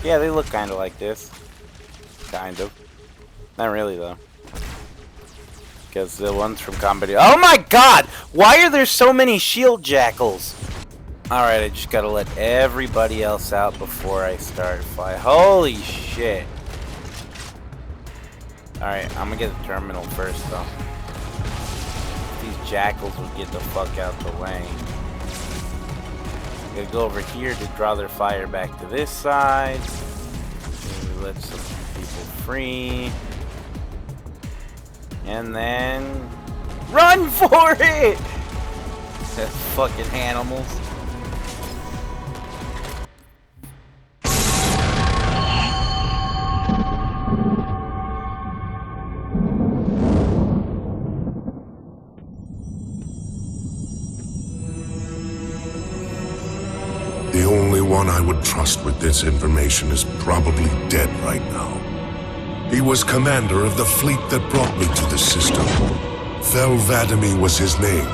[SPEAKER 1] Yeah, they look kind of like this. Kind of. Not really, though. Because the ones from Combat Evolved... Oh my god! Why are there so many shield jackals? Alright, I just gotta let everybody else out before I start a fight. Holy shit. Alright, I'm gonna get the terminal first, though. These jackals would get the fuck out the way. Gonna go over here to draw their fire back to this side. Maybe let some people free. And then run for it! That's fucking animals.
[SPEAKER 10] The only one I would trust with this information is probably dead right now. He was commander of the fleet that brought me to the system. Fel Vadimi was his name.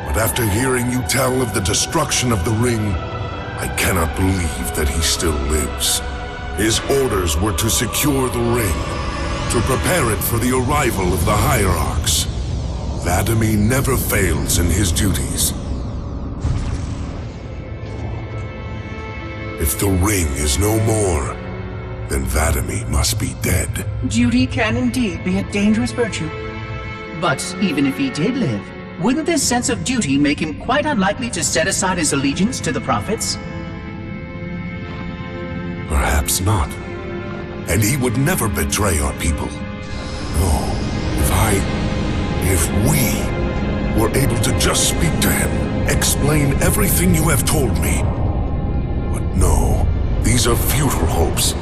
[SPEAKER 10] But after hearing you tell of the destruction of the ring, I cannot believe that he still lives. His orders were to secure the ring, to prepare it for the arrival of the Hierarchs. Vadimi never fails in his duties. If the ring is no more, then Vadami must be dead.
[SPEAKER 5] Duty can indeed be a dangerous virtue. But even if he did live, wouldn't this sense of duty make him quite unlikely to set aside his allegiance to the Prophets?
[SPEAKER 10] Perhaps not. And he would never betray our people. No, if we were able to just speak to him, explain everything you have told me. But no, these are futile hopes.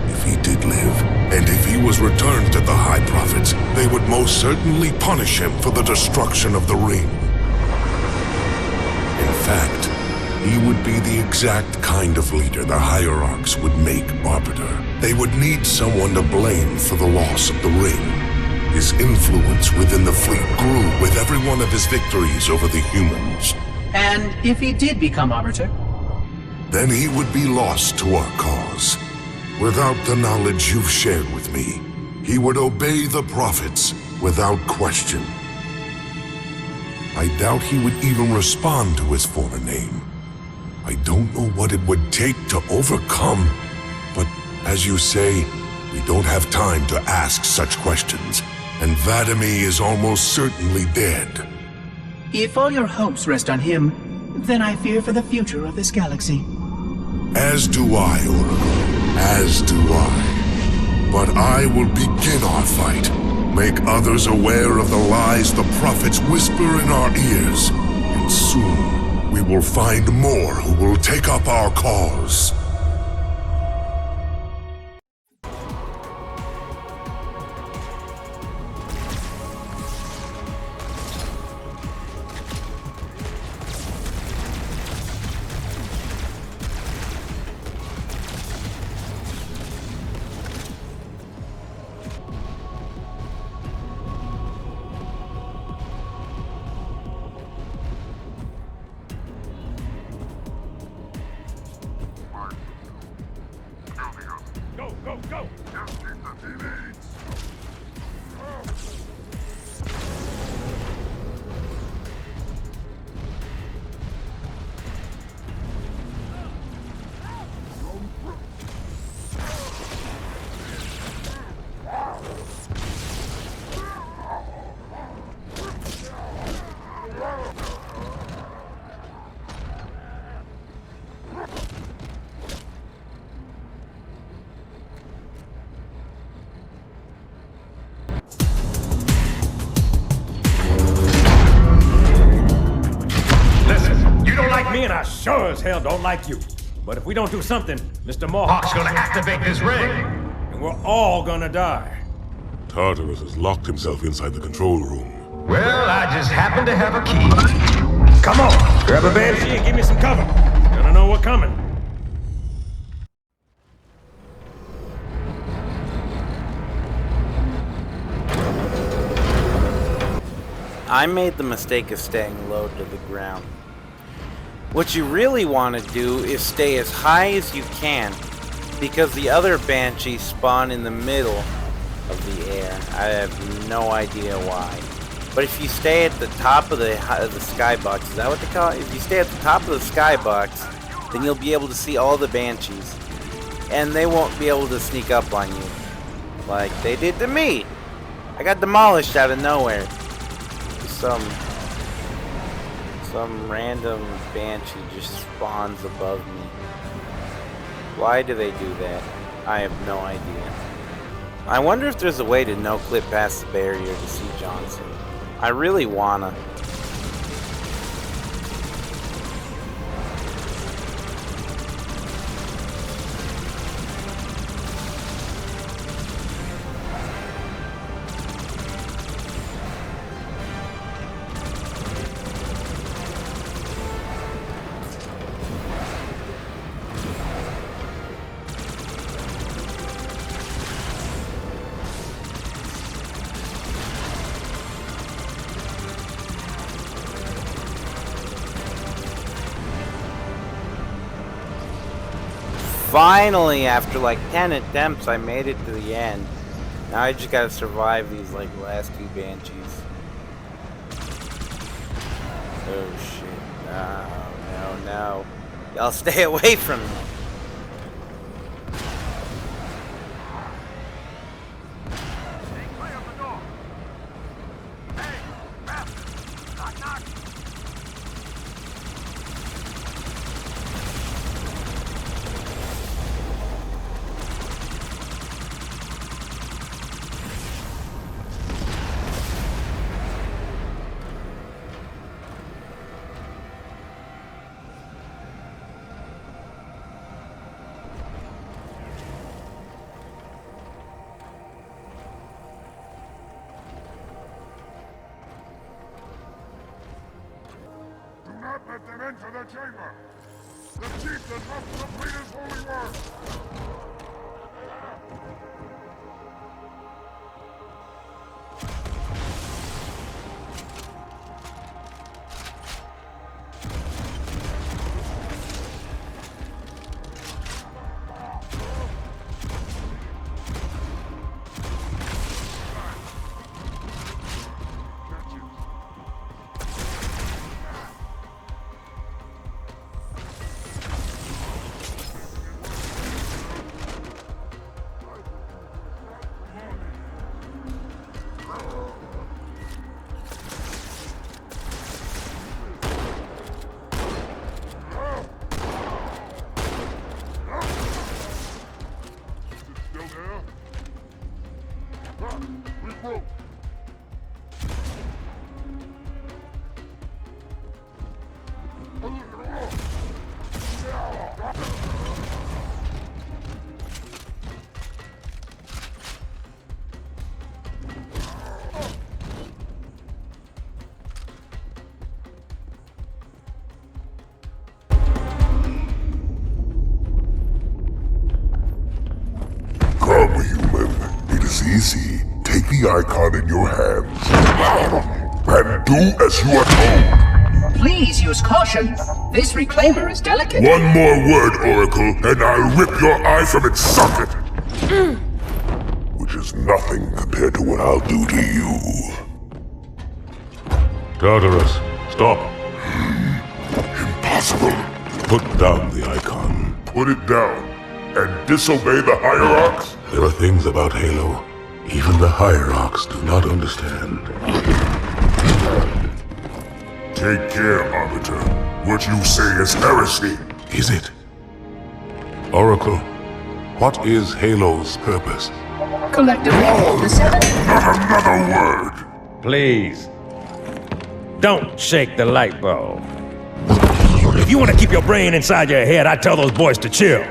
[SPEAKER 10] If he did live, and if he was returned to the High Prophets, they would most certainly punish him for the destruction of the ring. In fact, he would be the exact kind of leader the Hierarchs would make Arbiter. They would need someone to blame for the loss of the ring. His influence within the fleet grew with every one of his victories over the humans.
[SPEAKER 5] And if he did become Arbiter?
[SPEAKER 10] Then he would be lost to our cause. Without the knowledge you've shared with me, he would obey the Prophets without question. I doubt he would even respond to his former name. I don't know what it would take to overcome, but as you say, we don't have time to ask such questions, and Vadami is almost certainly dead.
[SPEAKER 5] If all your hopes rest on him, then I fear for the future of this galaxy.
[SPEAKER 10] As do I, Oracle. As do I. But I will begin our fight. Make others aware of the lies the Prophets whisper in our ears. And soon, we will find more who will take up our cause.
[SPEAKER 9] Me and I sure as hell don't like you. But if we don't do something, Mr. Mohawk's gonna activate this ring. And we're all gonna die.
[SPEAKER 22] Tartarus has locked himself inside the control room.
[SPEAKER 9] Well, I just happen to have a key. Come on, grab a banshee and give me some cover. Gonna know what's coming.
[SPEAKER 1] I made the mistake of staying low to the ground. What you really want to do is stay as high as you can, because the other banshees spawn in the middle of the air. I have no idea why. But if you stay at the top of the skybox, is that what they call it? If you stay at the top of the skybox, then you'll be able to see all the banshees. And they won't be able to sneak up on you, like they did to me. I got demolished out of nowhere. Some random banshee just spawns above me. Why do they do that? I have no idea. I wonder if there's a way to no-clip past the barrier to see Johnson. I really wanna. Finally, after like 10 attempts, I made it to the end. Now I just gotta survive these like last two banshees. Oh shit. No. Y'all stay away from me.
[SPEAKER 2] Let them enter the chamber! The chieftain must complete his holy work!
[SPEAKER 10] Easy. Take the icon in your hands and do as you are told.
[SPEAKER 5] Please use caution. This reclaimer is delicate.
[SPEAKER 10] One more word, Oracle, and I'll rip your eye from its socket. Which is nothing compared to what I'll do to you.
[SPEAKER 22] Tartarus, stop.
[SPEAKER 10] Impossible.
[SPEAKER 22] Put down the icon.
[SPEAKER 10] Put it down and disobey the Hierarchs?
[SPEAKER 22] There are things about Halo even the Hierarchs do not understand.
[SPEAKER 10] Take care, Arbiter. What you say is heresy.
[SPEAKER 22] Is it? Oracle, what is Halo's purpose?
[SPEAKER 5] Collectively, the seven...
[SPEAKER 10] Not another word!
[SPEAKER 9] Please. Don't shake the light bulb. If you want to keep your brain inside your head, I tell those boys to chill.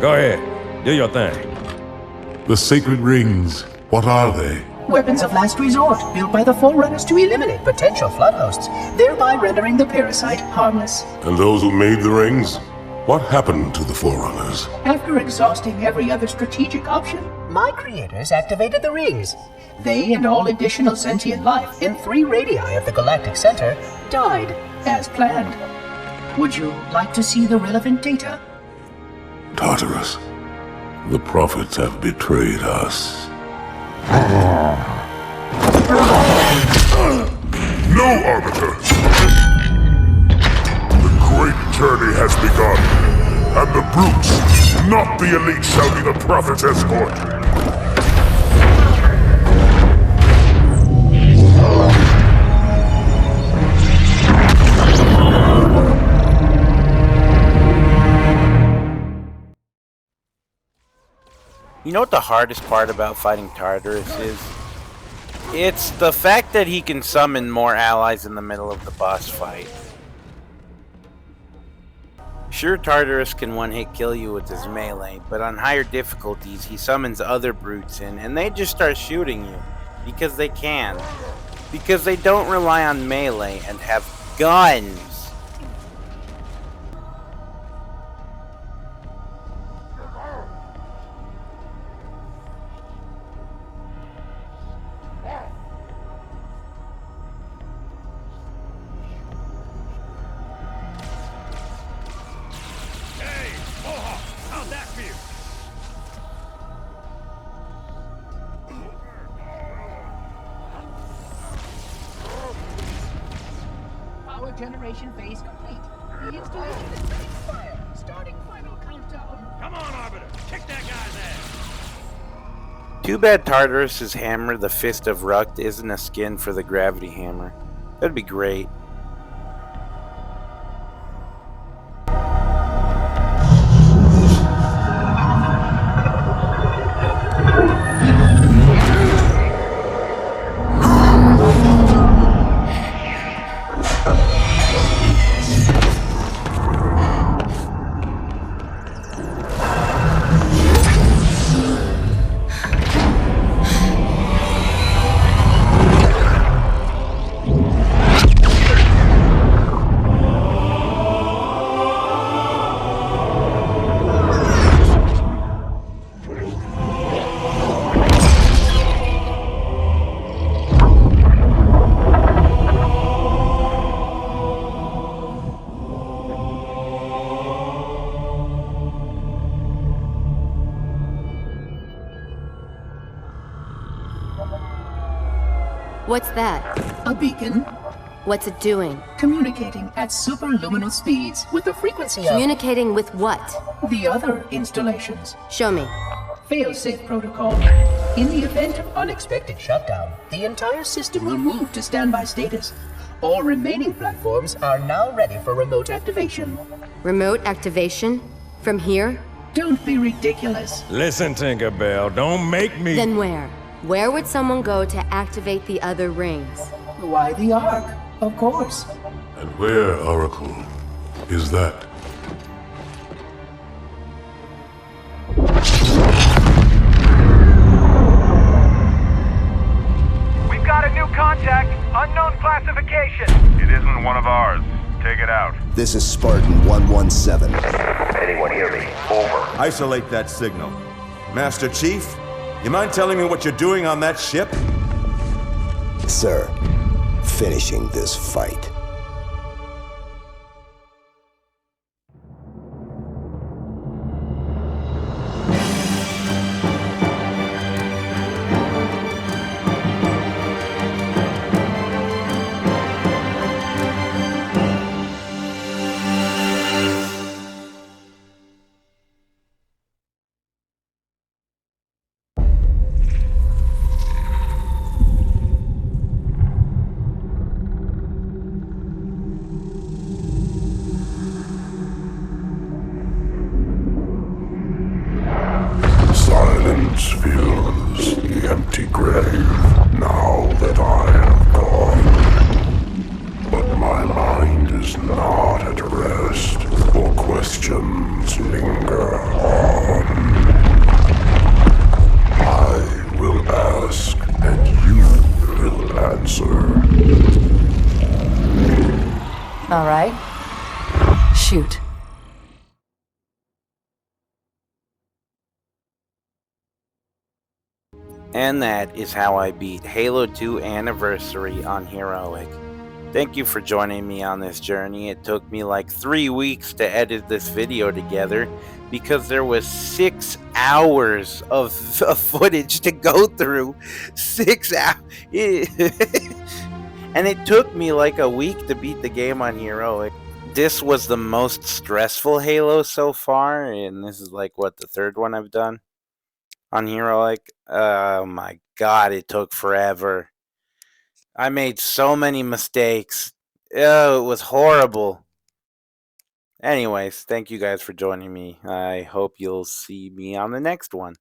[SPEAKER 9] Go ahead. Do your thing.
[SPEAKER 22] The sacred rings, what are they?
[SPEAKER 5] Weapons of last resort, built by the Forerunners to eliminate potential flood hosts, thereby rendering the parasite harmless.
[SPEAKER 22] And those who made the rings? What happened to the Forerunners?
[SPEAKER 5] After exhausting every other strategic option, my creators activated the rings. They and all additional sentient life in 3 radii of the Galactic Center died as planned. Would you like to see the relevant data?
[SPEAKER 22] Tartarus, the prophets have betrayed us.
[SPEAKER 10] No, Arbiter! The great journey has begun, and the brutes, not the elite, shall be the prophet's escort.
[SPEAKER 1] You know what the hardest part about fighting Tartarus is? It's the fact that he can summon more allies in the middle of the boss fight. Sure, Tartarus can one-hit kill you with his melee, but on higher difficulties he summons other brutes in, and they just start shooting you. Because they can. Because they don't rely on melee and have guns.
[SPEAKER 5] Generation phase complete. The installation is ready to fire. Starting final countdown.
[SPEAKER 9] Come on, Arbiter! Kick that guy's ass!
[SPEAKER 1] Too bad Tartarus' hammer, the Fist of Rukt, isn't a skin for the Gravity Hammer. That'd be great.
[SPEAKER 6] What's that?
[SPEAKER 5] A beacon.
[SPEAKER 6] What's it doing?
[SPEAKER 5] Communicating at superluminal speeds with the frequency of...
[SPEAKER 6] Communicating with what?
[SPEAKER 5] The other installations.
[SPEAKER 6] Show me.
[SPEAKER 5] Failsafe protocol. In the event of unexpected shutdown, the entire system will move to standby status. All remaining platforms are now ready for remote activation.
[SPEAKER 6] Remote activation? From here?
[SPEAKER 5] Don't be ridiculous.
[SPEAKER 9] Listen, Tinkerbell, don't make me...
[SPEAKER 6] Then where? Where would someone go to activate the other rings?
[SPEAKER 5] Why the Ark? Of course.
[SPEAKER 10] And where, Oracle, is that?
[SPEAKER 12] We've got a new contact. Unknown classification.
[SPEAKER 20] It isn't one of ours. Take it out.
[SPEAKER 16] This is Spartan 117.
[SPEAKER 20] Anyone hear me? Over.
[SPEAKER 19] Isolate that signal. Master Chief, you mind telling me what you're doing on that ship?
[SPEAKER 16] Sir, finishing this fight.
[SPEAKER 2] Silence fills the empty grave now that I have gone. But my mind is not at rest, for questions linger on. I will ask, and you will answer.
[SPEAKER 11] All right. Shoot.
[SPEAKER 1] And that is how I beat Halo 2 Anniversary on Heroic. Thank you for joining me on this journey. It took me like 3 weeks to edit this video together because there was 6 hours of footage to go through. 6 hours. And it took me like a week to beat the game on Heroic. This was the most stressful Halo so far, and this is like, what, the 3rd one I've done on Heroic. Oh my god, it took forever. I made so many mistakes. Oh, it was horrible. Anyways, thank you guys for joining me. I hope you'll see me on the next one.